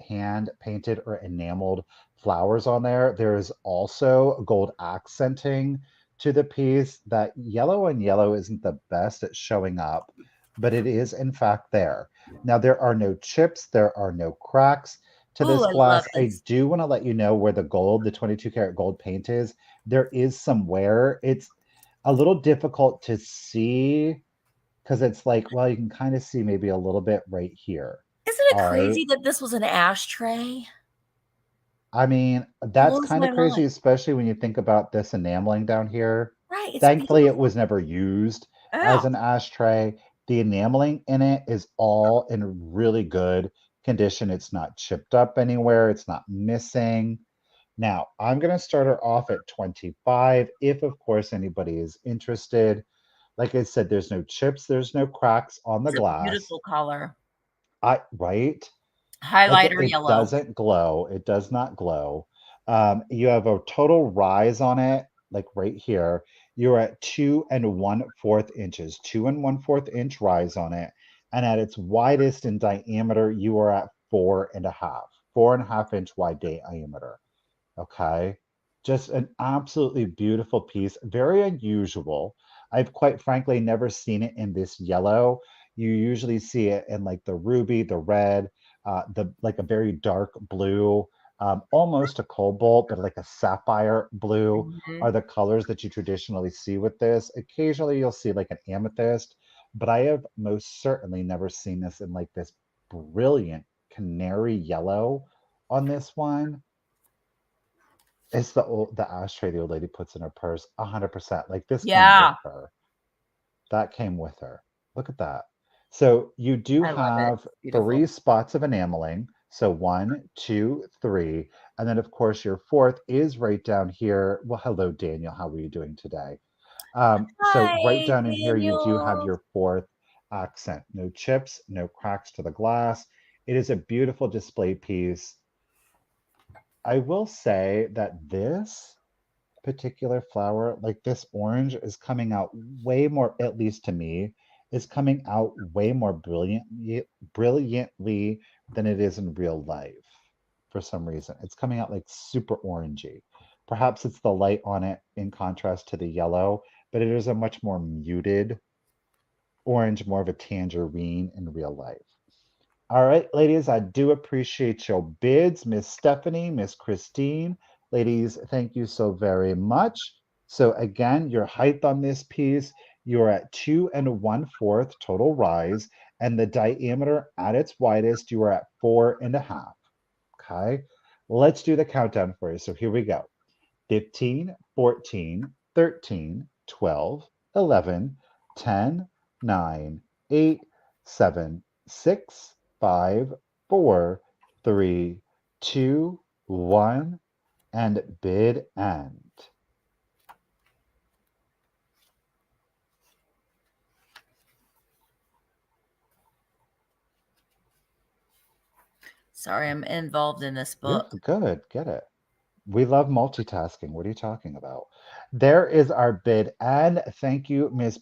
hand painted or enameled flowers on there. There is also gold accenting to the piece. That yellow and yellow isn't the best at showing up, but it is in fact there. Now there are no chips, there are no cracks to this glass. I do want to let you know where the gold, the 22 karat gold paint is. There is some wear. It's a little difficult to see because it's like, well, you can kind of see maybe a little bit right here. Isn't it crazy that this was an ashtray? I mean, that's kind of crazy, especially when you think about this enameling down here. Right. Thankfully, it was never used as an ashtray. The enameling in it is all in really good condition. It's not chipped up anywhere. It's not missing. Now, I'm going to start her off at 25. If, of course, anybody is interested. Like I said, there's no chips. There's no cracks on the glass. Beautiful color. Right? Highlighter it yellow. Doesn't glow. It does not glow. You have a total rise on it, like right here. You're at 2 1/4 inches, 2 1/4 inch rise on it. And at its widest in diameter, you are at 4.5 inch wide diameter. Okay. Just an absolutely beautiful piece. Very unusual. I've quite frankly never seen it in this yellow. You usually see it in like the ruby, the red, the like a very dark blue, almost a cobalt, but like a sapphire blue are the colors that you traditionally see with this. Occasionally you'll see like an amethyst, but I have most certainly never seen this in like this brilliant canary yellow on this one. It's the ashtray the old lady puts in her purse, 100%. Like this came with her. That came with her. Look at that. So you do have 3 spots of enameling. So 1, 2, 3. And then of course your 4th is right down here. Well, hello, Daniel. How are you doing today? So right down in here, you do have your 4th accent. No chips, no cracks to the glass. It is a beautiful display piece. I will say that this particular flower, like this orange, is coming out way more, at least to me, is coming out way more brilliantly than it is in real life for some reason. It's coming out like super orangey. Perhaps it's the light on it in contrast to the yellow, but it is a much more muted orange, more of a tangerine in real life. All right, ladies, I do appreciate your bids. Miss Stephanie, Miss Christine. Ladies, thank you so very much. So again, your height on this piece, you're at 2 1/4 total rise, and the diameter at its widest, you are at 4.5. Okay, let's do the countdown for you. So here we go. 15, 14, 13, 12, 11, 10, 9, 8, 7, 6, 5, 4, 3, 2, 1, and bid end. Sorry, I'm involved in this book. Good, get it. We love multitasking. What are you talking about? There is our bid end. Thank you, Miss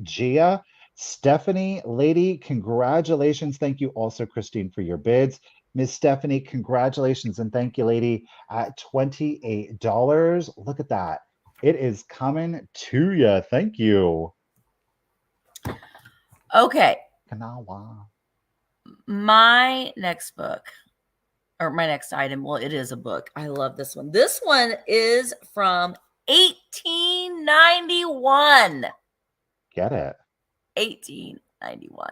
Gia. Stephanie, lady, congratulations. Thank you also, Christine, for your bids. Miss Stephanie, congratulations and thank you, lady, at $28. Look at that. It is coming to you. Thank you. Okay. Kanawa. My next book, or my next item, well, it is a book. I love this one. This one is from 1891. Get it. 1891.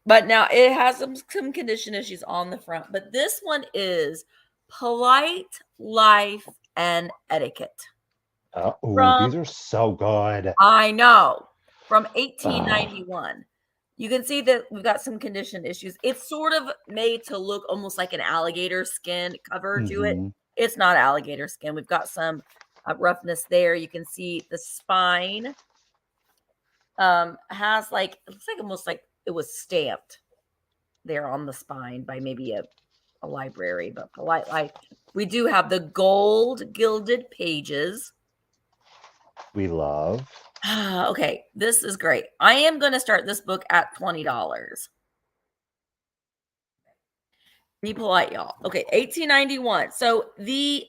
But now it has some condition issues on the front. But this one is Polite Life and Etiquette. Oh, these are so good. I know. From 1891. You can see that we've got some condition issues. It's sort of made to look almost like an alligator skin cover to it. It's not alligator skin. We've got some roughness there. You can see the spine has like, it looks like almost like it was stamped there on the spine by maybe a library, but Polite Life. We do have the gold gilded pages. We love. Okay, this is great. I am going to start this book at $20. Be polite, y'all. Okay, 1891. So Did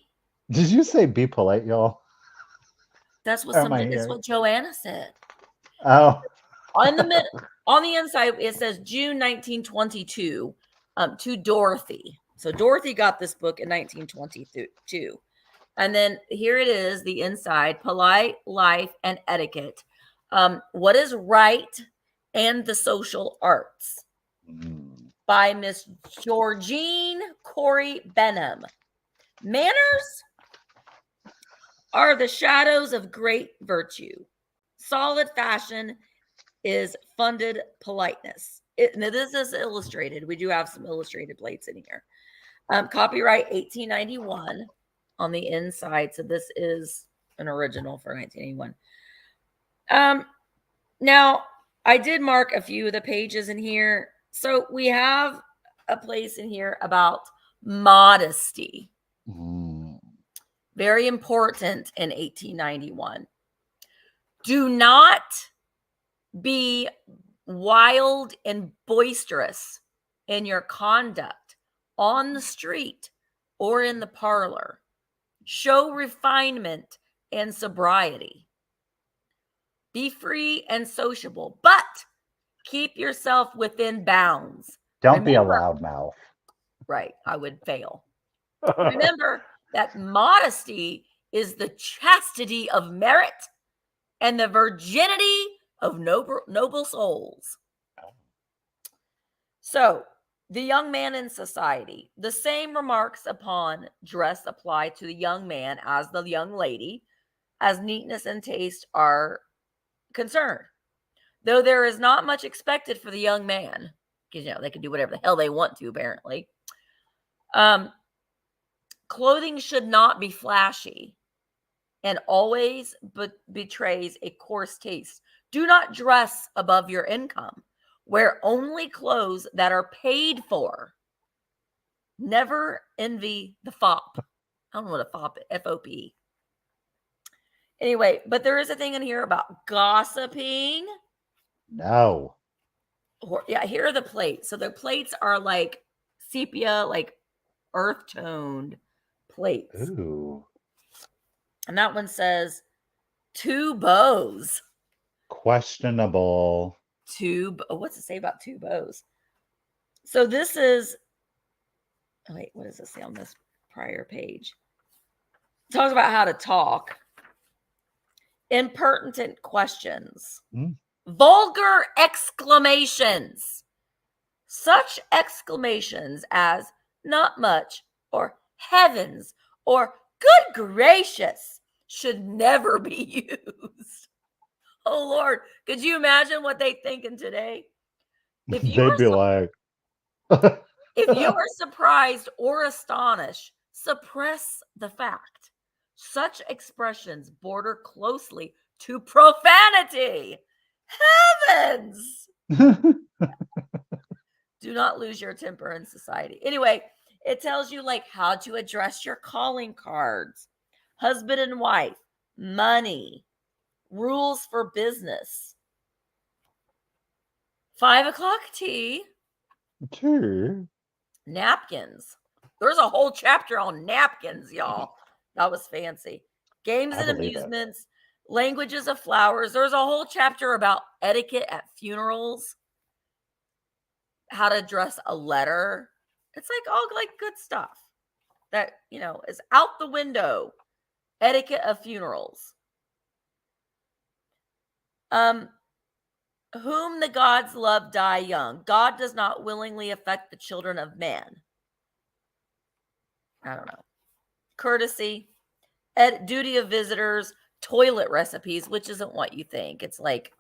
you say be polite, y'all? That's what Joanna said. Oh. On the inside, it says June 1922 to Dorothy. So Dorothy got this book in 1922. And then here it is, the inside, Polite Life and Etiquette. What is Right and the Social Arts by Miss Georgine Corey Benham. Manners are the shadows of great virtue. Solid fashion is funded politeness. This is illustrated. We do have some illustrated plates in here. Copyright 1891 on the inside. So this is an original for 1981. Now, I did mark a few of the pages in here. So we have a place in here about modesty. Very important in 1891. Do not be wild and boisterous in your conduct on the street or in the parlor. Show refinement and sobriety. Be free and sociable, but keep yourself within bounds. Don't be a loudmouth. Right, I would fail. Remember that modesty is the chastity of merit and the virginity of noble souls. So, the young man in society, the same remarks upon dress apply to the young man as the young lady, as neatness and taste are concerned. Though there is not much expected for the young man, because they can do whatever the hell they want to, apparently. Clothing should not be flashy and always betrays a coarse taste. Do not dress above your income. Wear only clothes that are paid for. Never envy the fop. I don't know what a fop is. F-O-P. Anyway, but there is a thing in here about gossiping. No. Yeah, here are the plates. So the plates are like sepia, like earth-toned plates. Ooh. And that one says, 2 bows. Questionable. What's it say about 2 bows? So this is, wait, what does it say on this prior page? It talks about how to talk. Impertinent questions. Vulgar exclamations. Such exclamations as not much or heavens or good gracious should never be used. Oh, Lord. Could you imagine what they thinking today? They'd be like, if you are surprised or astonished, suppress the fact. Such expressions border closely to profanity. Heavens! Do not lose your temper in society. Anyway, it tells you like how to address your calling cards, husband and wife, money, rules for business. 5 o'clock tea. Napkins. There's a whole chapter on napkins, y'all. That was fancy. Games and amusements, languages of flowers. There's a whole chapter about etiquette at funerals, how to address a letter. It's like all like good stuff that, is out the window. Etiquette of funerals. Whom the gods love die young. God does not willingly affect the children of man. I don't know. Courtesy, duty of visitors, toilet recipes, which isn't what you think. It's like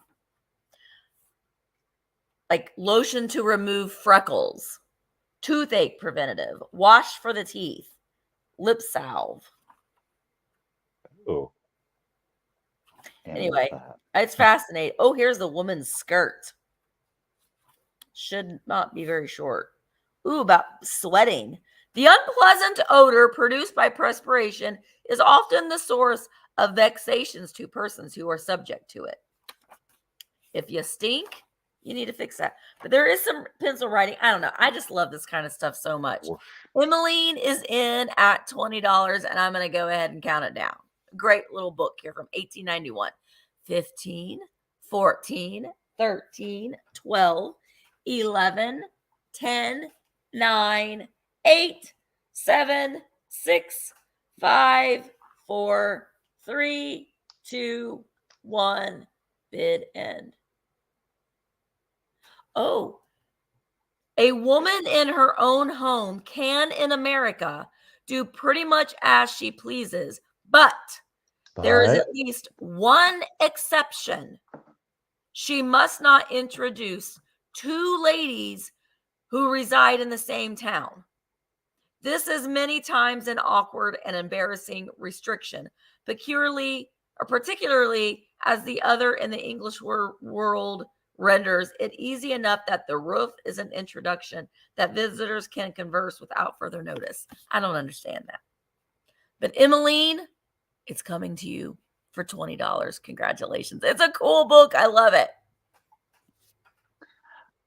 lotion to remove freckles, toothache preventative, wash for the teeth, lip salve. Oh. Anyway, it's fascinating. Oh, here's the woman's skirt. Should not be very short. Ooh, about sweating. The unpleasant odor produced by perspiration is often the source of vexations to persons who are subject to it. If you stink, you need to fix that. But there is some pencil writing. I don't know. I just love this kind of stuff so much. Emmeline is in at $20, and I'm going to go ahead and count it down. Great little book here from 1891. 15, 14, 13, 12, 11, 10, 9, 8, 7, 6, 5, 4, 3, 2, 1. Bid end. Oh, a woman in her own home can in America do pretty much as she pleases, but there is at least one exception. She must not introduce two ladies who reside in the same town. This is many times an awkward and embarrassing restriction, particularly as the other in the English world renders it easy enough that the roof is an introduction that visitors can converse without further notice. I don't understand that. But Emmeline, it's coming to you for $20. Congratulations. It's a cool book. I love it.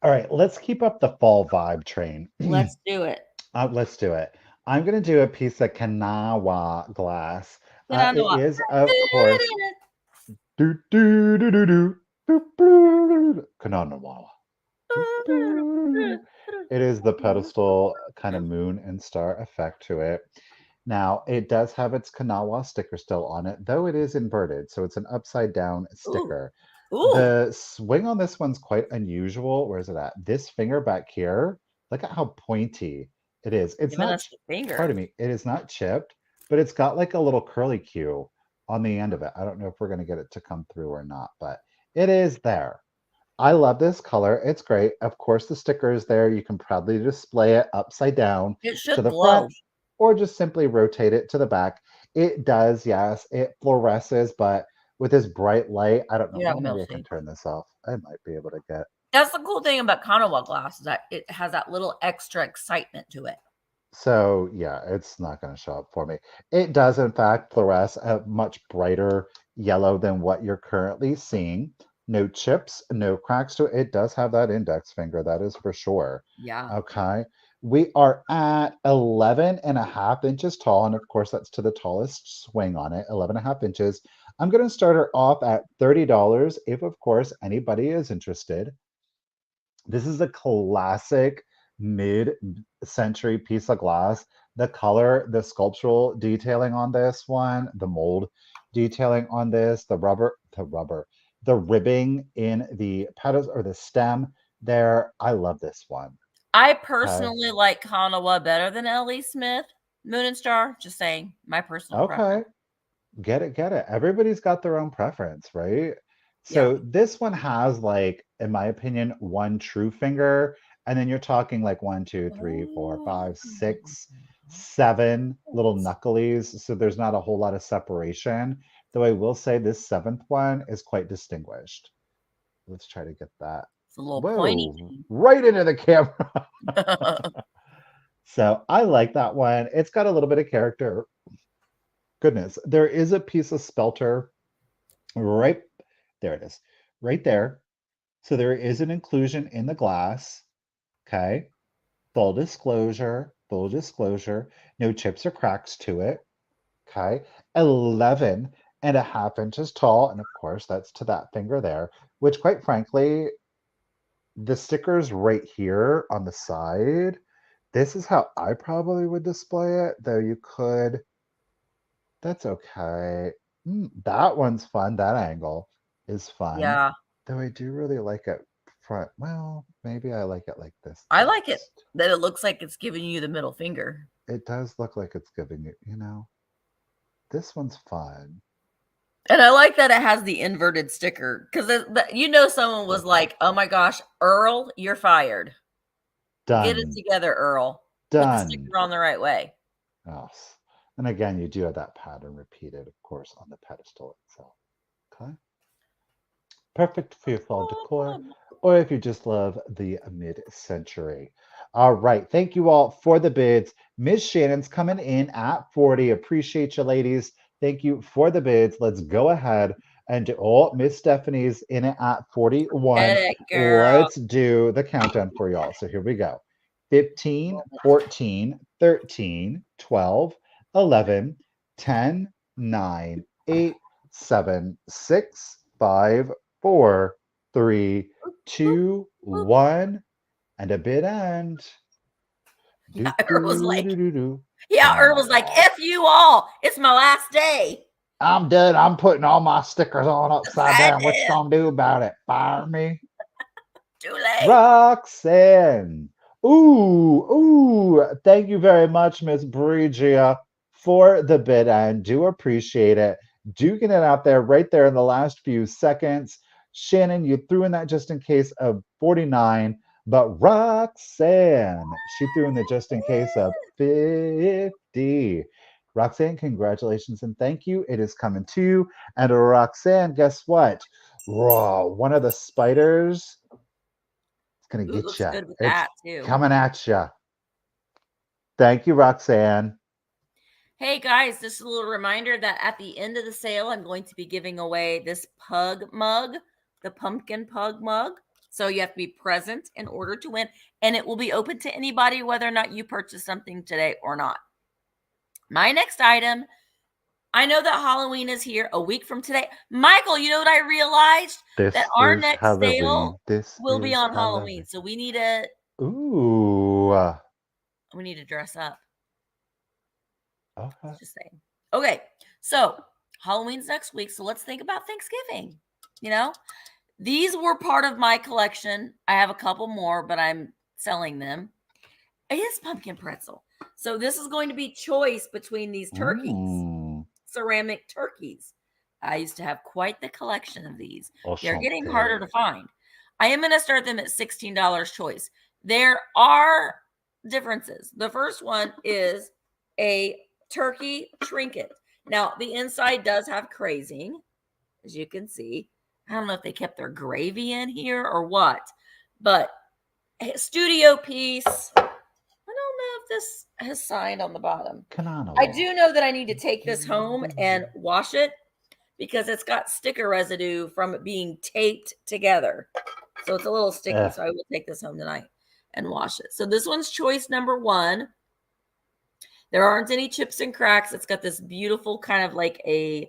All right, let's keep up the fall vibe train. Let's do it. Let's do it. I'm going to do a piece of Kanawa glass. Kanawa. It is, of course, Kanawa. It is the pedestal kind of moon and star effect to it. Now, it does have its Kanawa sticker still on it, though it is inverted, so it's an upside down sticker. Ooh. The swing on this one's quite unusual. Where is it at? This finger back here, look at how pointy it is. It's Giving not, us the finger. pardon me, it is not chipped, but it's got like a little curly cue on the end of it. I don't know if we're going to get it to come through or not, but it is there. I love this color. It's great. Of course, the sticker is there. You can proudly display it upside down It should to the glow. front, or just simply rotate it to the back. It does, yes. It fluoresces, but with this bright light, I don't know. Yeah, Maybe I Milty. can turn this off. I might be able to get. That's the cool thing about Kanawa glass is that it has that little extra excitement to it. So yeah, it's not going to show up for me. It does, in fact, fluoresce a much brighter yellow than what you're currently seeing. No chips, no cracks to it. It does have that index finger, that is for sure. Yeah. Okay. We are at 11.5 inches tall. And of course, that's to the tallest swing on it, 11.5 inches. I'm going to start her off at $30 if, of course, anybody is interested. This is a classic mid-century piece of glass. The color, the sculptural detailing on this one, the mold detailing on this, the ribbing in the petals or the stem there. I love this one. I personally like Kanawa better than L.E. Smith. Moon and Star, just saying, my personal preference. Get it. Everybody's got their own preference, right? So this one has, like, in my opinion, one true finger, and then you're talking like 1, 2, 3, 4, 5, 6, 7 little knucklies. So there's not a whole lot of separation. Though I will say this 7th one is quite distinguished. Let's try to get that. It's a little pointy. Right into the camera. So I like that one. It's got a little bit of character. Goodness, there is a piece of spelter right there. It is right there. So there is an inclusion in the glass. Okay. Full disclosure. No chips or cracks to it. Okay. 11.5 inches tall. And of course, that's to that finger there, which quite frankly, the stickers right here on the side, this is how I probably would display it, though you could. That's okay. That one's fun. That angle is fun. Yeah. Though I do really like it front. Well, maybe I like it like this. I like it best. that it looks like it's giving you the middle finger. It does look like it's giving it, you know. This one's fun. And I like that it has the inverted sticker because you know someone was like, "Oh my gosh, Earl, you're fired. Get it Done. together, Earl. Put the Done. sticker on the right way." Yes. And again, you do have that pattern repeated, of course, on the pedestal itself. Okay. Perfect for your fall decor, or if you just love the mid-century. All right. Thank you all for the bids. Miss Shannon's coming in at 40. Appreciate you, ladies. Thank you for the bids. Let's go ahead and do, oh, Miss Stephanie's in it at 41. Get it, girl. Let's do the countdown for y'all. So here we go. 15, 14, 13, 12, 11, 10, 9, 8, 7, 6, 5, 4, 3, 2, 1, and a bid end. Yeah, Earl was like, Do-do-do-do-do. yeah, Earl was like, F you all. It's my last day. I'm done. I'm putting all my stickers on upside I down. What you did. gonna do about it? Fire me? Too late. Roxanne. Ooh. Thank you very much, Miss Brigia, for the bid end. Do appreciate it. Do get it out there right there in the last few seconds. Shannon, you threw in that just in case of 49, but Roxanne, she threw in the just in case of 50. Roxanne, congratulations and thank you. It is coming to you. And Roxanne, guess what? Raw, one of the spiders. It's gonna Ooh, get looks you. good with It's that too. coming at you. Thank you, Roxanne. Hey guys, just a little reminder that at the end of the sale, I'm going to be giving away this pug mug, the pumpkin pug mug. So you have to be present in order to win, and it will be open to anybody, whether or not you purchase something today or not. My next item, I know that Halloween is here a week from today. Michael, you know what I realized? This That our is next Halloween. sale This will be is on Halloween. Halloween. So we need to Ooh. dress up. Okay. Just saying. Okay, so Halloween's next week. So let's think about Thanksgiving. You know, these were part of my collection. I have a couple more, but I'm selling them. It is pumpkin pretzel. So this is going to be choice between these turkeys, ceramic turkeys. I used to have quite the collection of these. They're getting harder to find. I am going to start them at $16 choice. There are differences. The first one is a turkey trinket. Now, the inside does have crazing, as you can see. I don't know if they kept their gravy in here or what, but a studio piece. I don't know if this has signed on the bottom. I do know that I need to take this home and wash it because it's got sticker residue from it being taped together. So it's a little sticky. So I will take this home tonight and wash it. So this one's choice number 1. There aren't any chips and cracks. It's got this beautiful kind of like I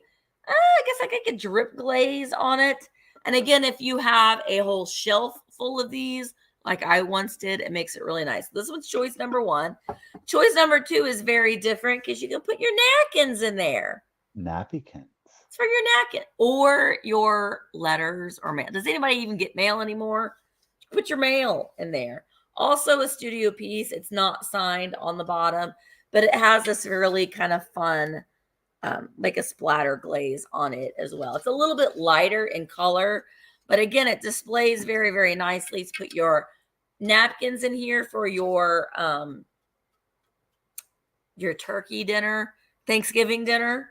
guess like a drip glaze on it. And again, if you have a whole shelf full of these, like I once did, it makes it really nice. This one's choice number 1. Choice number 2 is very different because you can put your napkins in there. Napkins. It's for your napkin or your letters or mail. Does anybody even get mail anymore? Put your mail in there. Also a studio piece. It's not signed on the bottom, but it has this really kind of fun, like a splatter glaze on it as well. It's a little bit lighter in color, but again, it displays very, very nicely. To put your napkins in here for your turkey dinner, Thanksgiving dinner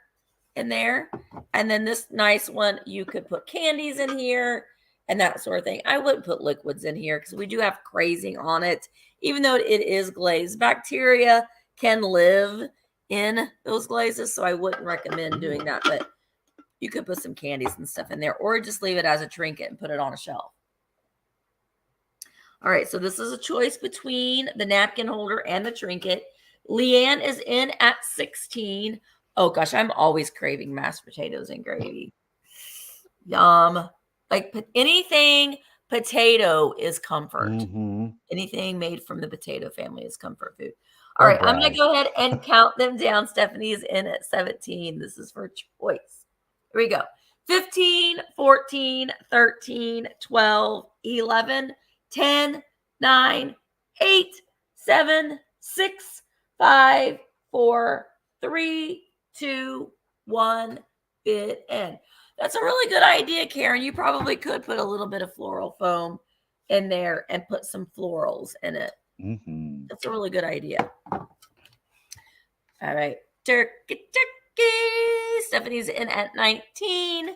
in there. And then this nice one, you could put candies in here and that sort of thing. I wouldn't put liquids in here because we do have crazing on it. Even though it is glazed, bacteria can live in those glazes, so I wouldn't recommend doing that. But you could put some candies and stuff in there, or just leave it as a trinket and put it on a shelf. All right, so this is a choice between the napkin holder and the trinket. Leanne is in at 16. Oh gosh, I'm always craving mashed potatoes and gravy. Yum. Like anything potato is comfort. Anything made from the potato family is comfort food. All right, I'm going to go ahead and count them down. Stephanie is in at 17. This is for choice. Here we go. 15, 14, 13, 12, 11, 10, 9, 8, 7, 6, 5, 4, 3, 2, 1, bid end. That's a really good idea, Karen. You probably could put a little bit of floral foam in there and put some florals in it. Mm-hmm. That's a really good idea. All right. Turkey. Stephanie's in at 19.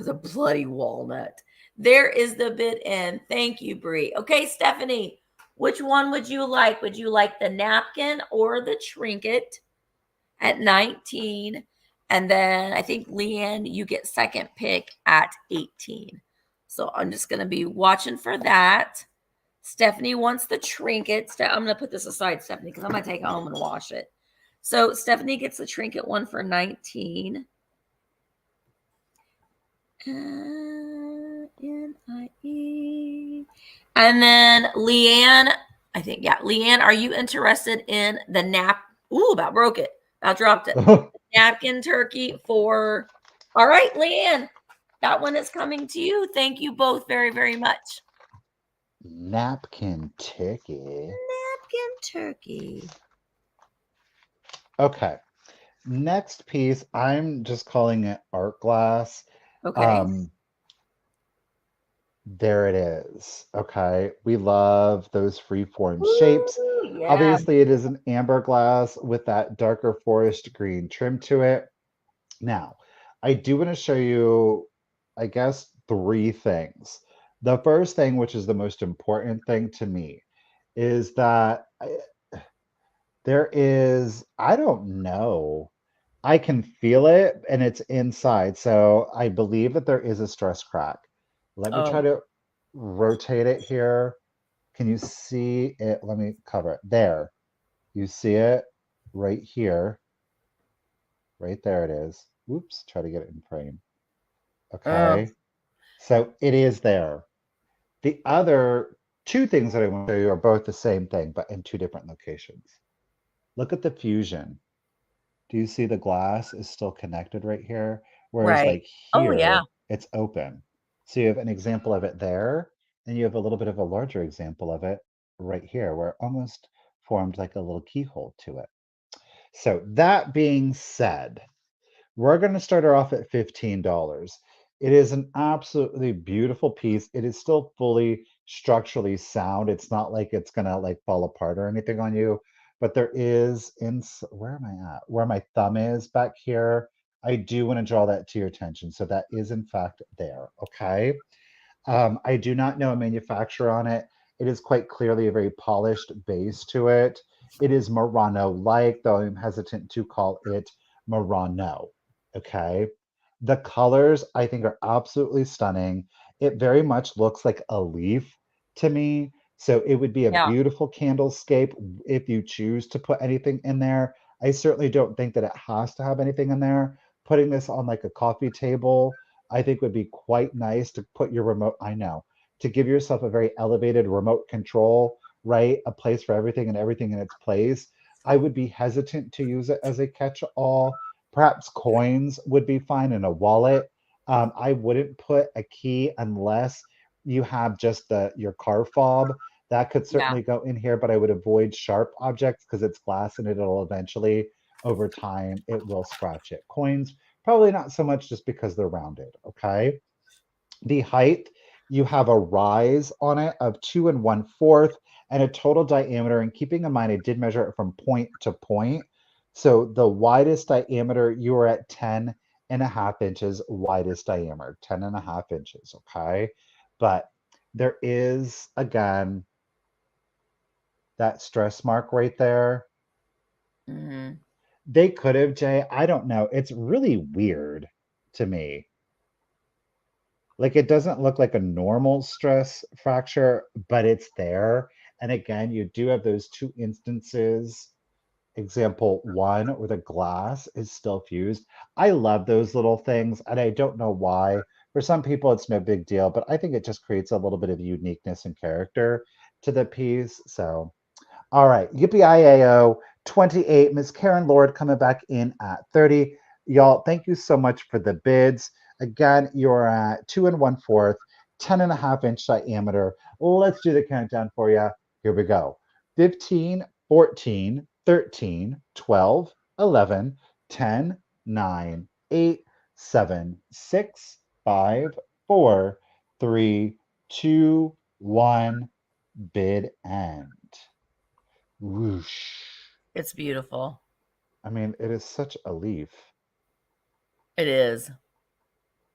The bloody walnut. There is the bid end. Thank you, Bree. Okay, Stephanie, which one would you like? Would you like the napkin or the trinket at 19? And then I think, Leanne, you get second pick at 18. So I'm just going to be watching for that. Stephanie wants the trinket. I'm going to put this aside, Stephanie, because I'm going to take it home and wash it. So Stephanie gets the trinket one for 19. N-I-E. And then Leanne, I think, yeah. Leanne, are you interested in the Ooh, about broke it. About dropped it. Napkin turkey for, all right, Leanne, that one is coming to you. Thank you both very, very much. Napkin turkey. Napkin turkey. Okay. Next piece, I'm just calling it art glass. Okay. There it is. Okay. We love those free-form shapes. Yeah. Obviously, it is an amber glass with that darker forest green trim to it. Now, I do want to show you, I guess, 3 things. The first thing, which is the most important thing to me, is that there is, I don't know, I can feel it and it's inside. So I believe that there is a stress crack. Let me try to rotate it here. Can you see it? Let me cover it. There. You see it right here. Right there it is. Oops, try to get it in frame. Okay. So it is there. The other 2 things that I want to show you are both the same thing, but in 2 different locations. Look at the fusion. Do you see the glass is still connected right here? Whereas Right. like Oh, yeah. here, it's open. So you have an example of it there, and you have a little bit of a larger example of it right here, where it almost formed like a little keyhole to it. So that being said, we're going to start her off at $15. It is an absolutely beautiful piece. It is still fully structurally sound. It's not like it's going to like fall apart or anything on you, but there is where am I at? Where my thumb is back here. I do want to draw that to your attention. So that is in fact there. Okay. I do not know a manufacturer on it. It is quite clearly a very polished base to it. It is Murano-like, though I'm hesitant to call it Murano. Okay. The colors I think are absolutely stunning. It very much looks like a leaf to me. So it would be a Yeah. beautiful candlescape if you choose to put anything in there. I certainly don't think that it has to have anything in there. Putting this on like a coffee table, I think would be quite nice to put your remote, I know, to give yourself a very elevated remote control, right? A place for everything and everything in its place. I would be hesitant to use it as a catch-all. Perhaps coins would be fine in a wallet. I wouldn't put a key unless you have just your car fob. That could certainly go in here, but I would avoid sharp objects because it's glass and it'll eventually, over time, it will scratch it. Coins, probably not so much just because they're rounded, okay? The height, you have a rise on it of 2 1/4 and a total diameter. And keeping in mind, I did measure it from point to point. So the widest diameter, you are at 10.5 inches, widest diameter, 10.5 inches, okay? But there is, again, that stress mark right there. Mm-hmm. They could have, Jay, I don't know. It's really weird to me. Like it doesn't look like a normal stress fracture, but it's there. And again, you do have those 2 instances. Example 1, where the glass is still fused. I love those little things, and I don't know why. For some people, it's no big deal, but I think it just creates a little bit of uniqueness and character to the piece. So, all right, Yippee-I-A-O, 28. Miss Karen Lord coming back in at 30. Y'all, thank you so much for the bids. Again, you're at 2 1/4, 10.5-inch diameter. Let's do the countdown for you. Here we go. 15, 14, 13, 12, 11, 10, 9, 8, 7, 6, 5, 4, 3, 2, 1. Bid end. Whoosh. It's beautiful. I mean, it is such a leaf. It is.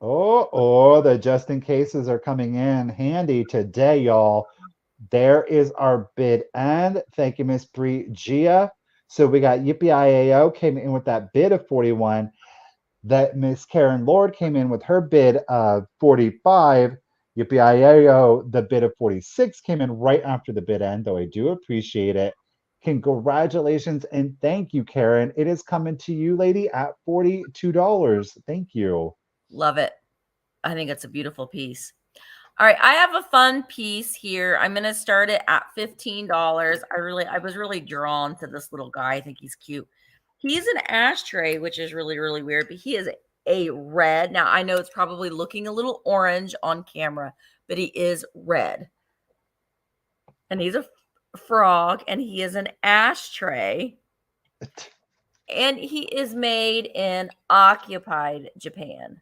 Oh, the just in cases are coming in handy today, y'all. There is our bid end. Thank you, Miss Bree Gia. So we got Yippee IAO came in with that bid of 41. That Miss Karen Lord came in with her bid of 45. Yippee IAO, the bid of 46 came in right after the bid end, though I do appreciate it. Congratulations and thank you, Karen. It is coming to you, lady, at $42. Thank you. Love it. I think it's a beautiful piece. All right, I have a fun piece here. I'm going to start it at $15. I was really drawn to this little guy. I think he's cute. He's an ashtray, which is really, really weird, but he is a red. Now, I know it's probably looking a little orange on camera, but he is red. And he's a frog, and he is an ashtray. And he is made in occupied Japan.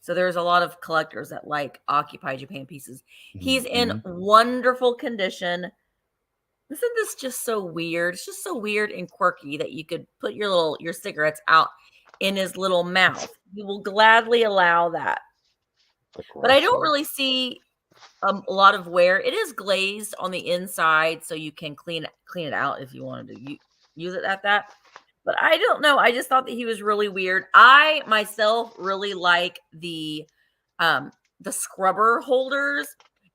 So there's a lot of collectors that like occupied Japan pieces. He's in wonderful condition. Isn't this just so weird? It's just so weird and quirky that you could put your cigarettes out in his little mouth. He will gladly allow that. But I don't really see a lot of wear. It is glazed on the inside, so you can clean it out if you wanted to use it at that. But I don't know. I just thought that he was really weird. I myself really like the scrubber holders.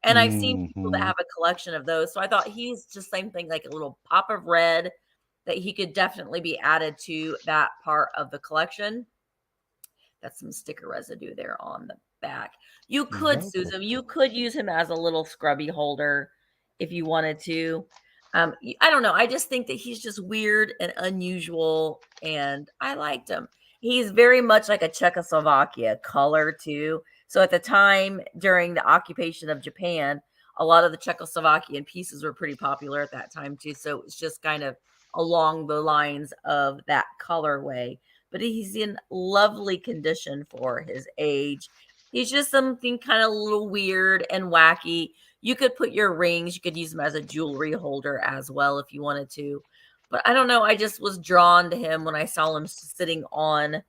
And I've seen people that have a collection of those. So I thought he's just same thing, like a little pop of red that he could definitely be added to that part of the collection. That's some sticker residue there on the back. You could, Susan, you could use him as a little scrubby holder if you wanted to. I don't know. I just think that he's just weird and unusual, and I liked him. He's very much like a Czechoslovakia color too. So at the time during the occupation of Japan, a lot of the Czechoslovakian pieces were pretty popular at that time too. So it's just kind of along the lines of that colorway. But he's in lovely condition for his age. He's just something kind of a little weird and wacky. You could put your rings. You could use them as a jewelry holder as well if you wanted to. But I don't know. I just was drawn to him when I saw him sitting on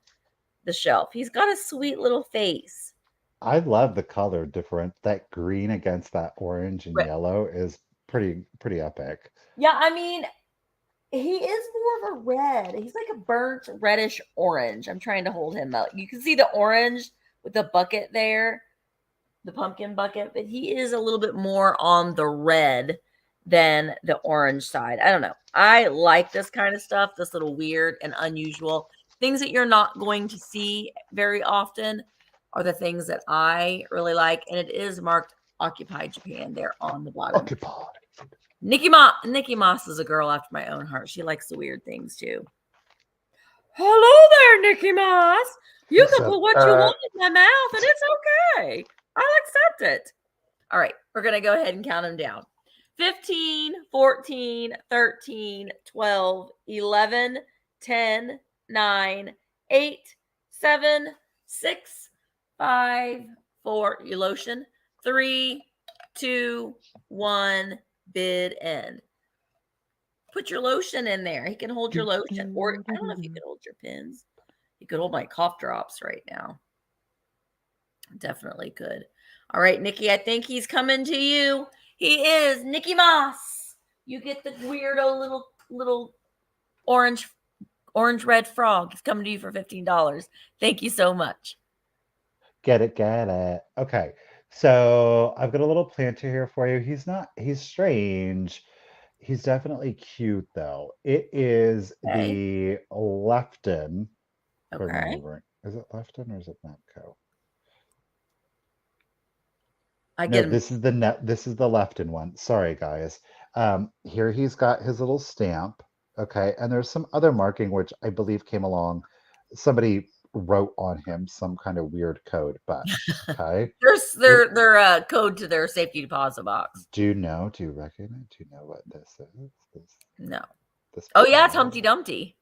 the shelf. He's got a sweet little face. I love the color different. That green against that orange and yellow is pretty epic. Yeah, I mean, he is more of a red. He's like a burnt reddish orange. I'm trying to hold him up. You can see the orange with the bucket there. The pumpkin bucket, but he is a little bit more on the red than the orange side. I don't know. I like this kind of stuff, this little weird and unusual things that you're not going to see very often are the things that I really like. And it is marked Occupied Japan there on the bottom. Occupied. Nikki Moss is a girl after my own heart. She likes the weird things too. Hello there, Nikki Moss. You can put what you want in my mouth and it's okay. I'll accept it. All right, we're going to go ahead and count them down. 15, 14, 13, 12, 11, 10, 9, 8, 7, 6, 5, 4, your lotion, 3, 2, 1, bid end. Put your lotion in there. He can hold your lotion. Or I don't know if you could hold your pins. You could hold my cough drops right now. Definitely could. All right, Nikki, I think he's coming to you. He is Nikki Moss. You get the weirdo little orange red frog. He's coming to you for $15. Thank you so much. Get it. Okay. So I've got a little planter here for you. He's strange. He's definitely cute though. It is the Lefton. Okay. Is it Lefton or is it Natco? This is the Lefton one. Sorry, guys. Here he's got his little stamp. Okay, and there's some other marking which I believe came along somebody wrote on him some kind of weird code, but okay. Their code to their safety deposit box. Do you know? Do you recognize? Do you know what this is? No. This Oh yeah, it's code? Humpty Dumpty.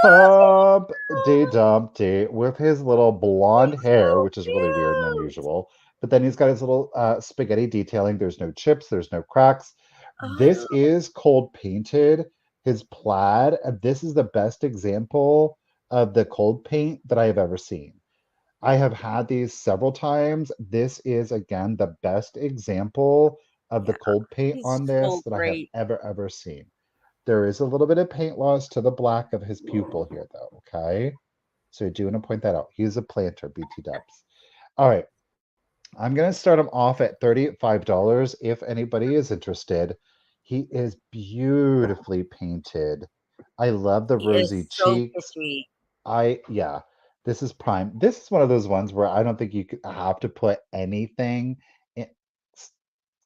Humpty Dumpty with his little blonde hair, which is really weird and unusual. But then he's got his little spaghetti detailing. There's no chips, there's no cracks. This is cold painted. His plaid. This is the best example of the cold paint that I have ever seen. I have had these several times. This is again the best example of the cold paint he's on this so that great. I have ever seen. There is a little bit of paint loss to the black of his pupil here, though, okay? So I do want to point that out. He's a planter, BT dubs. All right. I'm going to start him off at $35 if anybody is interested. He is beautifully painted. I love the He rosy is so cheeks. pretty. Yeah, this is prime. This is one of those ones where I don't think you have to put anything in,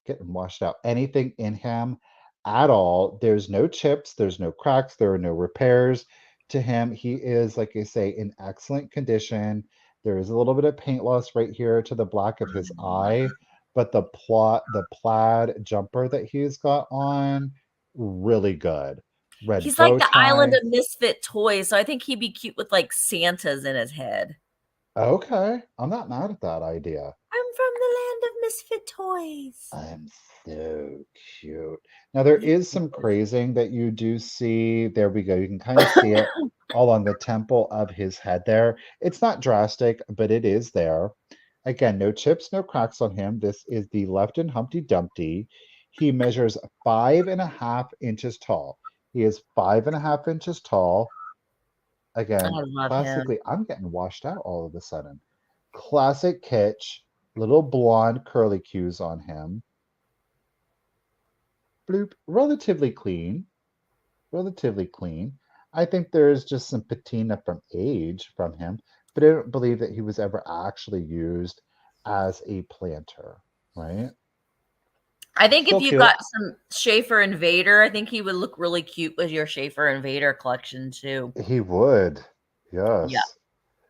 getting washed out, anything in him at all. There's no chips, there's no cracks, there are no repairs to him. He is, like I say, in excellent condition. There is a little bit of paint loss right here to the black of his eye, but the plaid jumper that he's got on, really good. Red He's bow like the island tie. of misfit toys, so I think he'd be cute with like Santas in his head. Okay, I'm not mad at that idea. I'm from the land of misfit toys. I'm so cute. Now there is some crazing that you do see. There we go. You can kind of see it along the temple of his head there. It's not drastic, but it is there. Again, no chips, no cracks on him. This is the Lefton Humpty Dumpty. He measures 5.5 inches tall. He is 5.5 inches tall. Again, I love classically, him. I'm getting washed out all of a sudden. Classic kitsch, little blonde curly cues on him. Bloop, relatively clean. Relatively clean. I think there's just some patina from age from him, but I don't believe that he was ever actually used as a planter, right? I think Still if you cute. got some Schaefer and Vader, I think he would look really cute with your Schaefer and Vader collection too. He would. Yes. Yeah.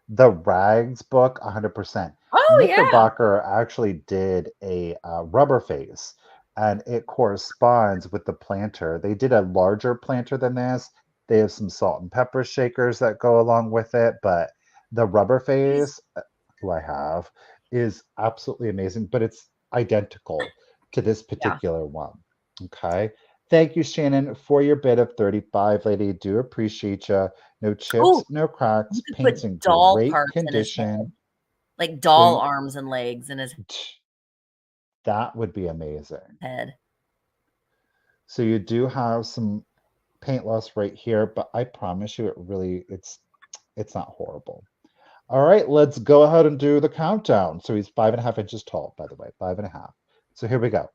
The Rags book, 100%. Oh yeah. Knickerbocker actually did a rubber face, and it corresponds with the planter. They did a larger planter than this. They have some salt and pepper shakers that go along with it, but the rubber face, who I have, is absolutely amazing, but it's identical to this particular one. Okay. Thank you, Shannon, for your bid of 35, lady. Do appreciate you. No chips, no cracks. You could Paint's put in doll great parts in his head. condition. Like doll arms and legs in his That would be amazing. head. So you do have some paint loss right here, but I promise you it's not horrible. All right, let's go ahead and do the countdown. So he's 5.5 inches tall, by the way, 5.5. So here we go.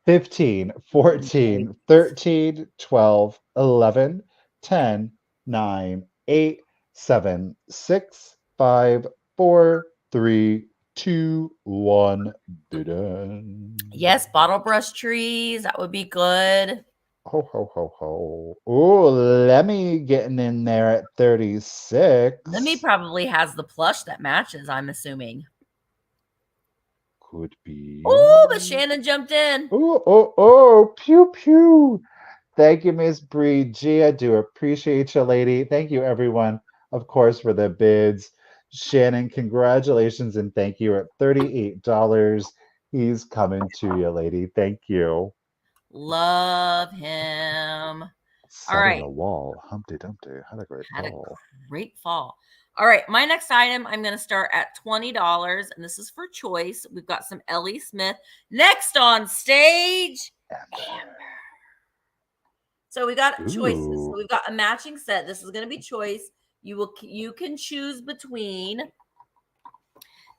15, 14, 13, 12, 11, 10, 9, 8, 7, 6, 5, 4, 3, 2, 1. Dun-dun. Yes, bottle brush trees. That would be good. Ho, ho, ho, ho. Oh, Lemmy getting in there at 36. Lemmy probably has the plush that matches, I'm assuming. Could be. Oh, but Shannon jumped in. Oh, pew, pew. Thank you, Miss Bree G. I do appreciate you, lady. Thank you, everyone, of course, for the bids. Shannon, congratulations and thank you at $38. He's coming to you, lady. Thank you. Love him. Setting All right. a wall. Humpty Dumpty had a great fall. Great fall. All right, my next item, I'm going to start at $20, and this is for choice. We've got some Ellie Smith. Next on stage, Amber. So we got choices. So we've got a matching set. This is going to be choice. You can choose between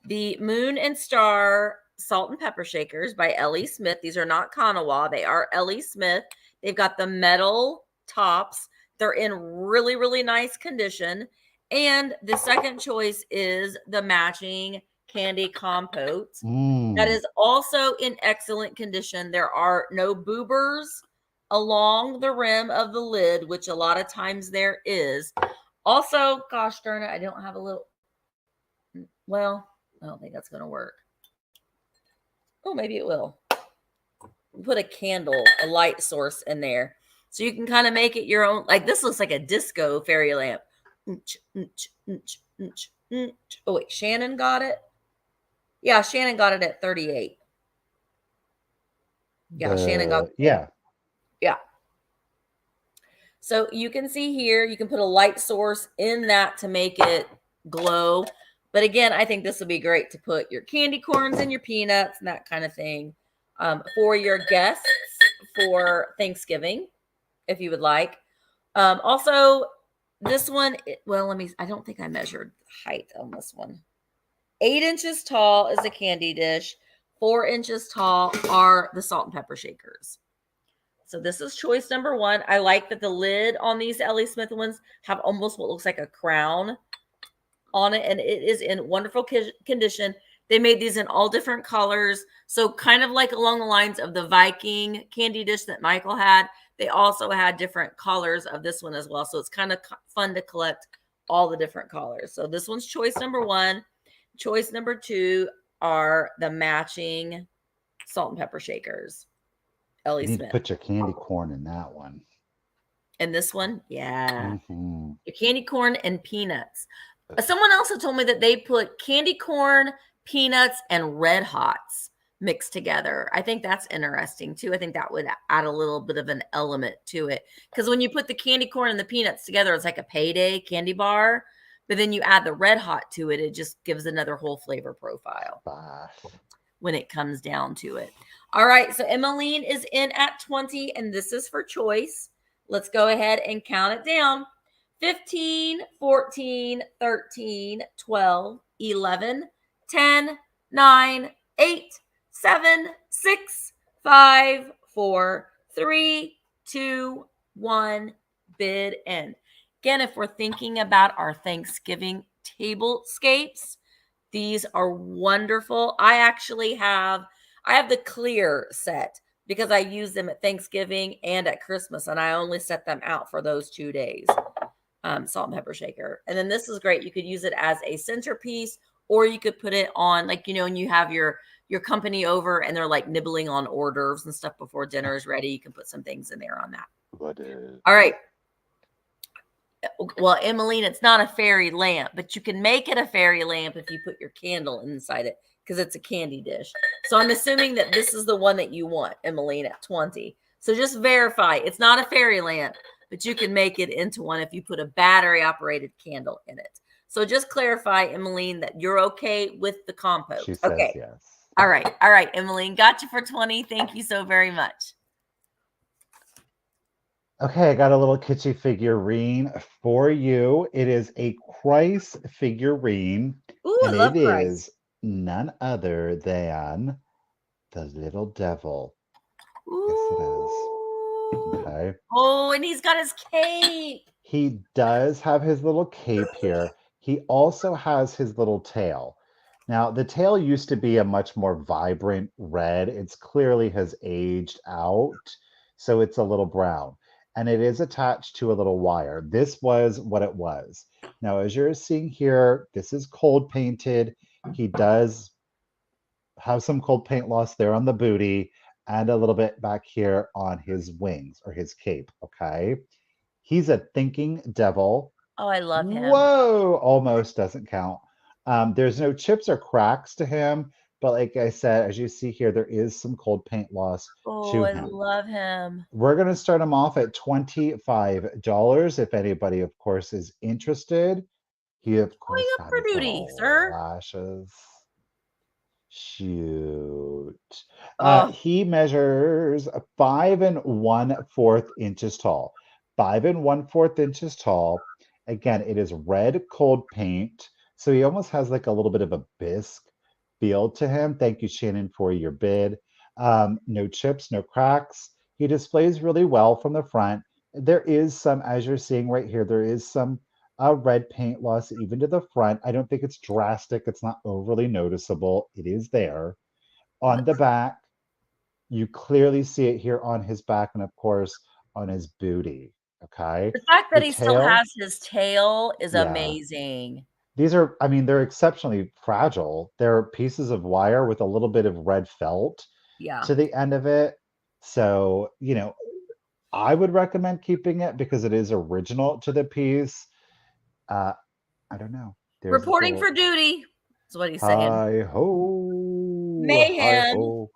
the Moon and Star Salt and Pepper Shakers by Ellie Smith. These are not Kanawa. They are Ellie Smith. They've got the metal tops. They're in really, really nice condition. And the second choice is the matching candy compote. That is also in excellent condition. There are no boobers along the rim of the lid, which a lot of times there is. Also, gosh darn it, I don't have a little. Well, I don't think that's going to work. Oh, maybe it will. Put a candle, a light source in there. So you can kind of make it your own. Like this looks like a disco fairy lamp. Oh, wait, Shannon got it? Yeah, Shannon got it at 38. Yeah, Shannon got it. Yeah. Yeah. So you can see here, you can put a light source in that to make it glow. But again, I think this would be great to put your candy corns and your peanuts and that kind of thing for your guests for Thanksgiving, if you would like. Also, this one, well, I don't think I measured height on this one. 8 inches tall is a candy dish. 4 inches tall are the salt and pepper shakers. So this is choice number 1. I like that the lid on these Ellie Smith ones have almost what looks like a crown on it, and it is in wonderful condition. They made these in all different colors. So kind of like along the lines of the Viking candy dish that Michael had, they also had different colors of this one as well. So it's kind of fun to collect all the different colors. So this one's choice number 1. Choice number 2 are the matching salt and pepper shakers. Ellie You need Smith. to put your candy corn in that one. And this one, yeah. Mm-hmm. Your candy corn and peanuts. Someone else had told me that they put candy corn, peanuts, and Red Hots mixed together. I think that's interesting too. I think that would add a little bit of an element to it. Because when you put the candy corn and the peanuts together, it's like a payday candy bar. But then you add the Red Hot to it, it just gives another whole flavor profile when it comes down to it. All right, so Emmeline is in at 20, and this is for choice. Let's go ahead and count it down. 15, 14, 13, 12, 11, 10, 9, 8, 7, 6, 5, 4, 3, 2, 1, bid end. Again, if we're thinking about our Thanksgiving tablescapes, these are wonderful. I have the clear set because I use them at Thanksgiving and at Christmas, and I only set them out for those 2 days. Salt and pepper shaker. And then this is great. You could use it as a centerpiece, or you could put it on, like, and you have your company over and they're like nibbling on hors d'oeuvres and stuff before dinner is ready. You can put some things in there on that. All right. Well, Emmeline, it's not a fairy lamp, but you can make it a fairy lamp if you put your candle inside it because it's a candy dish. So I'm assuming that this is the one that you want, Emmeline, at 20. So just verify. It's not a fairy lamp, but you can make it into one if you put a battery-operated candle in it. So just clarify, Emmeline, that you're okay with the compost. She says okay. Yes. All right, Emmeline. Got you for 20. Thank you so very much. Okay, I got a little kitschy figurine for you. It is a Christ figurine. Ooh, and I love it Christ. is none other than the little devil. Ooh. Yes, it is. Okay. Oh, and he's got his cape. He does have his little cape here. He also has his little tail. Now, the tail used to be a much more vibrant red. It's clearly has aged out, so it's a little brown. And it is attached to a little wire. This was what it was. Now, as you're seeing here, this is cold painted. He does have some cold paint loss there on the booty and a little bit back here on his wings or his cape, okay? He's a thinking devil. Oh, I love him. Whoa, almost doesn't count. There's no chips or cracks to him, but like I said, as you see here, there is some cold paint loss to I him. love him. We're going to start him off at $25 if anybody, of course, is interested. He, of course, up got for his duty, little sir. lashes. Shoot. Oh. He measures 5 1/4 inches tall. 5 1/4 inches tall. Again, it is red cold paint. So he almost has like a little bit of a bisque feel to him. Thank you, Shannon, for your bid. No chips, no cracks. He displays really well from the front. There is some, as you're seeing right here, there is some red paint loss even to the front. I don't think it's drastic. It's not overly noticeable. It is there. On the back, you clearly see it here on his back and, of course, on his booty. Okay. The fact that The he still tail, has his tail is yeah. amazing. These are, I mean, they're exceptionally fragile. They're pieces of wire with a little bit of red felt Yeah. to the end of it. So, I would recommend keeping it because it is original to the piece. Uh, I don't know. There's this Reporting for little duty is what he's saying. hi ho, hi Mayhem, ho.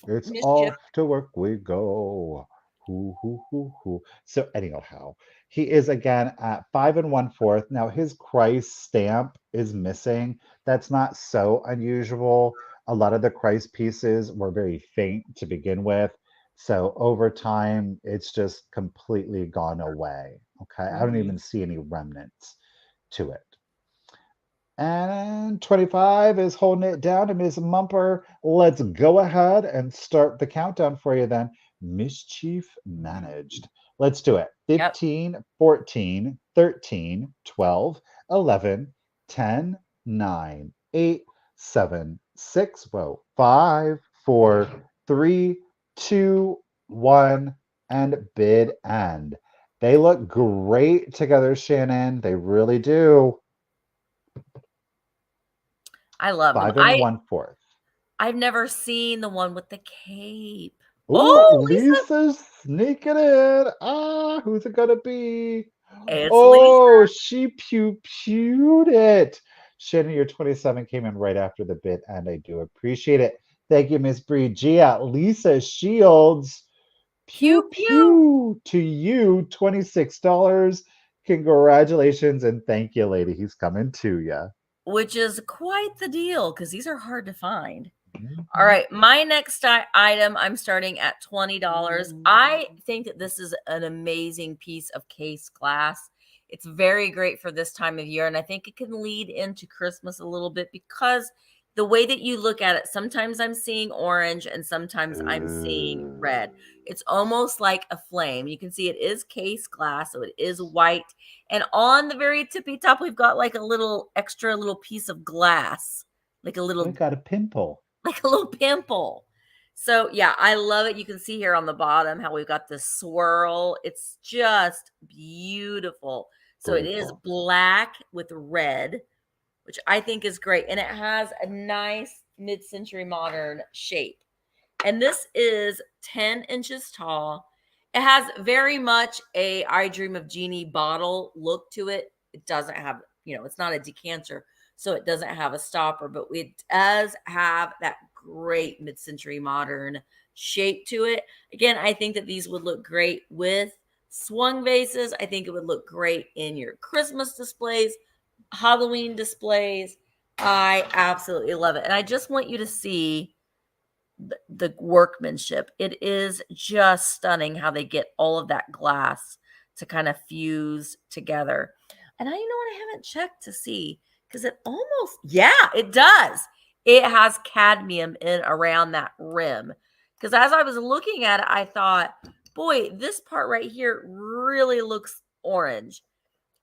It's mischief. off to work we go. Hoo, hoo, hoo, hoo. So anyhow, he is again at 5 1/4. Now his Christ stamp is missing. That's not so unusual. A lot of the Christ pieces were very faint to begin with. So over time, it's just completely gone away. Okay. I don't Mhm. even see any remnants to it. And 25 is holding it down to Miss Mumper. Let's go ahead and start the countdown for you then. Mischief managed. Let's do it. Yep. 15, 14, 13, 12, 11, 10, 9, 8, 7, 6, whoa, 5, 4, 3, 2, 1, and bid end. They look great together, Shannon. They really do. I love them. 5 1/4. I've never seen the one with the cape. Oh, Oh, Lisa. Lisa's sneaking in. Ah, who's it gonna be? It's Lisa. Oh, she pewed it. Shannon, your 27 came in right after the bid, and I do appreciate it. Thank you, Miss Bridgia. Lisa Shields. Pew Pew pew. pew to you, $26. Congratulations and thank you, lady. He's coming to you. Which is quite the deal because these are hard to find. All right, my next item, I'm starting at $20. I think that this is an amazing piece of case glass. It's very great for this time of year, and I think it can lead into Christmas a little bit because the way that you look at it, sometimes I'm seeing orange and sometimes I'm seeing red. It's almost like a flame. You can see it is case glass, so it is white. And on the very tippy top, we've got like a little extra little piece of glass, like a I little got a pimple. like a little pimple. So yeah, I love it. You can see here on the bottom how we've got this swirl. It's just beautiful. So it is Beautiful. black with red, which I think is great. And it has a nice mid-century modern shape. And this is 10 inches tall. It has very much a I Dream of Jeannie bottle look to it. It doesn't have, it's not a decanter, so it doesn't have a stopper, but it does have that great mid-century modern shape to it. Again, I think that these would look great with swung vases. I think it would look great in your Christmas displays, Halloween displays. I absolutely love it. And I just want you to see the workmanship. It is just stunning how they get all of that glass to kind of fuse together. And I haven't checked to see because it almost, yeah, it does. It has cadmium in around that rim. Because as I was looking at it, I thought, boy, this part right here really looks orange.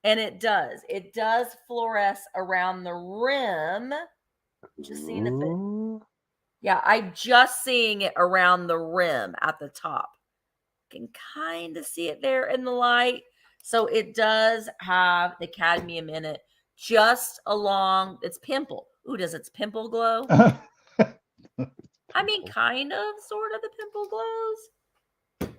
And it does. It does fluoresce around the rim. Just seeing if it, yeah, I just seeing it around the rim at the top. Can kind of see it there in the light. So it does have the cadmium in it just along its pimple. Ooh, does its pimple glow? I mean, kind of, sort of the pimple glows.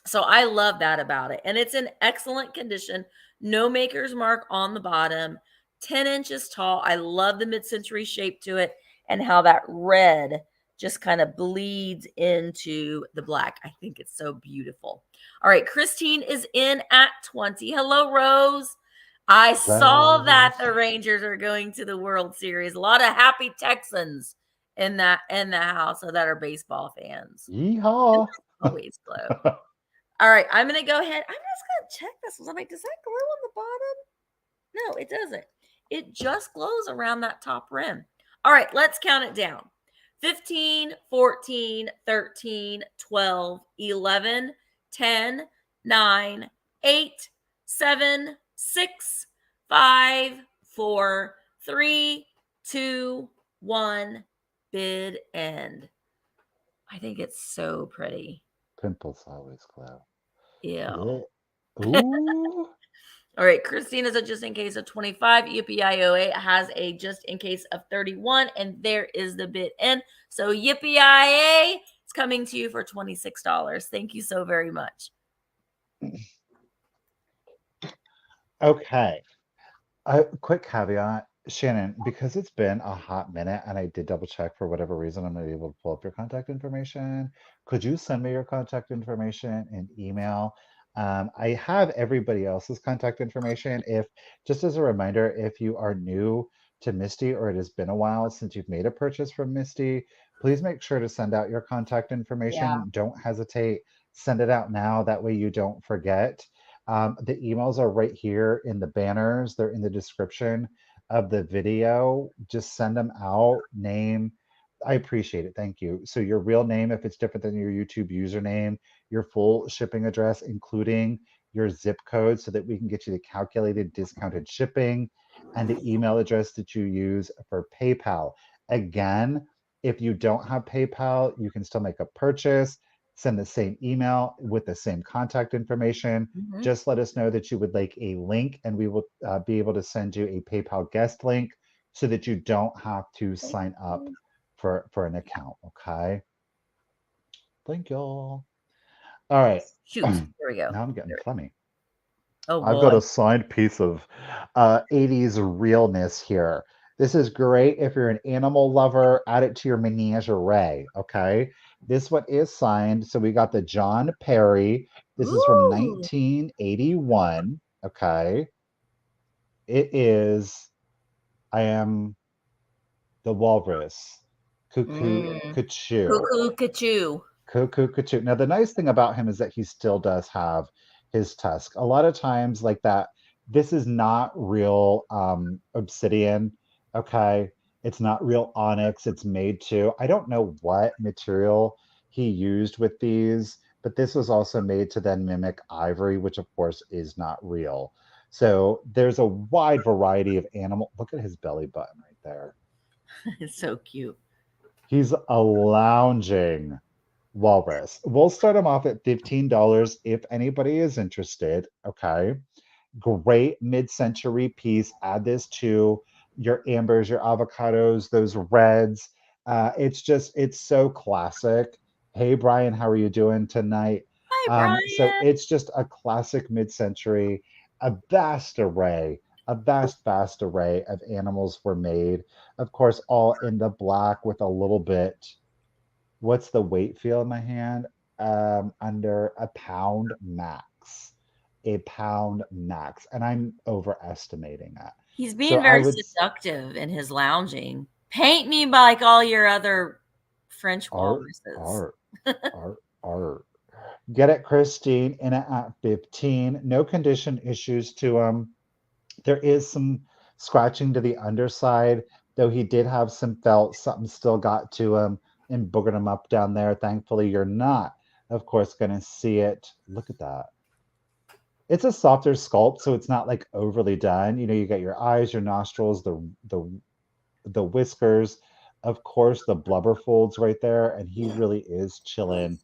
So I love that about it. And it's in excellent condition. No maker's mark on the bottom. 10 inches tall. I love the mid-century shape to it and how that red just kind of bleeds into the black. I think it's so beautiful. All right, Christine is in at 20. Hello, Rose. I saw that the Rangers are going to the World Series. A lot of happy Texans in the house that are baseball fans. Yeehaw. Always glow. All right, I'm going to go ahead. I'm just going to check this. I'm like, does that glow on the bottom? No, it doesn't. It just glows around that top rim. All right, let's count it down. 15, 14, 13, 12, 11, 10, 9, 8, 7, 6, 5, 4, 3, 2, 1, bid end. I think it's so pretty. Pimples always glow. Yeah. Yeah. Ooh. All right, Christina's a just in case of 25. Yippee has a just in case of 31. And there is the bid in. So Yippee it's coming to you for $26. Thank you so very much. Okay. A quick caveat, Shannon, because it's been a hot minute and I did double check for whatever reason, I'm not able to pull up your contact information. Could you send me your contact information in email? I have everybody else's contact information. If, just as a reminder, if you are new to Misty or it has been a while since you've made a purchase from Misty, please make sure to send out your contact information. Don't hesitate. Send it out now. That way you don't forget. The emails are right here in the banners. They're in the description of the video. Just send them out. Name. I appreciate it. Thank you. So your real name, if it's different than your YouTube username, your full shipping address, including your zip code so that we can get you the calculated discounted shipping and the email address that you use for PayPal. Again, if you don't have PayPal, you can still make a purchase. Send the same email with the same contact information. Just let us know that you would like a link and we will be able to send you a PayPal guest link so that you don't have to sign up for an account. Okay. Thank you. All right. Shoot. There we go. Now I'm getting phlegmy. Oh, I've boy. got a signed piece of 80s realness here. This is great if you're an animal lover, add it to your menagerie, okay? This one is signed. So we got the John Perry. This is from Ooh. 1981, okay? It is, I am the walrus, cuckoo, cuckoo. Cuckoo, cuckoo. Cuckoo, cuckoo. Now, the nice thing about him is that he still does have his tusk. A lot of times, like that, this is not real obsidian, okay? It's not real onyx. It's made to, I don't know what material he used with these, but this was also made to then mimic ivory, which of course is not real. So there's a wide variety of animal. Look at his belly button right there. It's so cute. He's a lounging walrus. We'll start him off at $15 if anybody is interested. Okay. Great mid-century piece. Add this to your ambers, your avocados, those reds. It's so classic. Hey, Brian, how are you doing tonight? Hi, Brian. So it's just a classic mid-century, a vast array of animals were made. Of course, all in the black with a little bit. What's the weight feel in my hand? Under a pound max. A pound max. And I'm overestimating that. He's being very seductive in his lounging. Paint me like all your other French walruses. Art. Get it, Christine, in it at 15. No condition issues to him. There is some scratching to the underside, though he did have some felt. Something still got to him and boogered him up down there. Thankfully, you're not, of course, going to see it. Look at that. It's a softer sculpt, so it's not like overly done. You know, you got your eyes, your nostrils, the whiskers, of course, the blubber folds right there, and he really is chilling.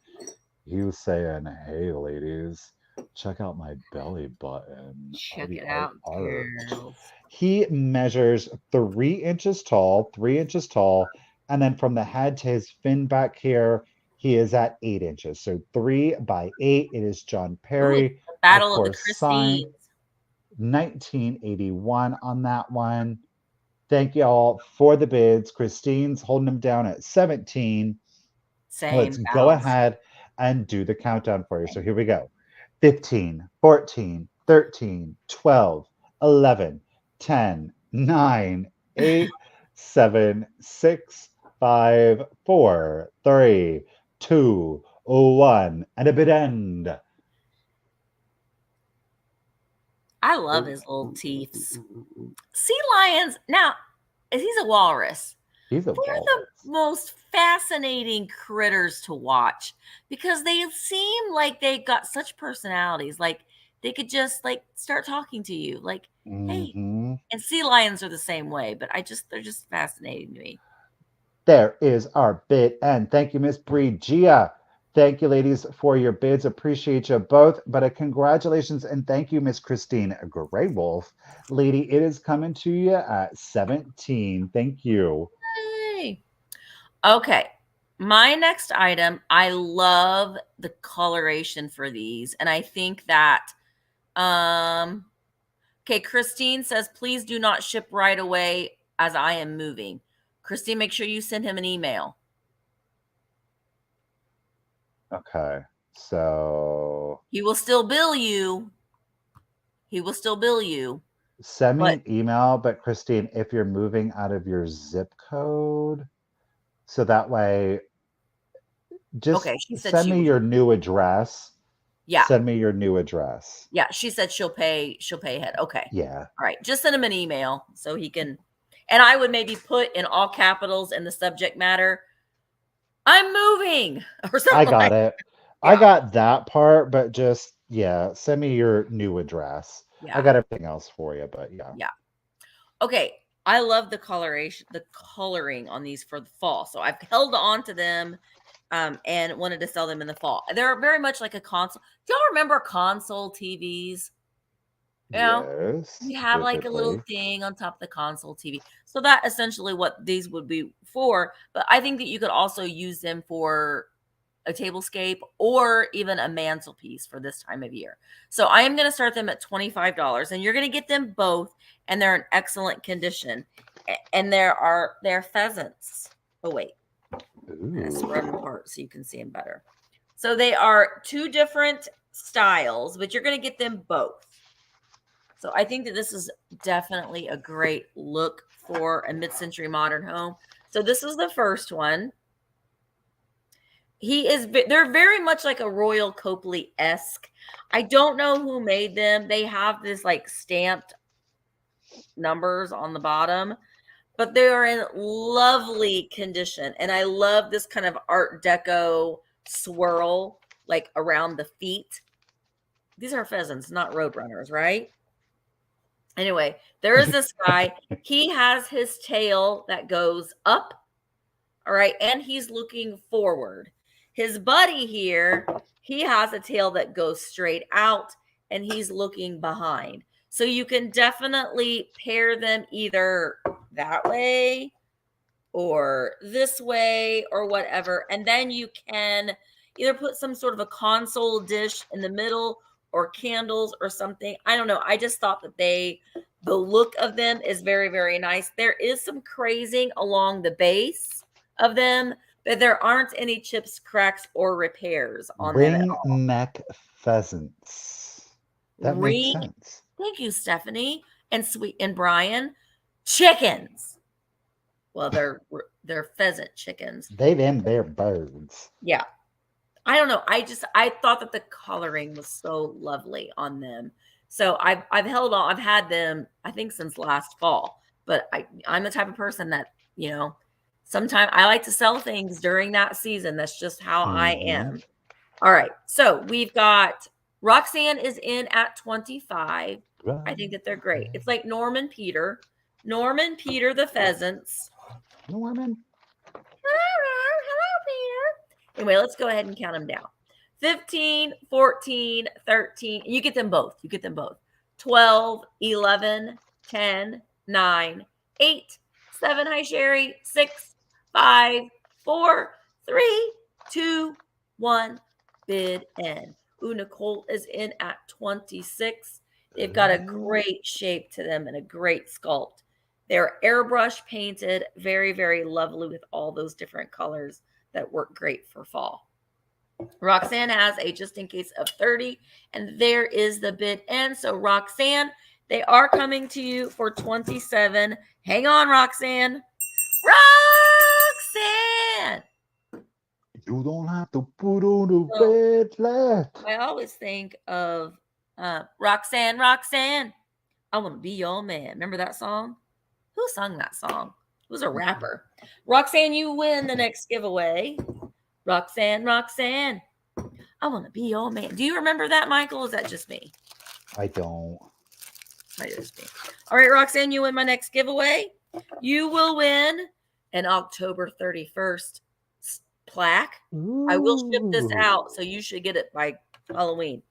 He was saying, "Hey, ladies, check out my belly button. Check it out, girls." He measures 3 inches tall, and then from the head to his fin back here, he is at 8 inches. So 3 by 8. It is John Perry. Ooh, the Battle of the Christines. 1981 on that one. Thank you all for the bids. Christine's holding them down at 17. Let's go ahead and do the countdown for you. So here we go. 15, 14, 13, 12, 11, 10, 9, 8, 7, 6, 5, 4, 3, 2, 1, and a bid end. I love his little teeth. Sea lions, now, he's a walrus. They're the most fascinating critters to watch because they seem like they got such personalities. Like they could just like start talking to you, like, hey. And sea lions are the same way, but they're just fascinating to me. There is our bid end. Thank you, Miss Bridgia. Thank you, ladies, for your bids. Appreciate you both. But congratulations and thank you, Miss Christine Grey Wolf. Lady, it is coming to you at 17. Thank you. Yay. Okay. My next item, I love the coloration for these. And I think that, okay, Christine says, please do not ship right away as I am moving. Christine, make sure you send him an email. Okay. So He will still bill you. He will still bill you. send me an email, but Christine, if you're moving out of your zip code, so that way, just Okay, she said send she me would. your new address. Yeah. Send me your new address. Yeah, she said she'll pay ahead. Okay. Yeah. All right. Just send him an email so he can, and I would maybe put in all capitals in the subject matter, I'm moving or something. I got it. Yeah. I got that part, but just, yeah, send me your new address. Yeah. I got everything else for you, but yeah. Yeah. Okay. I love the coloring on these for the fall. So I've held on to them and wanted to sell them in the fall. They're very much like a console. Do y'all remember console TVs? You know, Yes. you have like a little vividly. thing on top of the console TV. So that essentially what these would be for. But I think that you could also use them for a tablescape or even a mantelpiece for this time of year. So I am going to start them at $25 and you're going to get them both and they're in excellent condition. And they're pheasants. Oh, wait. I'm going to spread them apart so you can see them better. So they are two different styles, but you're going to get them both. So I think that this is definitely a great look for a mid-century modern home. So this is the first one. They're very much like a Royal Copley-esque. I don't know who made them. They have this like stamped numbers on the bottom, but they are in lovely condition. And I love this kind of Art Deco swirl like around the feet. These are pheasants, not roadrunners, right? Anyway, there is this guy. He has his tail that goes up. All right. And he's looking forward. His buddy here, he has a tail that goes straight out and he's looking behind. So you can definitely pair them either that way or this way or whatever. And then you can either put some sort of a console dish in the middle or candles or something. I don't know. I just thought that the look of them is very, very nice. There is some crazing along the base of them, but there aren't any chips, cracks, or repairs on them at all. Ring-neck pheasants. That makes sense. Thank you, Stephanie and Brian. Chickens. Well, they're pheasant chickens. They're birds. Yeah. I don't know. I thought that the coloring was so lovely on them. So I've held on. I've had them, I think, since last fall. But I'm the type of person that, you know, sometimes I like to sell things during that season. That's just how I am. All right. So we've got Roxanne is in at 25. I think that they're great. It's like Norman Peter the pheasants. Norman. Hello, Peter. Anyway, let's go ahead and count them down. 15, 14, 13. You get them both. 12, 11, 10, 9, 8, 7. Hi, Sherry. 6, 5, 4, 3, 2, 1. Bid end. Ooh, Nicole is in at 26. They've got a great shape to them and a great sculpt. They're airbrush painted, very, very lovely with all those different colors that work great for fall. Roxanne has a just in case of 30, and there is the bid end. So Roxanne, they are coming to you for 27. Hang on, Roxanne. Roxanne! You don't have to put on the red light. I always think of Roxanne, I want to be your man. Remember that song? Who sung that song? It was a rapper. Roxanne, you win the next giveaway. Roxanne, I want to be your man. Do you remember that, Michael? Is that just me? I don't. Just me. All right, Roxanne, you win my next giveaway. You will win an October 31st plaque. I will ship this Ooh. out, so you should get it by Halloween.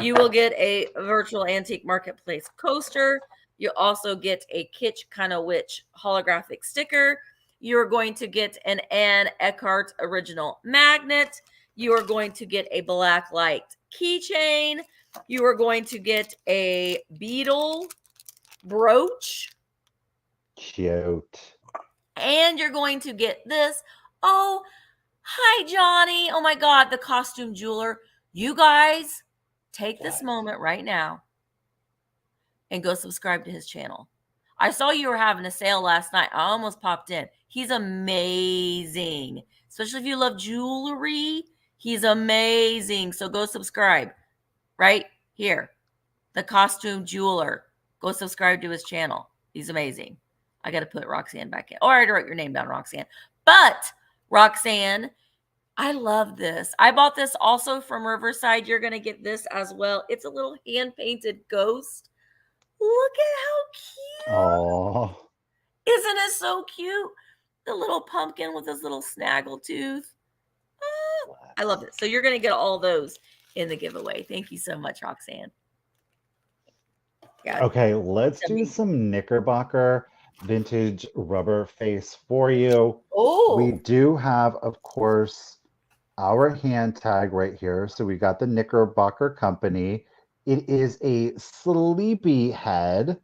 You will get a virtual antique marketplace coaster. You also get a Kitsch Kind of Witch holographic sticker. You're going to get an Anne Eckhart original magnet. You are going to get a black light keychain. You are going to get a beetle brooch. Cute. And you're going to get this. Oh, hi, Johnny. Oh, my God, the costume jeweler. You guys, take this moment right now and go subscribe to his channel. I saw you were having a sale last night. I almost popped in. He's amazing. Especially if you love jewelry. He's amazing. So go subscribe right here. The costume jeweler. Go subscribe to his channel. He's amazing. I got to put Roxanne back in. Oh, I already wrote your name down, Roxanne. But Roxanne, I love this. I bought this also from Riverside. You're going to get this as well. It's a little hand-painted ghost. Look at how cute. Oh. Isn't it so cute? The little pumpkin with his little snaggle tooth. Oh, I love it. So you're going to get all those in the giveaway. Thank you so much, Roxanne. Yeah. Okay, let's do some Knickerbocker vintage rubber face for you. Oh. We do have, of course, our hand tag right here. So we got the Knickerbocker Company. It is a sleepy head.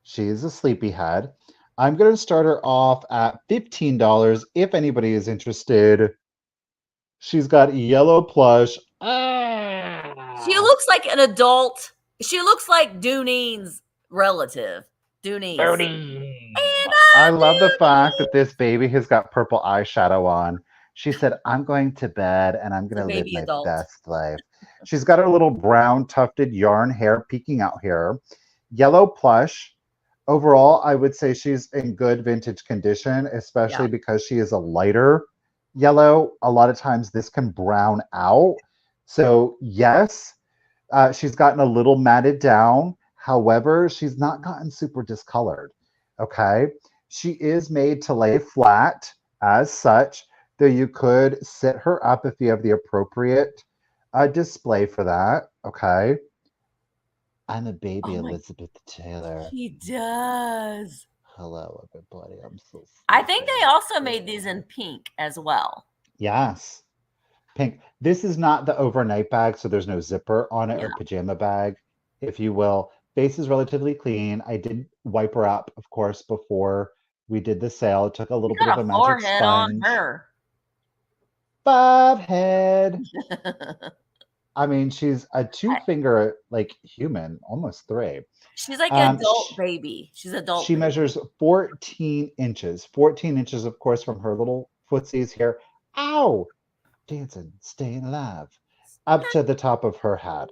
She's a sleepy head. I'm going to start her off at $15 if anybody is interested. She's got yellow plush. She looks like an adult. She looks like Dooneen's relative. Dooneen. I love the fact that this baby has got purple eyeshadow on. She said, I'm going to bed and I'm going to live my best life. She's got her little brown tufted yarn hair peeking out here. Yellow plush. Overall, I would say she's in good vintage condition, especially because she is a lighter yellow. A lot of times this can brown out. So yes, she's gotten a little matted down. However, she's not gotten super discolored. Okay. She is made to lay flat as such, though you could sit her up if you have the appropriate display for that. Okay. I'm a baby Elizabeth Taylor. He does. Hello, everybody. I'm so sorry. I think they also made these in pink as well. Yes. Pink. This is not the overnight bag, so there's no zipper on it or pajama bag, if you will. Base is relatively clean. I did wipe her up, of course, before we did the sale. It took a little bit of a magic sponge. On her. Bob head. I mean, she's a two-finger, like, human, almost 3. She's like an adult baby. She's adult. She measures 14 inches. 14 inches, of course, from her little footsies here. Ow! Dancing, staying alive. Up to the top of her head.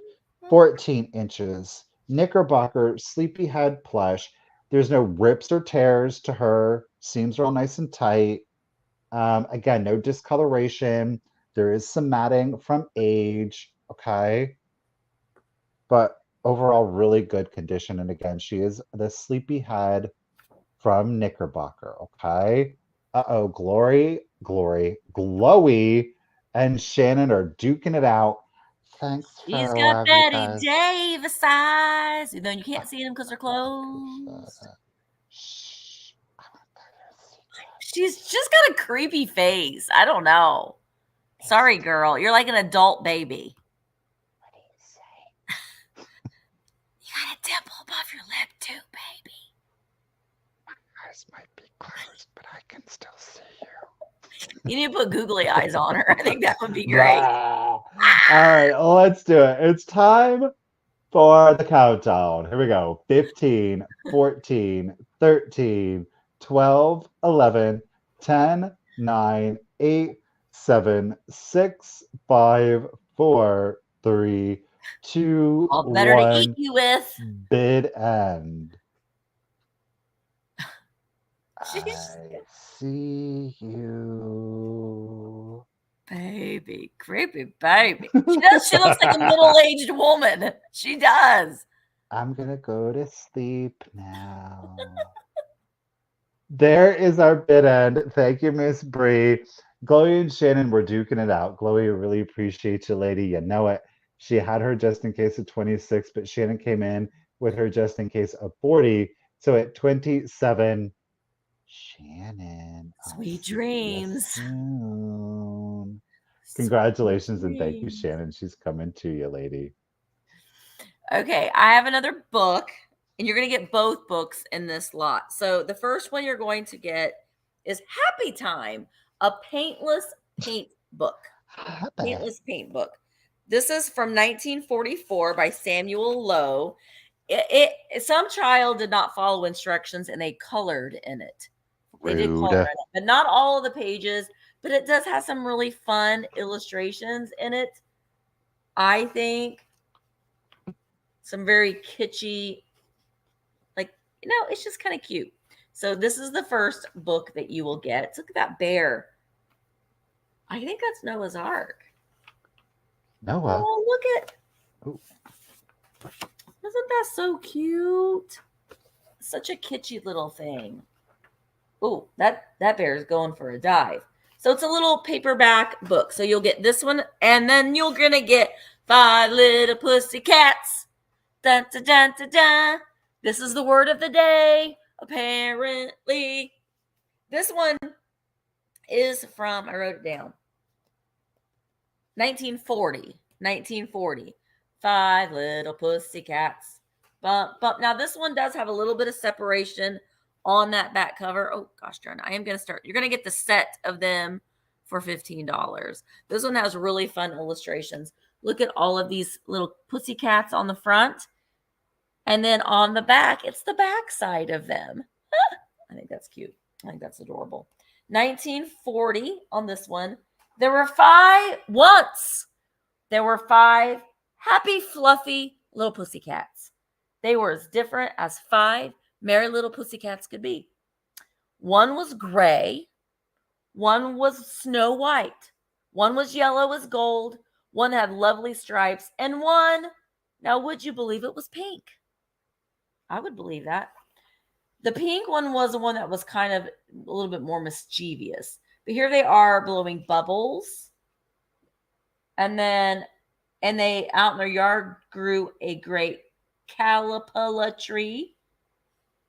14 inches. Knickerbocker, sleepyhead plush. There's no rips or tears to her. Seams are all nice and tight. Again, no discoloration. There is some matting from age. Okay. But overall, really good condition. And again, she is the sleepyhead from Knickerbocker. Okay. Uh-oh, Glory, Glowy, and Shannon are duking it out. Thanks for He's got Betty Davis size. You know, you can't see them because they're closed. Shh. She's just got a creepy face. I don't know. Sorry, girl. You're like an adult baby. What do you say? You got a dimple above your lip too, baby. My eyes might be closed, but I can still see you. You need to put googly eyes on her. I think that would be great. All right, let's do it. It's time for the countdown. Here we go. 15, 14, 13, 12, 11, 10, 9, 8, 7, 6, 5, 4, 3, 2, All better 1. to eat you with. Bid end. I see you. Baby, creepy baby. She does. She looks like a middle-aged woman. She does. I'm gonna go to sleep now. There is our bid end. Thank you, Miss Bree. Chloe and Shannon were duking it out. Chloe, really appreciate you, lady. You know it. She had her just in case of 26, but Shannon came in with her just in case of 40. So at 27, Shannon, I'll Sweet see you dreams. soon. Sweet Congratulations and thank you, dreams. Shannon. She's coming to you, lady. Okay, I have another book, and you're going to get both books in this lot. So the first one you're going to get is Happy Time, a paintless paint book. Paintless paint book. This is from 1944 by Samuel Lowe. Some child did not follow instructions and they colored in it. They did color in it, but not all of the pages. But it does have some really fun illustrations in it. I think some very kitschy, like, it's just kind of cute. So this is the first book that you will get. Look at that bear. I think that's Noah's Ark. Noah. Oh, look at. Ooh. Isn't that so cute? Such a kitschy little thing. Oh, that bear is going for a dive. So it's a little paperback book. So you'll get this one, and then you're gonna get 5 Little Pussycats. Dun, dun, dun, dun, dun. This is the word of the day, apparently. This one is from, I wrote it down, 1940. 5 Little Pussycats. Bump, bump. Now, this one does have a little bit of separation on that back cover. Oh, gosh darn it. I am going to start. You're going to get the set of them for $15. This one has really fun illustrations. Look at all of these little pussycats on the front. And then on the back, it's the back side of them. I think that's cute. I think that's adorable. 1940 on this one. There were 5 happy, fluffy little pussycats. They were as different as 5 merry little pussycats could be. One was gray. One was snow white. One was yellow as gold. One had lovely stripes. And one, now would you believe it was pink? I would believe that. The pink one was the one that was kind of a little bit more mischievous. But here they are blowing bubbles. And they out in their yard grew a great calipula tree.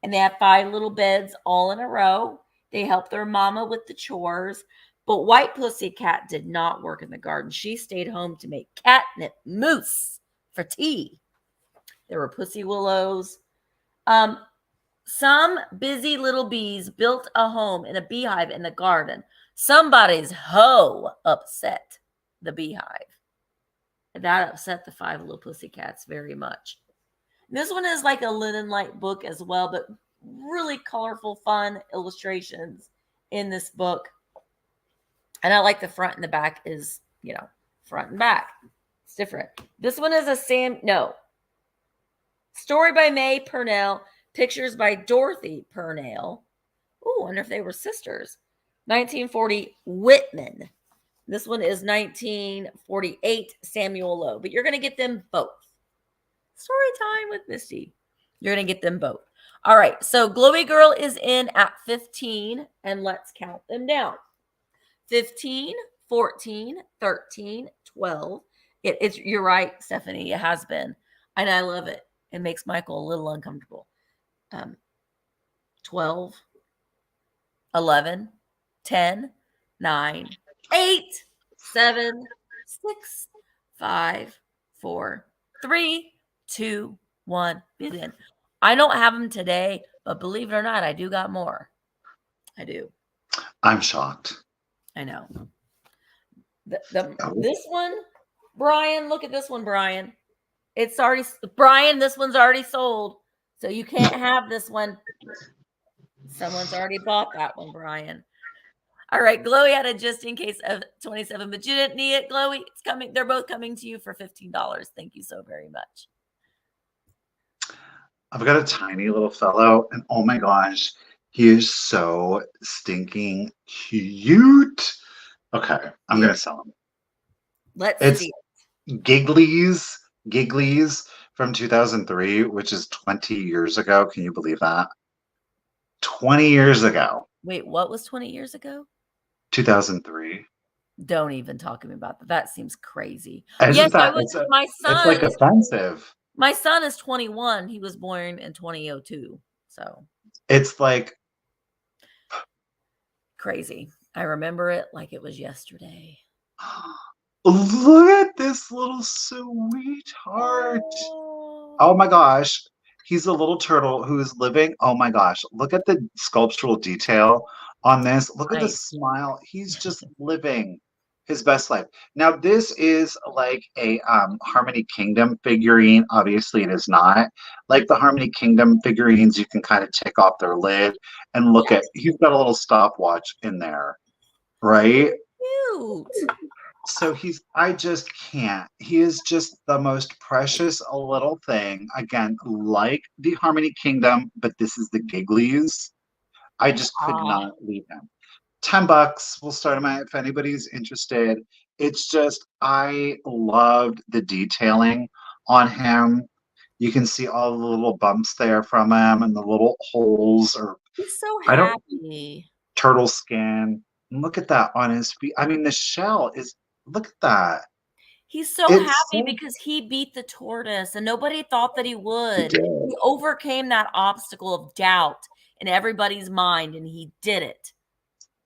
And they have 5 little beds all in a row. They helped their mama with the chores. But White Pussycat did not work in the garden. She stayed home to make catnip mousse for tea. There were pussy willows. Some busy little bees built a home in a beehive in the garden. Somebody's hoe upset the beehive. That upset the 5 little pussycats very much. This one is like a linen light book as well, but really colorful, fun illustrations in this book. And I like the front and the back is, front and back. It's different. This one is a story by May Purnell, pictures by Dorothy Purnell. Ooh, I wonder if they were sisters. 1940 Whitman. This one is 1948 Samuel Lowe, but you're going to get them both. Story time with Misty. You're going to get them both. All right, so Glowy Girl is in at 15, and let's count them down. 15, 14, 13, 12. You're right, Stephanie. It has been. And I love it. It makes Michael a little uncomfortable. 12, 11, 10, 9, 8, 7, 6, 5, 4, 3, 2, 1. Begin. I don't have them today, but believe it or not, I do got more. I do. I'm shocked. I know. This one, Brian, look at this one, Brian. This one's already sold. So you can't have this one. Someone's already bought that one, Brian. All right, Glowy had a just in case of 27, but you didn't need it, Glowy. It's coming. They're both coming to you for $15. Thank you so very much. I've got a tiny little fellow, and oh my gosh, he is so stinking cute. Okay, I'm going to sell him. Let's see. Gigglies from 2003, which is 20 years ago. Can you believe that? 20 years ago. Wait, what was 20 years ago? 2003. Don't even talk to me about that. That seems crazy. Isn't Yes, I that was. My it's like son is offensive. 21. He was born in 2002. So It's like crazy. I remember it like it was yesterday. look at this little sweetheart. Oh my gosh. He's a little turtle who's living. Oh my gosh. Look at the sculptural detail on this. Look at the Nice. smile. He's just living his best life. Now, this is like a Harmony Kingdom figurine. Obviously, it is not. Like the Harmony Kingdom figurines, you can kind of take off their lid and look at. He's got a little stopwatch in there, right? Cute. So I just can't. He is just the most precious little thing. Again, like the Harmony Kingdom, but this is the Gigglies. I just could not leave him. $10. We'll start him at if anybody's interested. It's just, I loved the detailing on him. You can see all the little bumps there from him and the little holes or He's so happy. Turtle skin. Look at that on his feet. I mean, the shell is. Look at that. He's so happy because he beat the tortoise and nobody thought that he would. He overcame that obstacle of doubt in everybody's mind and he did it.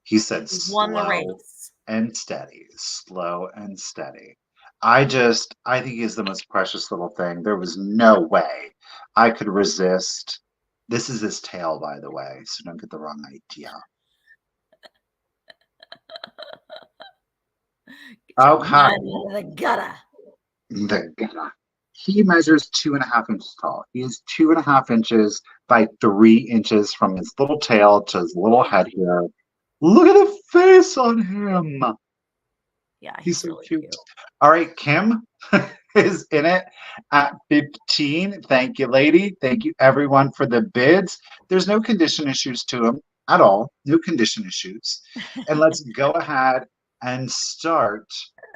He said won the race. And steady, slow and steady. I think he's the most precious little thing. There was no way I could resist. This is his tail, by the way, so don't get the wrong idea. Okay. The gutter. The gutter. He measures 2.5 inches tall. He is 2.5 inches by 3 inches from his little tail to his little head here. Look at the face on him. Yeah, he's so really cute. All right, Kim is in it at 15. Thank you, lady. Thank you, everyone, for the bids. There's no condition issues to him at all. No condition issues. And let's go ahead and start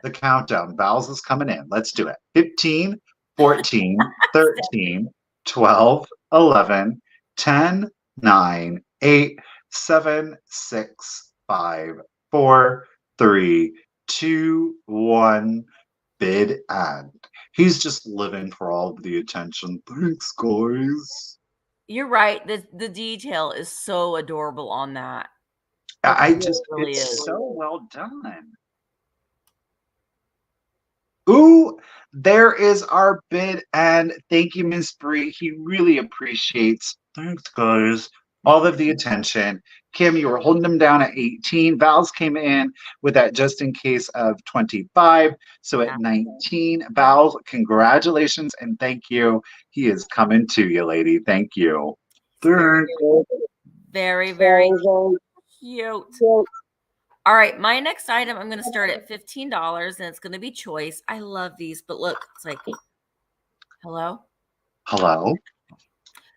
the countdown. Vowels is coming in. Let's do it. 15, 14, 13, 12, 11, 10, 9, 8, 7, 6, 5, 4, 3, 2, 1. Bid and. He's just living for all of the attention. Thanks, guys. You're right. The detail is so adorable on that. It's so well done. Ooh, there is our bid, and thank you, Miss Bree. He really appreciates. Thanks, guys. All of the attention. Kim, you were holding them down at 18. Val's came in with that just in case of 25. So at 19, Val, congratulations and thank you. He is coming to you, lady. Thank you. Very, very cute. All right, my next item, I'm going to start at $15, and it's going to be choice. I love these, but look, it's like, hello? Hello?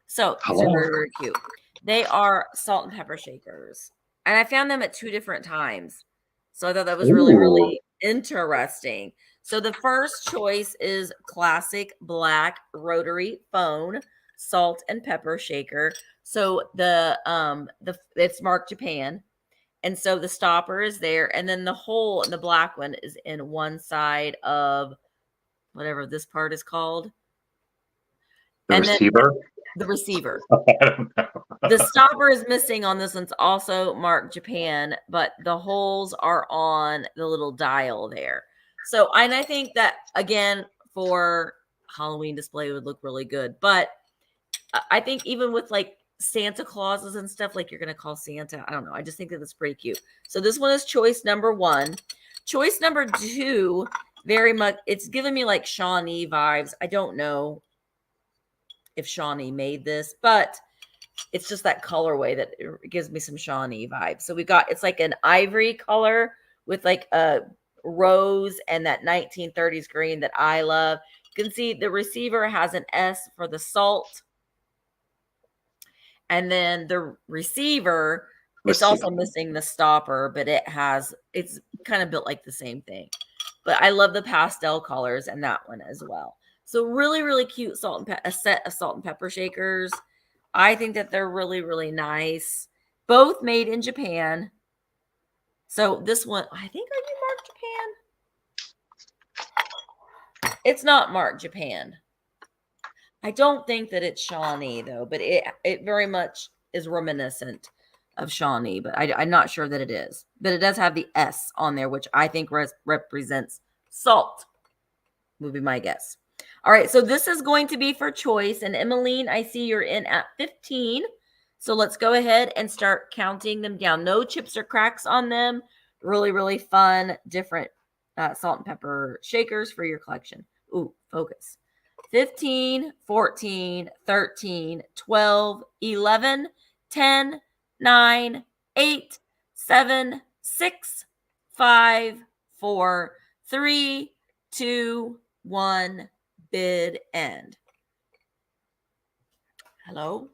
So, these are very, very cute. They are salt and pepper shakers, and I found them at 2 different times. So I thought that was really, really interesting. So the first choice is classic black rotary phone salt and pepper shaker. So it's marked Japan. And so the stopper is there, and then the hole in the black one is in one side of whatever this part is called. The receiver? The receiver. I don't know. The stopper is missing on this one's also marked Japan, but the holes are on the little dial there. So, and I think that, again, for Halloween display would look really good. But I think even with like Santa Clauses and stuff, like you're going to call Santa, I don't know. I just think that it's pretty cute. So this one is choice number 1. Choice number 2, very much, it's giving me like Shawnee vibes. I don't know if Shawnee made this, but it's just that colorway that it gives me some Shawnee vibes. So we got, it's like an ivory color with like a rose and that 1930s green that I love. You can see the receiver has an S for the salt. And then the receiver, it's also missing the stopper, but it's kind of built like the same thing. But I love the pastel colors and that one as well. So really, really cute a set of salt and pepper shakers. I think that they're really, really nice. Both made in Japan. So this one, I think, are you marked Japan? It's not marked Japan. I don't think that it's Shawnee though, but it very much is reminiscent of Shawnee, but I'm not sure that it is. But it does have the S on there, which I think represents salt. Would be my guess. All right, so this is going to be for choice. And Emmeline, I see you're in at 15. So let's go ahead and start counting them down. No chips or cracks on them. Really, really fun, different salt and pepper shakers for your collection. Ooh, focus. 15, 14, 13, 12, 11, 10, 9, 8, 7, 6, 5, 4, 3, 2, 1. Bid end. Hello?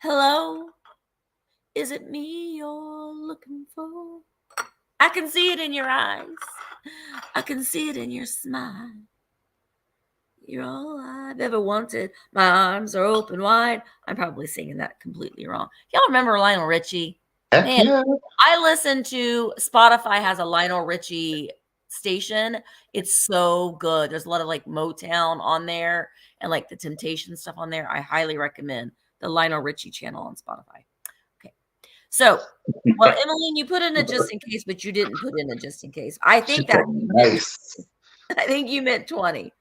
Hello? Is it me you're looking for? I can see it in your eyes. I can see it in your smile. You're all I've ever wanted. My arms are open wide. I'm probably singing that completely wrong. Y'all remember Lionel Richie? Heck Man, yeah. I listen to Spotify has a Lionel Richie station. It's so good. There's a lot of like Motown on there and like the Temptation stuff on there. I highly recommend the Lionel Richie channel on Spotify. Okay. So, well, Emmeline, you put in a just in case, but you didn't put in a just in case. I think that Nice. I think you meant 20.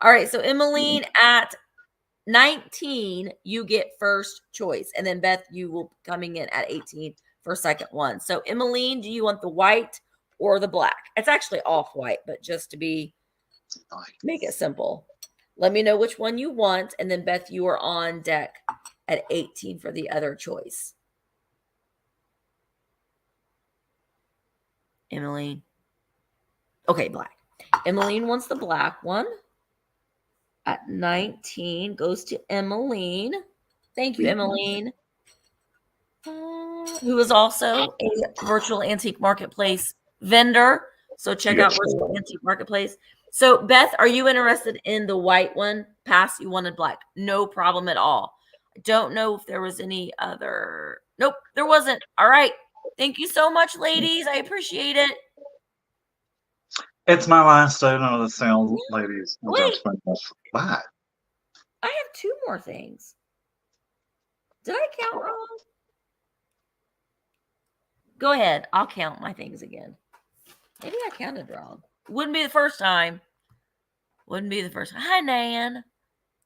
All right. So, Emmeline, at 19, you get first choice. And then Beth, you will coming in at 18 for second one. So, Emmeline, do you want the white or the black? It's actually off white, but just to make it simple. Let me know which one you want. And then Beth, you are on deck at 18 for the other choice. Emmeline. Okay, black. Emmeline wants the black one. At 19 goes to Emmeline. Thank you, Emmeline. Who is also a virtual antique marketplace vendor. So check out virtual antique marketplace. So Beth, are you interested in the white one? Pass, you wanted black. No problem at all. I don't know if there was any other. Nope, there wasn't. All right. Thank you so much, ladies. I appreciate it. It's my last day of the sale, ladies and Wait. gentlemen. What? I have two more things. Did I count wrong? Go ahead. I'll count my things again. Maybe I counted wrong. Wouldn't be the first time. Wouldn't be the first time. Hi, Nan.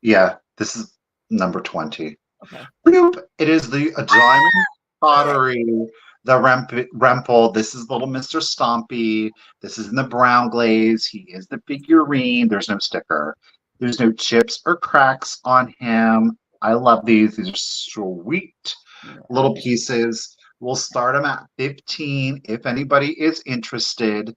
Yeah, this is number 20. Okay. Bloop. It is the diamond pottery, the Rempel. This is little Mr. Stompy. This is in the brown glaze. He is the figurine. There's no sticker. There's no chips or cracks on him. I love these. These are sweet little pieces. We'll start him at 15 if anybody is interested.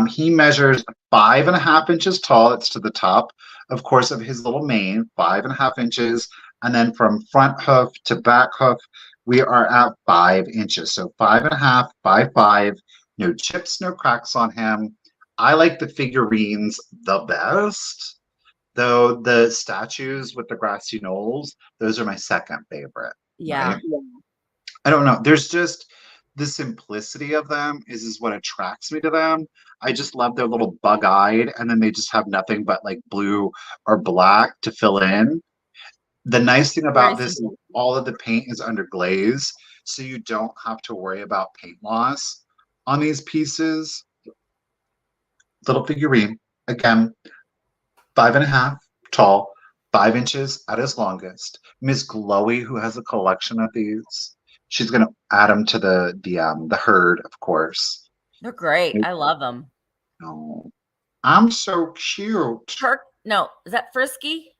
He measures 5.5 inches tall. It's to the top, of course, of his little mane, 5.5 inches. And then from front hoof to back hoof, we are at 5 inches. So 5.5 by 5. No chips, no cracks on him. I like the figurines the best, though the statues with the grassy knolls, those are my second favorite. Yeah. Right? I don't know. There's just the simplicity of them is what attracts me to them. I just love their little bug-eyed, and then they just have nothing but like blue or black to fill in. The nice thing about this is all of the paint is under glaze, so you don't have to worry about paint loss on these pieces. Little figurine, again, 5.5 tall, 5 inches at his longest. Miss Glowy, who has a collection of these, she's gonna add them to the herd, of course. They're great. I love them. Oh, I'm so cute. No, is that Frisky?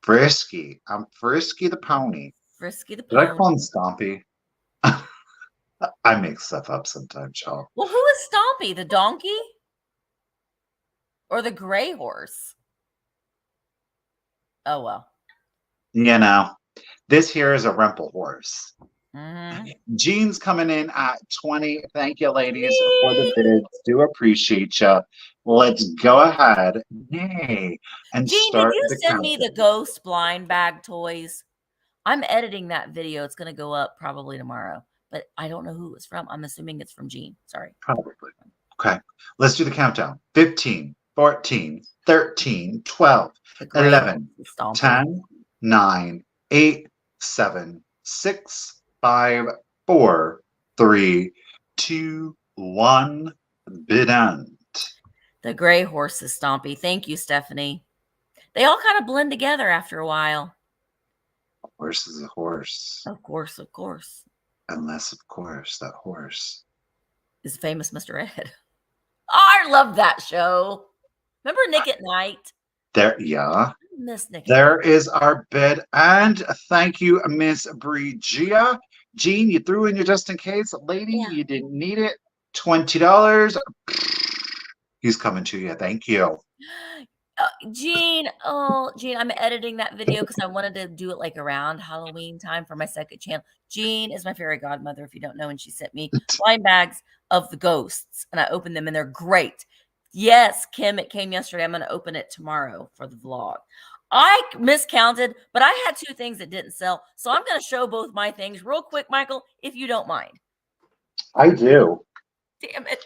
Frisky. I'm Frisky the pony. Frisky the Did pony. I call him Stompy? I make stuff up sometimes, y'all. Well, who is Stompy? The donkey? Or the gray horse? Oh, well. You know, this here is a Rempel horse. Mm-hmm. Jean's coming in at 20. Thank you, ladies, for the bids. Do appreciate you. Let's go ahead. Yay. And Jean, start did you the send me countdown. the ghost blind bag toys? I'm editing that video. It's going to go up probably tomorrow. but I don't know who it was from. I'm assuming it's from Jean. Sorry. Probably. Okay. Let's do the countdown. 15, 14, 13, 12, The gray 11, stomping. 10, 9, 8, 7, 6, 5, 4, 3, 2, 1. Bid end. The gray horse is stompy. Thank you, Stephanie. They all kind of blend together after a while. A horse is a horse. Of course, of course. Unless, of course, that horse Is famous Mr. Ed. Oh, I love that show. Remember Nick at Night? there. Yeah. I miss Nick. There is our bid. And thank you, Miss Brigia. Jean, you threw in your just in case. Lady, Yeah. you didn't need it. $20. He's coming to you. Thank you. Jean, Jean, I'm editing that video because I wanted to do it like around Halloween time for my second channel. Jean is my fairy godmother, if you don't know, and she sent me blind bags of the ghosts, and I opened them, and they're great. Yes, Kim, it came yesterday. I'm going to open it tomorrow for the vlog. I miscounted, but I had 2 things that didn't sell, so I'm going to show both my things real quick, Michael, if you don't mind. I do. Damn it.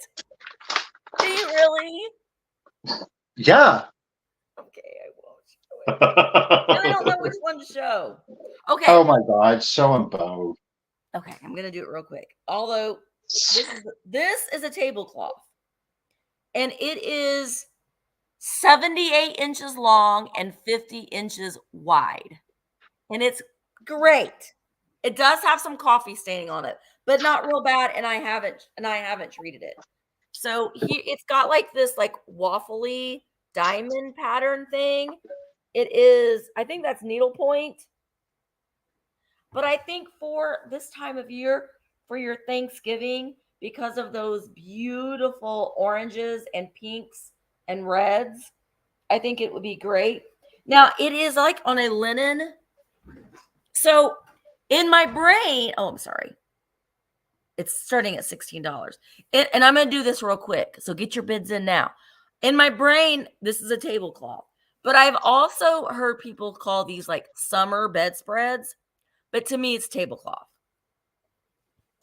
Do you really? Yeah. Okay, I won't show it. And I don't know which one to show. Okay. Oh my God. Show them both. Okay, I'm gonna do it real quick. Although this is a tablecloth, and it is 78 inches long and 50 inches wide, and it's great. It does have some coffee staining on it, but not real bad. And I haven't treated it. So it's got like this like waffly diamond pattern thing. It is, I think that's needlepoint. But I think for this time of year, for your Thanksgiving, because of those beautiful oranges and pinks and reds, I think it would be great. Now, it is like on a linen. So in my brain, I'm sorry. It's starting at $16. And I'm going to do this real quick. So get your bids in now. In my brain, this is a tablecloth. But I've also heard people call these like summer bedspreads. But to me, it's tablecloth.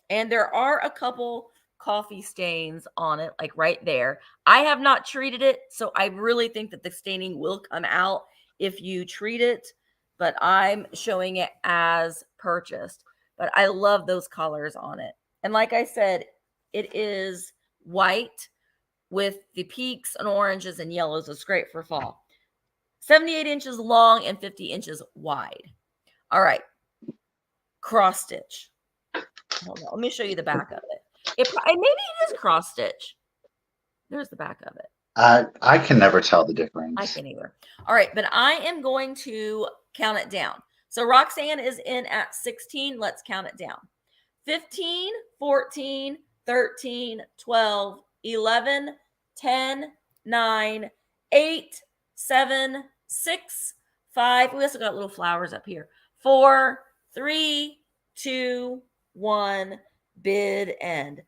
And there are a couple coffee stains on it, like right there. I have not treated it, so I really think that the staining will come out if you treat it. But I'm showing it as purchased. But I love those colors on it. And like I said, it is white with the peaks and oranges and yellows. It's great for fall. 78 inches long and 50 inches wide. All right. Cross stitch. Hold on. Let me show you the back of it. Maybe it is cross stitch. There's the back of it. I can never tell the difference. I can't either. All right. But I am going to count it down. So Roxanne is in at 16. Let's count it down. 15, 14, 13, 12, 11, 10, 9, 8, 7, 6, 5. We also got little flowers up here. 4, 3, 2, 1. Bid end.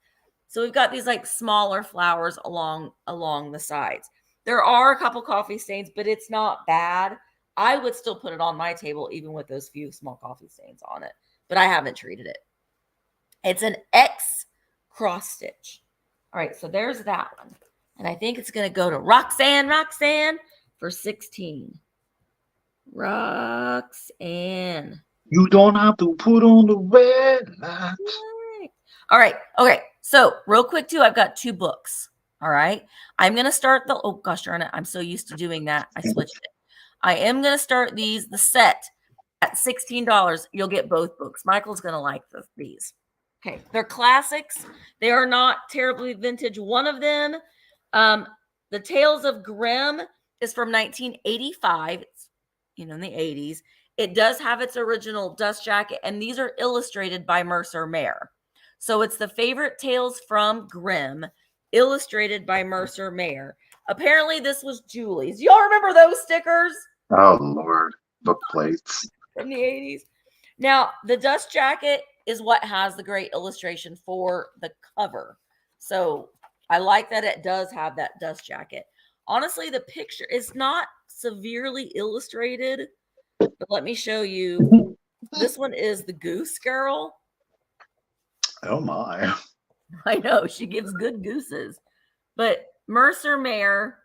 So we've got these like smaller flowers along the sides. There are a couple coffee stains, but it's not bad. I would still put it on my table even with those few small coffee stains on it, but I haven't treated it. It's an X cross stitch. All right, so there's that one. And I think it's going to go to Roxanne for 16. Roxanne. You don't have to put on the red light. All right. Okay. So real quick too, I've got 2 books. All right. I'm going to start oh gosh darn it. I'm so used to doing that. I switched it. I am going to start the set at $16. You'll get both books. Michael's going to like these. Okay. They're classics. They are not terribly vintage. One of them, The Tales of Grimm, is from 1985. It's, in the 80s. It does have its original dust jacket, and these are illustrated by Mercer Mayer. So it's the Favorite Tales from Grimm, illustrated by Mercer Mayer. Apparently, this was Julie's. Y'all remember those stickers? Oh, Lord. Book plates. From the 80s. Now, the dust jacket is what has the great illustration for the cover. So I like that it does have that dust jacket. Honestly, the picture is not severely illustrated, but let me show you. This one is the Goose Girl. Oh my. I know, she gives good gooses. But Mercer Mayer,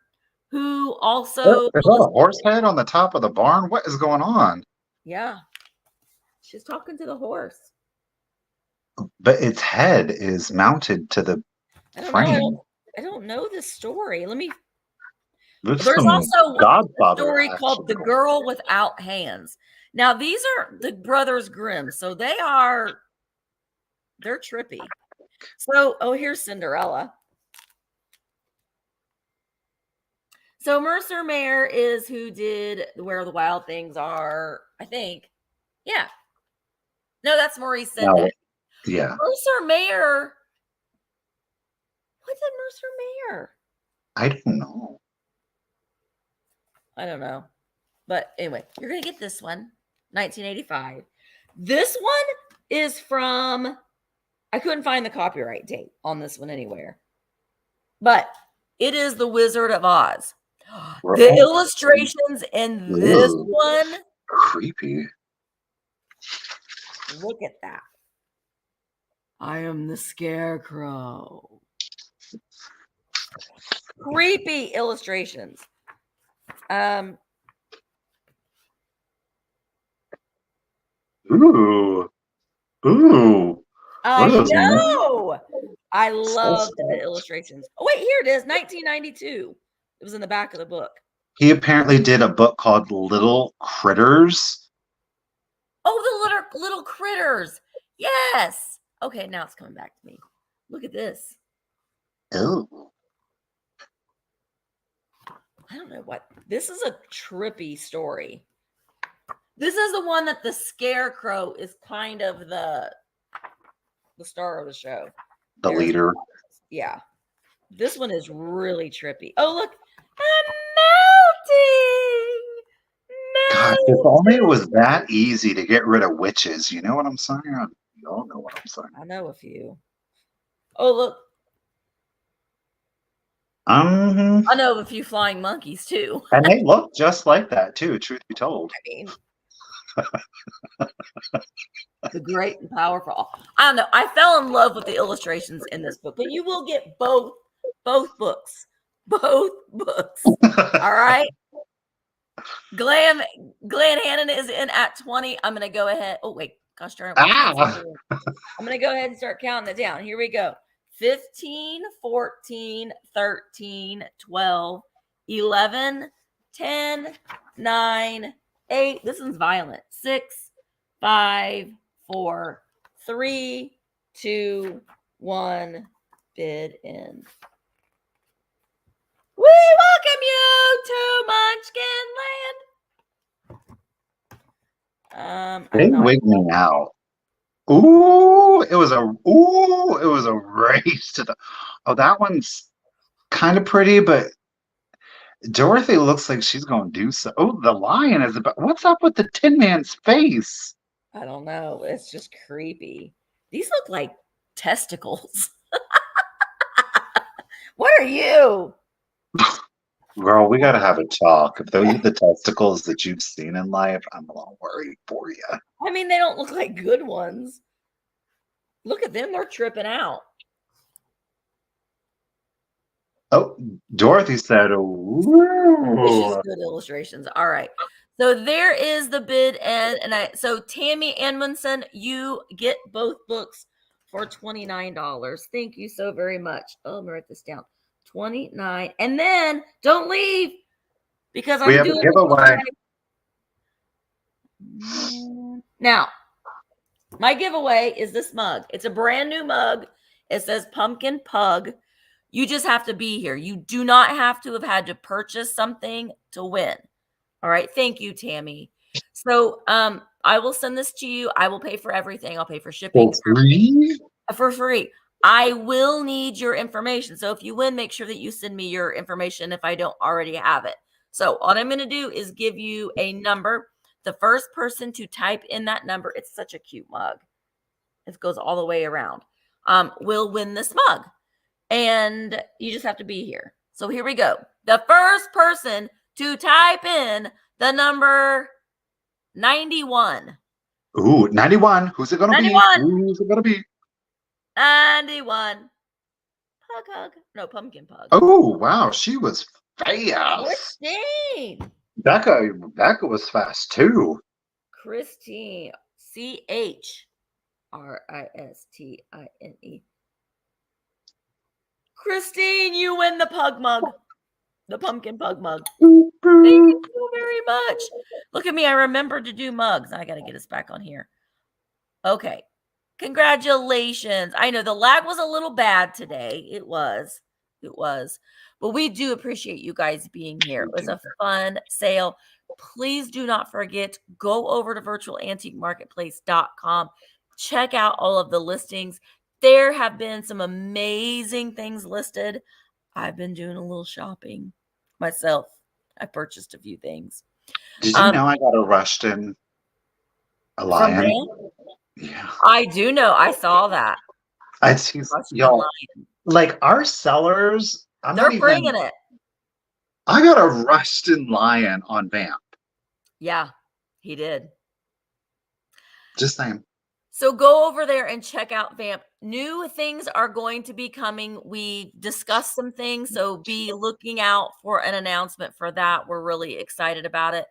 who also Is that a horse head on the top of the barn? What is going on? yeah. She's talking to the horse. But its head is mounted to the frame. I don't know this story. Let me. There's There's some also a Godfather story action called "The going Girl Without Hands." Now these are the brothers Grimm, so they're trippy. So, oh, here's Cinderella. So Mercer Mayer is who did Where the Wild Things Are, I think. Yeah. No, that's Maurice No, Sendak. yeah. Mercer Mayer. What did Mercer Mayer? I don't know. I don't know. But anyway, you're going to get this one, 1985. This one is from, I couldn't find the copyright date on this one anywhere. But it is The Wizard of Oz. The illustrations in this one. Creepy. Look at that. I am the Scarecrow. Creepy illustrations. Ooh. Ooh. I What are those know. I So loved the soft. illustrations. Oh, wait, here it is, 1992. It was in the back of the book. He apparently did a book called Little Critters. Oh, the little critters. Yes. Okay, now it's coming back to me. Look at this. Oh. I don't know what. This is a trippy story. This is the one that the Scarecrow is kind of the star of the show. The leader. Yeah. This one is really trippy. Oh, look. I'm God, if only it was that easy to get rid of witches. You know what I'm saying? You all know what I'm saying. I know a few. Oh, look. Mm-hmm. I know of a few flying monkeys, too. And they look just like that, too, truth be told. I mean, the great and powerful. I don't know. I fell in love with the illustrations in this book, but you will get both books. Both books. All right. Glenn Hannon is in at 20. I'm going to go ahead. Oh, wait. Gosh darn it. I'm going to go ahead and start counting it down. Here we go. 15, 14, 13, 12, 11, 10, 9, 8. This one's violent. 6, 5, 4, 3, 2, 1. Bid in. We welcome you to Munchkin Land. They wigged me out. Ooh, it was a race to the. Oh, that one's kind of pretty, but Dorothy looks like she's going to do so. Oh, the lion is about. What's up with the Tin Man's face? I don't know. It's just creepy. These look like testicles. What are you? Girl, we got to have a talk. If those are the testicles that you've seen in life, I'm a little worried for you. I mean, they don't look like good ones. Look at them. They're tripping out. Oh, Dorothy said, It's ooh. just good illustrations. All right. So there is the bid so Tammy Edmondson, you get both books for $29. Thank you so very much. Oh, I'm gonna write this down. 29. And then don't leave because We I'm have a doing giveaway. Now, my giveaway is this mug. It's a brand new mug. It says Pumpkin Pug. You just have to be here. You do not have to have had to purchase something to win. All right. Thank you, Tammy. So I will send this to you. I will pay for everything. I'll pay for shipping. For free? For free. I will need your information. So if you win, make sure that you send me your information if I don't already have it. So all I'm going to do is give you a number. The first person to type in that number, it's such a cute mug. It goes all the way around. Will win this mug. And you just have to be here. So here we go. The first person to type in the number 91. Ooh, 91. Who's it going to be? 91. Who's it going to be? 91. Pug hug. No, pumpkin pug. Oh, wow. She was fast. Christine. Becca was fast too. Christine. CHRISTINE. Christine, you win the pug mug. The pumpkin pug mug. Thank you so very much. Look at me. I remembered to do mugs. I got to get us back on here. Okay. Congratulations. I know the lag was a little bad today. It was. But we do appreciate you guys being here. It was a fun sale. Please do not forget, go over to virtualantiquemarketplace.com. Check out all of the listings. There have been some amazing things listed. I've been doing a little shopping myself. I purchased a few things. Did you know I got a Rushton a lion? Yeah. I do know. I saw that. I see y'all. Like our sellers, they're bringing it. I got a Rushton lion on Vamp. Yeah, he did. Just saying. So go over there and check out Vamp. New things are going to be coming. We discussed some things, so be looking out for an announcement for that. We're really excited about it.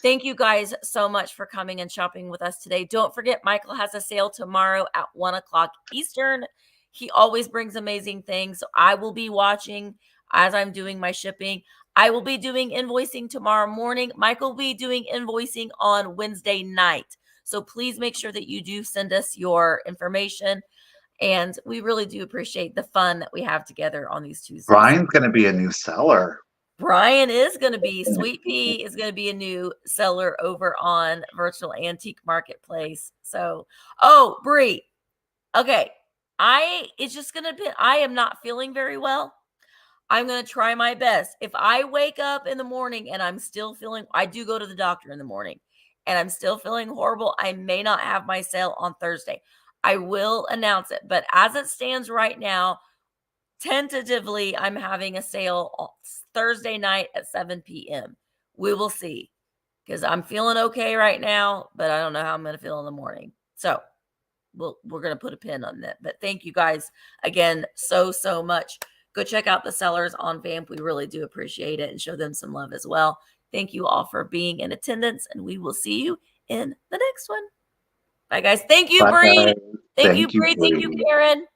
Thank you guys so much for coming and shopping with us today. Don't forget, Michael has a sale tomorrow at 1 o'clock Eastern. He always brings amazing things. So I will be watching as I'm doing my shipping. I will be doing invoicing tomorrow morning. Michael will be doing invoicing on Wednesday night. So please make sure that you do send us your information. And we really do appreciate the fun that we have together on these Tuesdays. Brian's going to be a new seller. Brian is going to be, Sweet Pea is going to be a new seller over on Virtual Antique Marketplace. So, oh, Bree. Okay. It's just going to be, I am not feeling very well. I'm going to try my best. If I wake up in the morning and I'm still feeling, I do go to the doctor in the morning and I'm still feeling horrible, I may not have my sale on Thursday. I will announce it. But as it stands right now, tentatively, I'm having a sale Thursday night at 7 p.m. We will see, because I'm feeling okay right now, but I don't know how I'm going to feel in the morning. So we're going to put a pin on that. But thank you guys again so much. Go check out the sellers on Vamp. We really do appreciate it and show them some love as well. Thank you all for being in attendance, and we will see you in the next one. Bye, guys. Thank you, Bree. Thank you, Bree. Thank you, Karen.